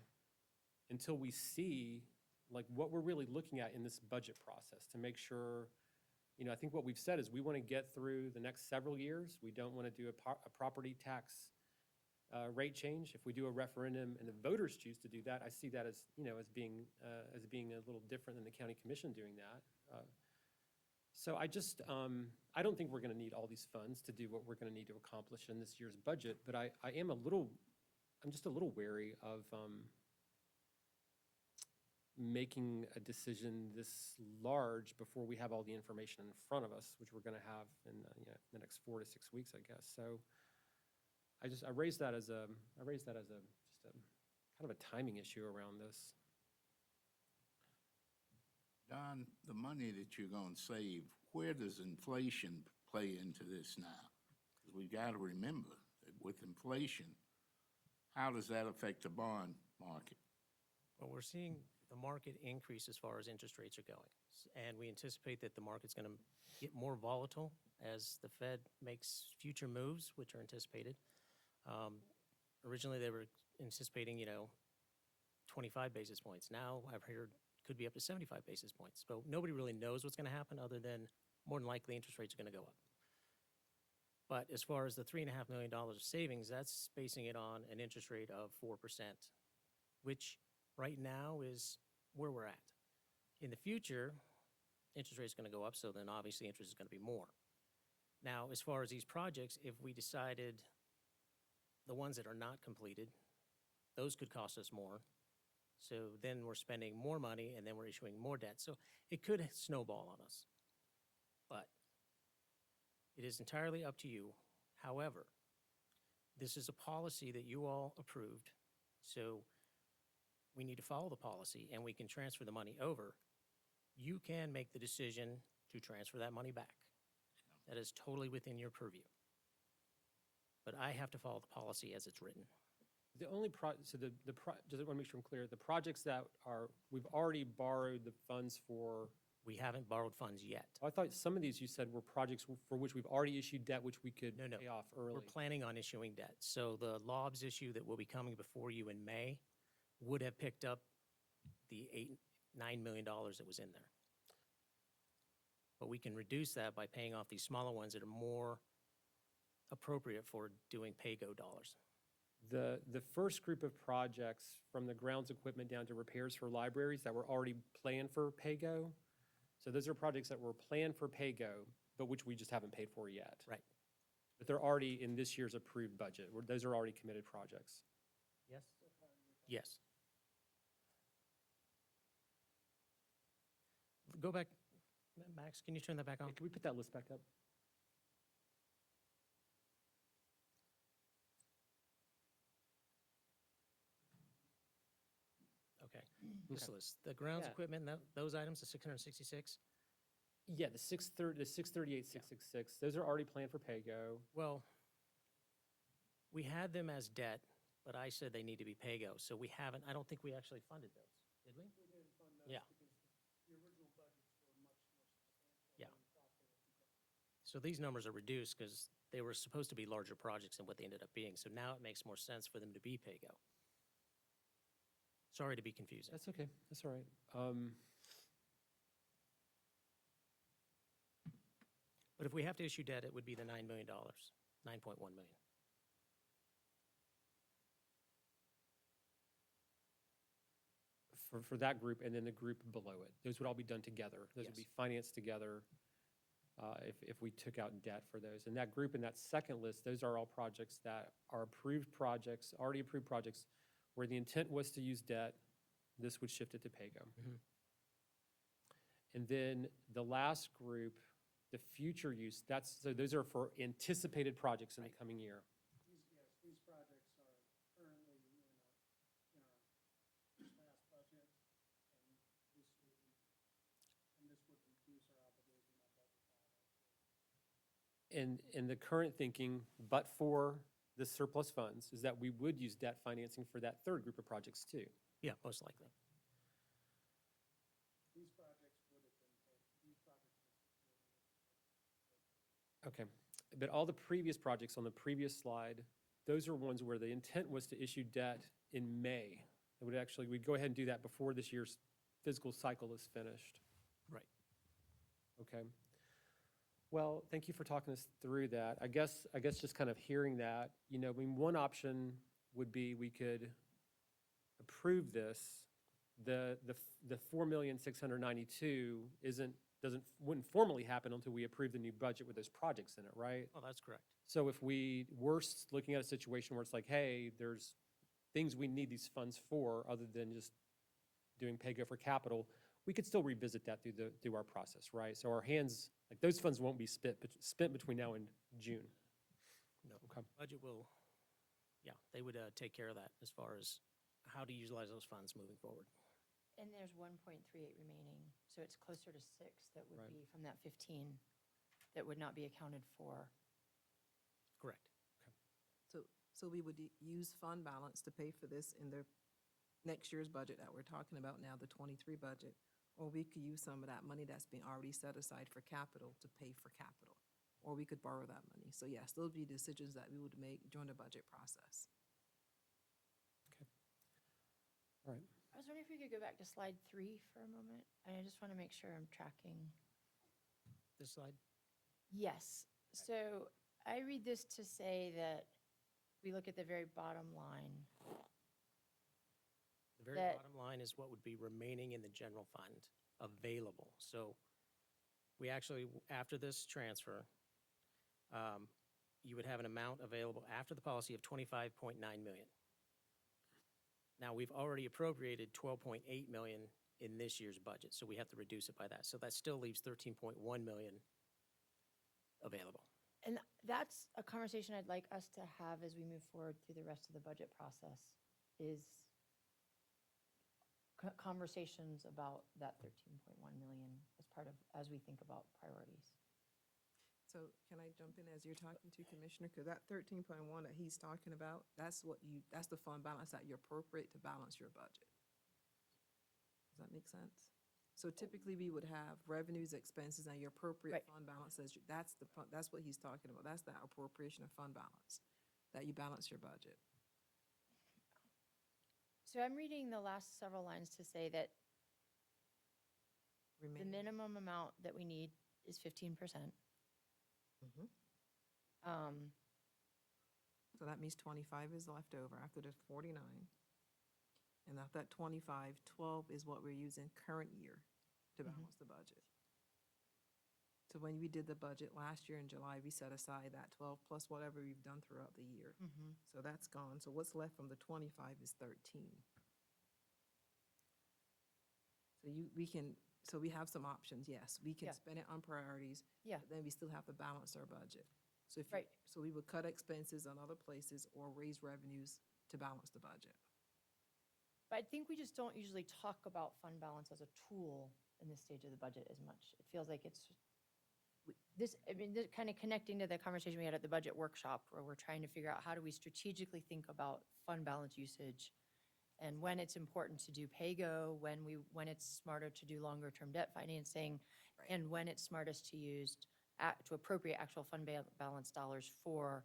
S1: until we see like what we're really looking at in this budget process to make sure, you know, I think what we've said is we want to get through the next several years. We don't want to do a property tax rate change. If we do a referendum and the voters choose to do that, I see that as, you know, as being a little different than the county commission doing that. So I just, I don't think we're going to need all these funds to do what we're going to need to accomplish in this year's budget, but I'm just a little wary of making a decision this large before we have all the information in front of us, which we're going to have in you know, the next 4 to 6 weeks, I guess. So I raised that as just a kind of a timing issue around this.
S5: Don, the money that you're going to save, where does inflation play into this now? Because we got to remember that with inflation, how does that affect the bond market?
S8: Well, we're seeing the market increase as far as interest rates are going. And we anticipate that the market's going to get more volatile as the Fed makes future moves, which are anticipated. Originally, they were anticipating, 25 basis points. Now, I've heard could be up to 75 basis points. So nobody really knows what's going to happen other than more than likely interest rates are going to go up. But as far as the $3.5 million of savings, that's basing it on an interest rate of 4%, which right now is where we're at. In the future, interest rate's going to go up, so then obviously interest is going to be more. Now, as far as these projects, if we decided the ones that are not completed, those could cost us more. So then we're spending more money and then we're issuing more debt. So it could snowball on us. But it is entirely up to you. However, this is a policy that you all approved. So we need to follow the policy and we can transfer the money over. You can make the decision to transfer that money back. That is totally within your purview. But I have to follow the policy as it's written.
S1: The only just want to make sure I'm clear, the projects that we've already borrowed the funds for.
S8: We haven't borrowed funds yet.
S1: I thought some of these you said were projects for which we've already issued debt, which we could pay off early.
S8: We're planning on issuing debt. So the LOBS issue that will be coming before you in May would have picked up the $9 million that was in there. But we can reduce that by paying off these smaller ones that are more appropriate for doing pay-go dollars.
S1: The first group of projects from the grounds equipment down to repairs for libraries that were already planned for pay-go. So those are projects that were planned for pay-go, but which we just haven't paid for yet.
S8: Right.
S1: But they're already in this year's approved budget. Those are already committed projects.
S8: Yes? Yes. Go back, Max, can you turn that back on?
S1: Hey, can we put that list back up?
S8: Okay, this list, the grounds
S1: Yeah.
S8: equipment, those items, the 666?
S1: Yeah, the 638, 666, those are already planned for pay-go.
S8: Well, we had them as debt, but I said they need to be pay-go, so we haven't, I don't think we actually funded those, did we?
S7: We didn't fund those
S8: Yeah.
S7: because the original budgets were much more substantial.
S8: Yeah.
S7: than we thought they would be.
S8: So these numbers are reduced because they were supposed to be larger projects than what they ended up being, so now it makes more sense for them to be pay-go. Sorry to be confusing.
S1: That's okay, that's all right.
S8: But if we have to issue debt, it would be the $9 million, 9.1 million.
S1: For that group and then the group below it. Those would all be done together. Those would be
S8: Yes.
S1: financed together. if we took out debt for those. And that group in that second list, those are all projects that are approved projects, already approved projects, where the intent was to use debt. This would shift it to PAYGO. And then the last group, the future use, so those are for anticipated projects in the coming year.
S7: These projects are currently in our past budget, and this would reduce our obligation on budget.
S1: And the current thinking, but for the surplus funds, is that we would use debt financing for that third group of projects too.
S8: Yeah, most likely.
S7: These projects would have been paid, these projects.
S1: Okay, but all the previous projects on the previous slide, those are ones where the intent was to issue debt in May. It would actually, we'd go ahead and do that before this year's fiscal cycle is finished.
S8: Right.
S1: Okay. Well, thank you for talking us through that. I guess just kind of hearing that, I mean, one option would be we could approve this. The 4,692,000 wouldn't formally happen until we approve the new budget with those projects in it, right?
S8: Oh, that's correct.
S1: So if we were looking at a situation where it's like, hey, there's things we need these funds for other than just doing PAYGO for capital, we could still revisit that through our process, right? So our hands, like those funds won't be spent between now and June.
S8: No.
S1: Okay.
S8: Budget will, yeah, they would take care of that as far as how to utilize those funds moving forward.
S19: And there's 1.38 remaining, so it's closer to 6 that would
S1: Right.
S19: be from that 15 that would not be accounted for.
S8: Correct.
S3: So we would use fund balance to pay for this in the next year's budget that we're talking about now, the '23 budget, or we could use some of that money that's been already set aside for capital to pay for capital, or we could borrow that money. So yes, those would be decisions that we would make during the budget process.
S1: All right.
S19: I was wondering if we could go back to slide 3 for a moment. I just want to make sure I'm tracking.
S8: This slide?
S19: Yes. So I read this to say that we look at the very bottom line.
S8: The very
S19: That-
S8: bottom line is what would be remaining in the general fund available. So we actually, after this transfer, you would have an amount available after the policy of $25.9 million. Now, we've already appropriated $12.8 million in this year's budget, so we have to reduce it by that. So that still leaves $13.1 million available.
S19: And that's a conversation I'd like us to have as we move forward through the rest of the budget process, is conversations about that 13.1 million as part of, as we think about priorities.
S3: So can I jump in as you're talking to Commissioner? Because that 13.1 that he's talking about, that's the fund balance that you appropriate to balance your budget. Does that make sense? So typically, we would have revenues, expenses, and your appropriate
S19: Right.
S3: fund balance. That's what he's talking about. That's the appropriation of fund balance, that you balance your budget.
S19: So I'm reading the last several lines to say that the
S3: Remaining.
S19: minimum amount that we need is 15%.
S3: Mhm.
S19: Um,
S3: So that means 25 is left over after the 49. And of that 25, 12 is what we're using current year to balance the budget. So when we did the budget last year in July, we set aside that 12 plus whatever we've done throughout the year. So that's gone. So what's left from the 25 is 13. So we have some options, yes. We can
S19: Yeah.
S3: spend it on priorities.
S19: Yeah.
S3: But then we still have to balance our budget. So
S19: Right.
S3: So we would cut expenses on other places or raise revenues to balance the budget.
S19: But I think we just don't usually talk about fund balance as a tool in this stage of the budget as much. It feels like it's, this kind of connecting to the conversation we had at the budget workshop, where we're trying to figure out how do we strategically think about fund balance usage, and when it's important to do PAYGO, when it's smarter to do longer-term debt financing, and when it's smartest to use, to appropriate actual fund balance dollars for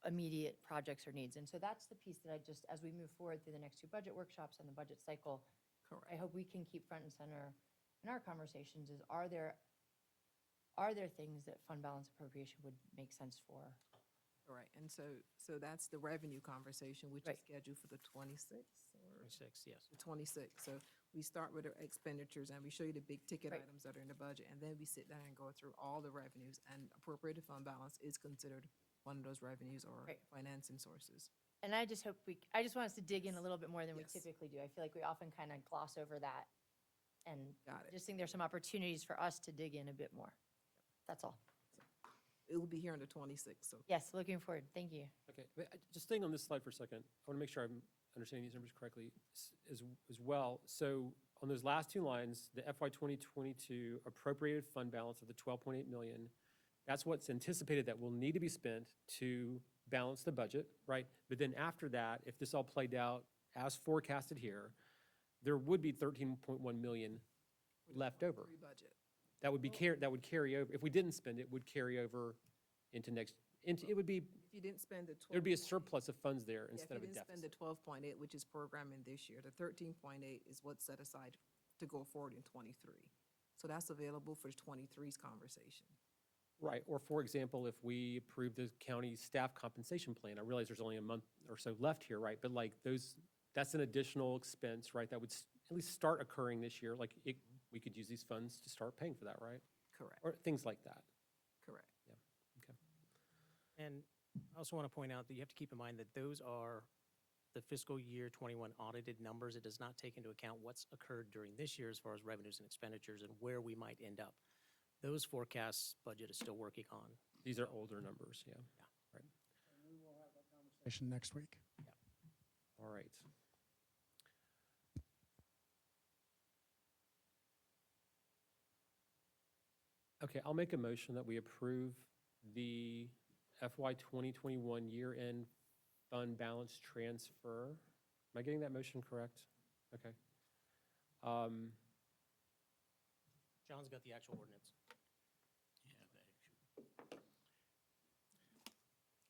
S19: immediate projects or needs. And so that's the piece that as we move forward through the next 2 budget workshops and the budget cycle, I hope we can keep front and center in our conversations is, are there things that fund balance appropriation would make sense for?
S3: All right, and so that's the revenue conversation, which is
S19: Right.
S3: scheduled for the 26th or?
S8: 26, yes.
S3: The 26th. So We start with the expenditures and we show you the big ticket
S19: Right.
S3: items that are in the budget, and then we sit down and go through all the revenues, and appropriated fund balance is considered one of those revenues or
S19: Right.
S3: financing sources.
S19: And I just hope I just want us to dig in a little bit more than we
S3: Yes.
S19: typically do. I feel like we often kind of gloss over that. And
S3: Got it.
S19: just think there's some opportunities for us to dig in a bit more. That's all.
S3: It will be here on the 26th, so.
S19: Yes, looking forward. Thank you.
S1: Okay, but just staying on this slide for a second, I want to make sure I'm understanding these numbers correctly as well. So on those last two lines, the FY 2022 appropriated fund balance of the 12.8 million, that's what's anticipated that will need to be spent to balance the budget, right? But then after that, if this all played out as forecasted here, there would be 13.1 million left over.
S3: Budget.
S1: That would be that would carry over. If we didn't spend it, would carry over into it would be,
S3: If you didn't spend the 12.
S1: there'd be a surplus of funds there
S3: Yeah,
S1: instead of a
S3: if you didn't spend
S1: deficit.
S3: the 12.8, which is programming this year, the 13.8 is what's set aside to go forward in '23. So that's available for '23's conversation.
S1: Right, or for example, if we approve the county staff compensation plan, I realize there's only a month or so left here, right? But like that's an additional expense, right? That would at least start occurring this year, like we could use these funds to start paying for that, right?
S3: Correct,
S1: Or things like that.
S3: correct.
S1: Okay.
S8: And I also want to point out that you have to keep in mind that those are the fiscal year 21 audited numbers. It does not take into account what's occurred during this year as far as revenues and expenditures and where we might end up. Those forecasts budget is still working on.
S1: These are older numbers, yeah. Right,
S7: Conversation next week.
S1: all right. Okay, I'll make a motion that we approve the FY 2021 year-end fund balance transfer. Am I getting that motion correct? Okay.
S8: John's got the actual ordinance.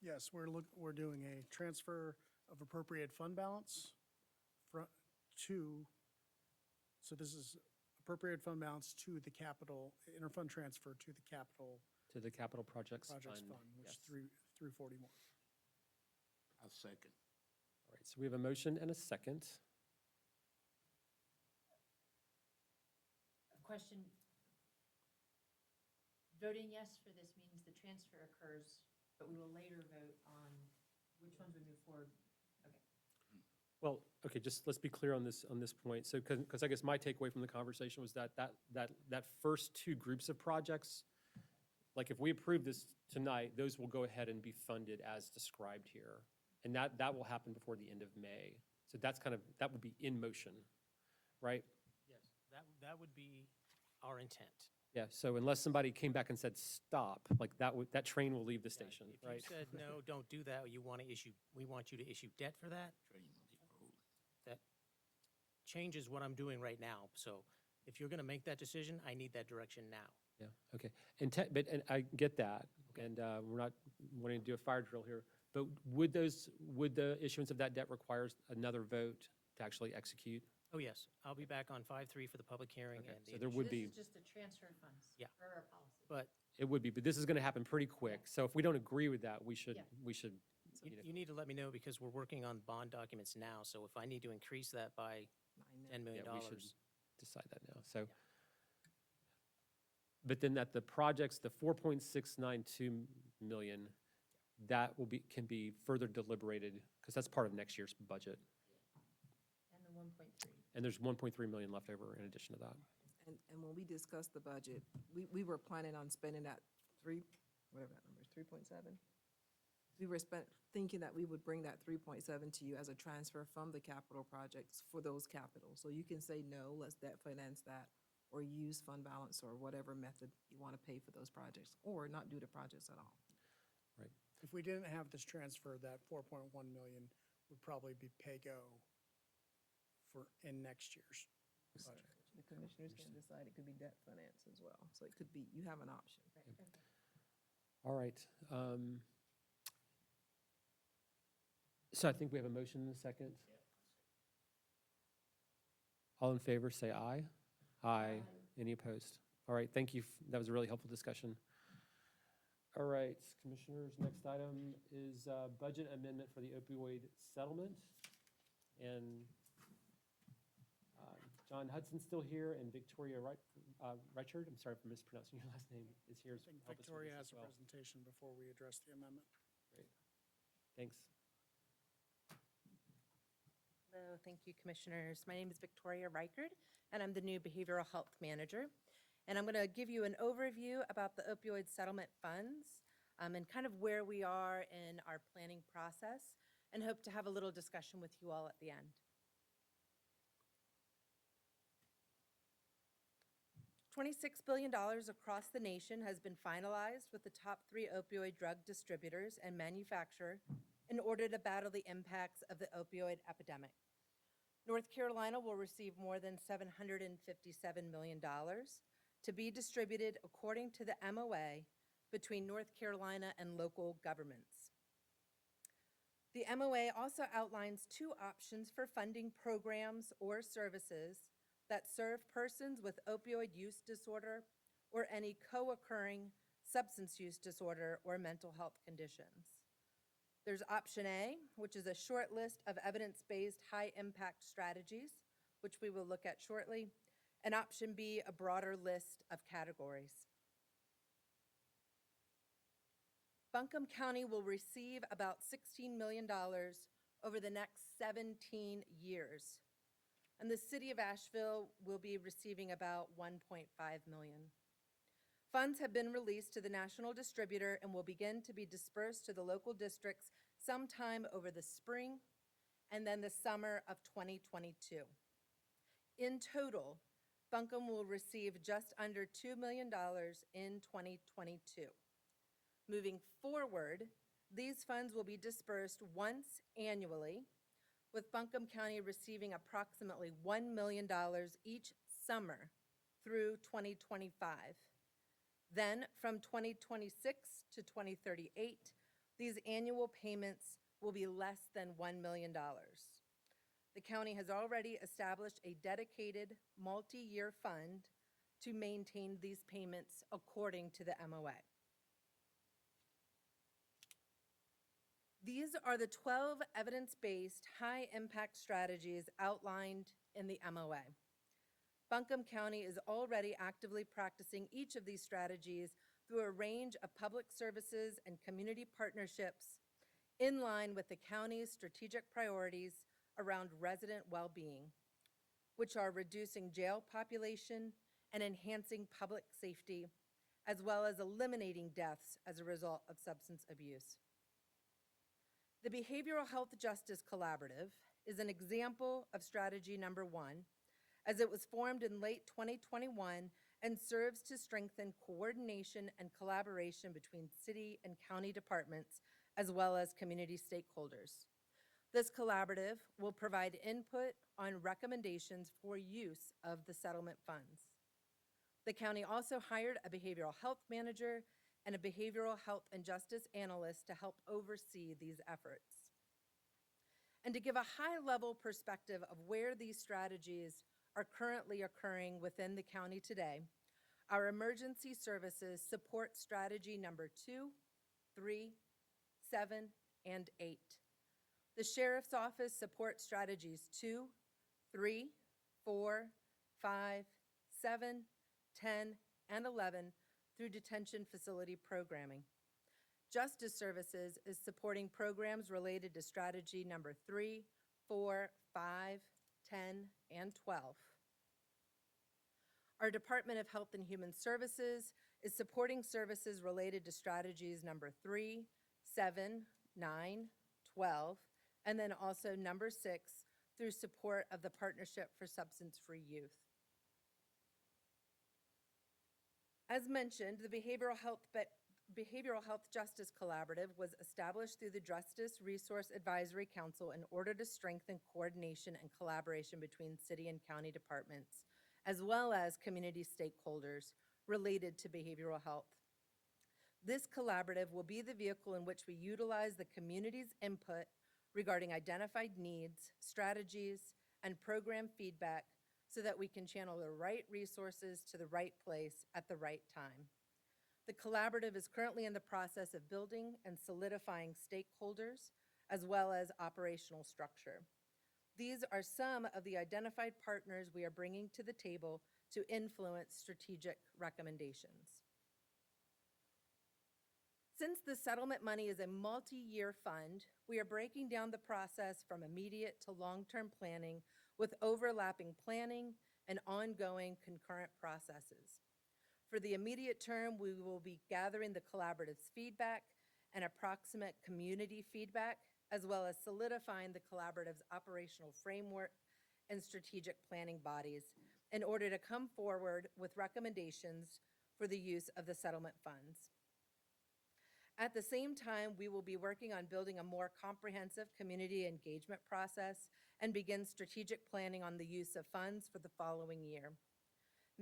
S7: Yes, we're doing a transfer of appropriated fund balance so this is appropriated fund balance to the capital, interfund transfer to the capital
S1: To the capital projects fund.
S7: projects fund, which is
S1: Yes.
S7: through 41.
S5: I'll second.
S1: All right, so we have a motion and a second.
S19: A question. Voting yes for this means the transfer occurs, but we will later vote on which ones we move forward. Okay.
S1: Well, okay, just let's be clear on this point. So, because I guess my takeaway from the conversation was that first two groups of projects, like if we approve this tonight, those will go ahead and be funded as described here. And that will happen before the end of May. So that would be in motion, right?
S8: Yes, that would be our intent.
S1: Yeah, so unless somebody came back and said, stop, like that train will leave the station,
S8: If you
S1: right?
S8: said, no, don't do that, we want you to issue debt for that, that changes what I'm doing right now. So if you're going to make that decision, I need that direction now.
S1: Yeah, okay. And I get that, and we're not wanting to do a fire drill here, but would the issuance of that debt require another vote to actually execute?
S8: Oh, yes, I'll be back on 5/3 for the public hearing.
S1: Okay,
S8: And
S1: so
S8: the
S1: there would
S19: This
S1: be,
S19: is just the transfer funds.
S8: Yeah.
S19: For our policy.
S8: But
S1: it would be, but this is going to happen pretty quick. So if we don't agree with that, we should,
S8: you need to let me know because we're working on bond documents now. So if I need to increase that by $10 million.
S1: yeah, we should decide that now. So, but then that the projects, the 4.692 million, that can be further deliberated because that's part of next year's budget.
S19: And the 1.3.
S1: And there's 1.3 million left over in addition to that.
S3: And when we discussed the budget, we were planning on spending that whatever that number is, 3.7? We were thinking that we would bring that 3.7 to you as a transfer from the capital projects for those capitals. So you can say, no, let's debt finance that, or use fund balance, or whatever method you want to pay for those projects, or not do the projects at all.
S1: Right.
S7: If we didn't have this transfer, that 4.1 million would probably be pay-go in next year's budget.
S3: The commissioners can decide it could be debt finance as well. So it could be, you have an option.
S1: All right. So I think we have a motion in a second. All in favor, say aye. Aye. Any opposed? All right, thank you. That was a really helpful discussion. All right, commissioners, next item is budget amendment for the opioid settlement. And John Hudson's still here, and Victoria Reichard, I'm sorry for mispronouncing your last name, is here.
S7: I think
S1: to help us with
S7: Victoria
S1: this
S7: has
S1: as
S7: a
S1: well.
S7: presentation before we address the amendment.
S1: Great. Thanks.
S10: Hello, thank you, Commissioners. My name is Victoria Reichard, and I'm the new Behavioral Health Manager. And I'm going to give you an overview about the opioid settlement funds and kind of where we are in our planning process, and hope to have a little discussion with you all at the end. $26 billion across the nation has been finalized with the top 3 opioid drug distributors and manufacturer in order to battle the impacts of the opioid epidemic. North Carolina will receive more than $757 million to be distributed according to the MOA between North Carolina and local governments. The MOA also outlines 2 options for funding programs or services that serve persons with opioid use disorder or any co-occurring substance use disorder or mental health conditions. There's option A, which is a short list of evidence-based high-impact strategies, which we will look at shortly, and option B, a broader list of categories. Buncombe County will receive about $16 million over the next 17 years, and the city of Asheville will be receiving about $1.5 million. Funds have been released to the national distributor and will begin to be dispersed to the local districts sometime over the spring and then the summer of 2022. In total, Buncombe will receive just under $2 million in 2022. Moving forward, these funds will be dispersed once annually, with Buncombe County receiving approximately $1 million each summer through 2025. Then, from 2026 to 2038, these annual payments will be less than $1 million. The county has already established a dedicated multi-year fund to maintain these payments according to the MOA. These are the 12 evidence-based high-impact strategies outlined in the MOA. Buncombe County is already actively practicing each of these strategies through a range of public services and community partnerships in line with the county's strategic priorities around resident well-being, which are reducing jail population and enhancing public safety, as well as eliminating deaths as a result of substance abuse. The Behavioral Health Justice Collaborative is an example of strategy number 1, as it was formed in late 2021 and serves to strengthen coordination and collaboration between city and county departments, as well as community stakeholders. This collaborative will provide input on recommendations for use of the settlement funds. The county also hired a behavioral health manager and a behavioral health and justice analyst to help oversee these efforts. And to give a high-level perspective of where these strategies are currently occurring within the county today, our emergency services support strategy number 2, 3, 7, and 8. The Sheriff's Office supports strategies 2, 3, 4, 5, 7, 10, and 11 through detention facility programming. Justice Services is supporting programs related to strategy number 3, 4, 5, 10, and 12. Our Department of Health and Human Services is supporting services related to strategies number 3, 7, 9, 12, and then also number 6 through support of the Partnership for Substance-Free Youth. As mentioned, the Behavioral Health Justice Collaborative was established through the Justice Resource Advisory Council in order to strengthen coordination and collaboration between city and county departments, as well as community stakeholders related to behavioral health. This collaborative will be the vehicle in which we utilize the community's input regarding identified needs, strategies, and program feedback so that we can channel the right resources to the right place at the right time. The collaborative is currently in the process of building and solidifying stakeholders as well as operational structure. These are some of the identified partners we are bringing to the table to influence strategic recommendations. Since the settlement money is a multi-year fund, we are breaking down the process from immediate to long-term planning with overlapping planning and ongoing concurrent processes. For the immediate term, we will be gathering the collaborative's feedback and approximate community feedback, as well as solidifying the collaborative's operational framework and strategic planning bodies in order to come forward with recommendations for the use of the settlement funds. At the same time, we will be working on building a more comprehensive community engagement process and begin strategic planning on the use of funds for the following year.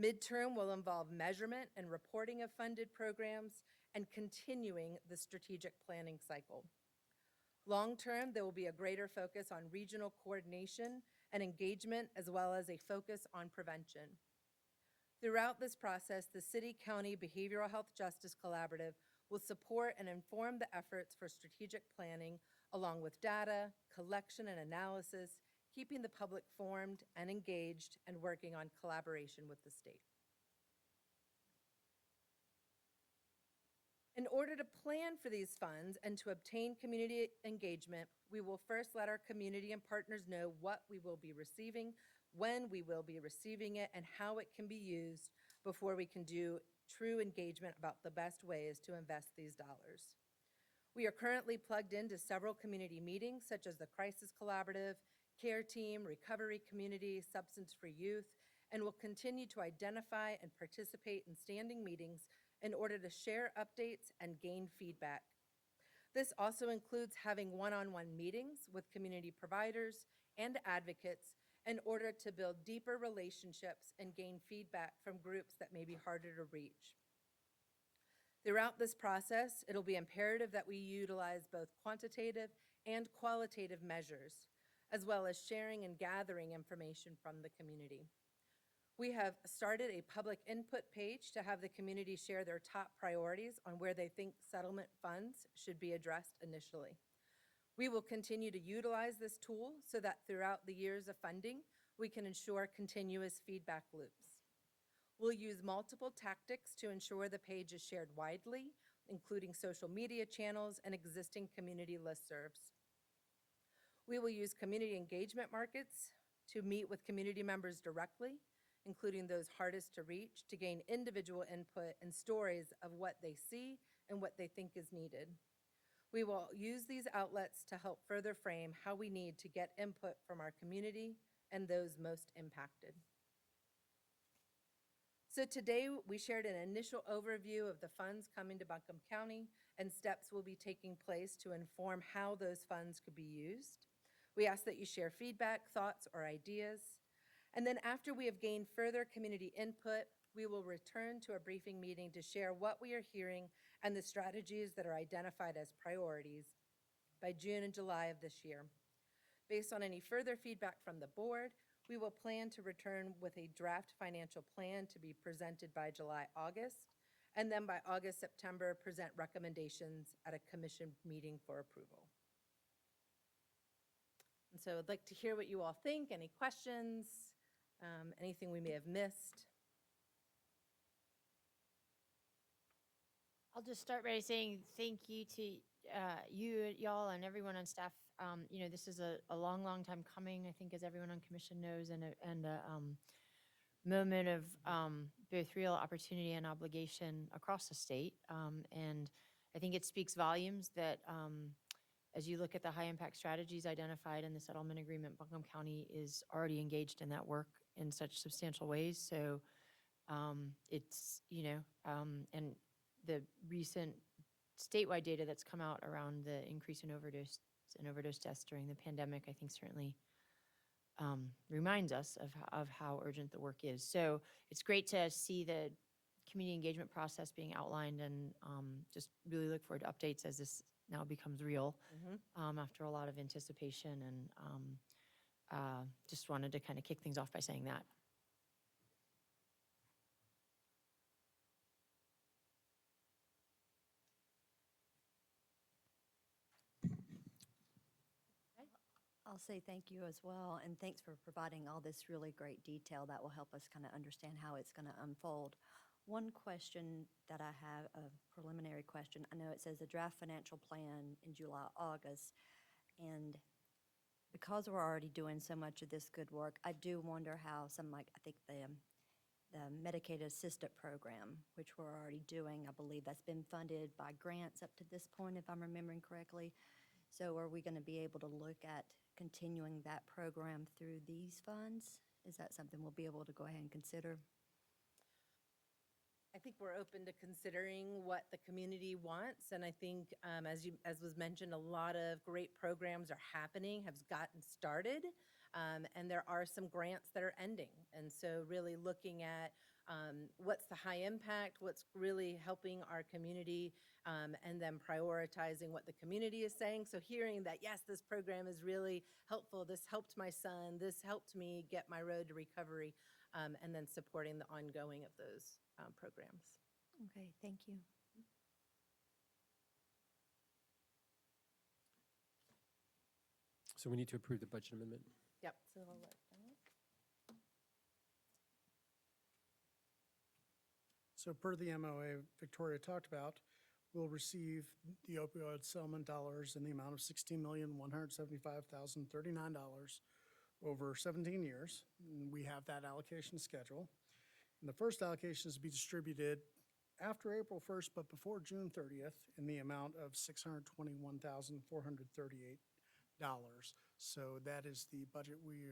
S10: Midterm will involve measurement and reporting of funded programs and continuing the strategic planning cycle. Long-term, there will be a greater focus on regional coordination and engagement, as well as a focus on prevention. Throughout this process, the City-County Behavioral Health Justice Collaborative will support and inform the efforts for strategic planning, along with data, collection and analysis, keeping the public informed and engaged, and working on collaboration with the state. In order to plan for these funds and to obtain community engagement, we will first let our community and partners know what we will be receiving, when we will be receiving it, and how it can be used before we can do true engagement about the best ways to invest these dollars. We are currently plugged into several community meetings, such as the Crisis Collaborative, Care Team, Recovery Community, Substance Free Youth, and will continue to identify and participate in standing meetings in order to share updates and gain feedback. This also includes having one-on-one meetings with community providers and advocates in order to build deeper relationships and gain feedback from groups that may be harder to reach. Throughout this process, it'll be imperative that we utilize both quantitative and qualitative measures, as well as sharing and gathering information from the community. We have started a public input page to have the community share their top priorities on where they think settlement funds should be addressed initially. We will continue to utilize this tool so that throughout the years of funding, we can ensure continuous feedback loops. We'll use multiple tactics to ensure the page is shared widely, including social media channels and existing community listservs. We will use community engagement markets to meet with community members directly, including those hardest to reach, to gain individual input and stories of what they see and what they think is needed. We will use these outlets to help further frame how we need to get input from our community and those most impacted. So today, we shared an initial overview of the funds coming to Buncombe County and steps will be taking place to inform how those funds could be used. We ask that you share feedback, thoughts, or ideas. And then after we have gained further community input, we will return to a briefing meeting to share what we are hearing and the strategies that are identified as priorities by June and July of this year. Based on any further feedback from the board, we will plan to return with a draft financial plan to be presented by July, August, and then by August, September, present recommendations at a commission meeting for approval. And so I'd like to hear what you all think, any questions, anything we may have missed.
S19: I'll just start by saying thank you to y'all and everyone on staff. You know, this is a long, long time coming, I think, as everyone on commission knows, and a moment of both real opportunity and obligation across the state. And I think it speaks volumes that as you look at the high impact strategies identified in the settlement agreement, Buncombe County is already engaged in that work in such substantial ways. So it's, you know, and the recent statewide data that's come out around the increase in overdose deaths during the pandemic, I think certainly reminds us of how urgent the work is. So it's great to see the community engagement process being outlined, and just really look forward to updates as this now becomes real after a lot of anticipation, and just wanted to kind of kick things off by saying that.
S4: I'll say thank you as well, and thanks for providing all this really great detail that will help us kind of understand how it's going to unfold. One question that I have, a preliminary question, I know it says a draft financial plan in July, August, and because we're already doing so much of this good work, I do wonder how some, like, I think the Medicaid Assistant Program, which we're already doing, I believe that's been funded by grants up to this point, if I'm remembering correctly. So are we going to be able to look at continuing that program through these funds? Is that something we'll be able to go ahead and consider?
S10: I think we're open to considering what the community wants, and I think, as was mentioned, a lot of great programs are happening, have gotten started, and there are some grants that are ending. And so really looking at what's the high impact, what's really helping our community, and then prioritizing what the community is saying. So hearing that, yes, this program is really helpful, this helped my son, this helped me get my road to recovery, and then supporting the ongoing of those programs.
S4: Okay, thank you.
S1: So we need to approve the budget amendment.
S10: Yep. So I'll let Dominic.
S7: So per the MOA Victoria talked about, we'll receive the opioid settlement dollars in the amount of $16,175,039 over 17 years. And we have that allocation schedule. And the first allocation is to be distributed after April 1st, but before June 30th, in the amount of $621,438. So that is the budget we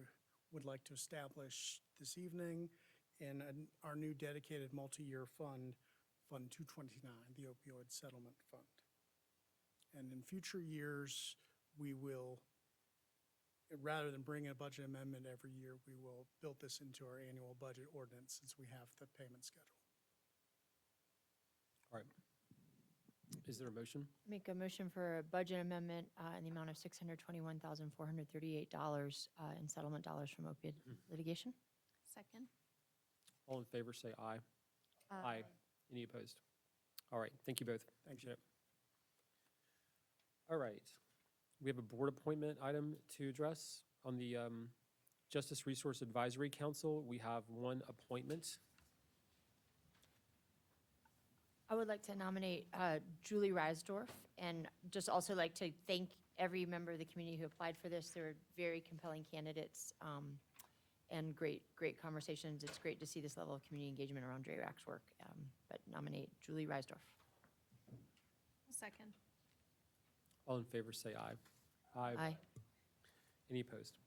S7: would like to establish this evening in our new dedicated multi-year fund, Fund 229, the Opioid Settlement Fund. And in future years, we will, rather than bring a budget amendment every year, we will build this into our annual budget ordinance since we have the payment schedule.
S1: All right. Is there a motion?
S19: Make a motion for a budget amendment in the amount of $621,438 in settlement dollars from opioid litigation.
S9: Second.
S1: All in favor, say aye. Aye. Any opposed? All right, thank you both. Appreciate it. All right, we have a board appointment item to address. On the Justice Resource Advisory Council, we have one appointment.
S19: I would like to nominate Julie Reisdorf, and just also like to thank every member of the community who applied for this. They were very compelling candidates and great conversations. It's great to see this level of community engagement around DRAC's work, but nominate Julie Reisdorf.
S9: Second.
S1: All in favor, say aye.
S19: Aye.
S1: Any opposed?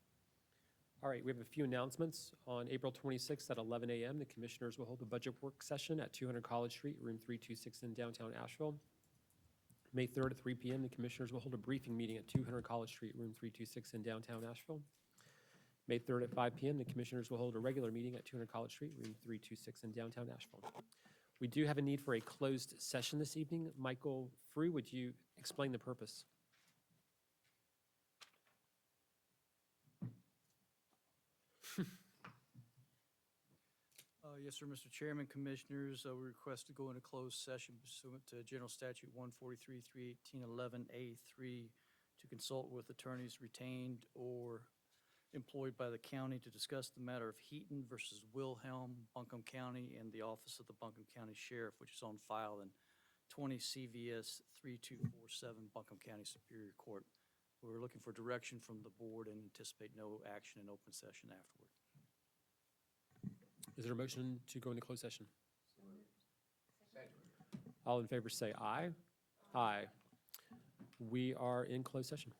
S1: All right, we have a few announcements. On April 26th at 11 a.m., the commissioners will hold a budget work session at 200 College Street, room 326 in downtown Asheville. May 3rd at 3 p.m., the commissioners will hold a briefing meeting at 200 College Street, room 326 in downtown Asheville. May 3rd at 5 p.m., the commissioners will hold a regular meeting at 200 College Street, room 326 in downtown Asheville. We do have a need for a closed session this evening. Michael Frew, would you explain the purpose?
S13: Yes, sir, Mr. Chairman, Commissioners, we request to go into closed session pursuant to General Statute 143, 318, 11A3 to consult with attorneys retained or employed by the county to discuss the matter of Heaton versus Wilhelm, Buncombe County, and the Office of the Buncombe County Sheriff, which is on file in 20 CVS 3247, Buncombe County Superior Court. We're looking for direction from the board and anticipate no action in open session afterward.
S1: Is there a motion to go into closed session? All in favor say aye. Aye. We are in closed session.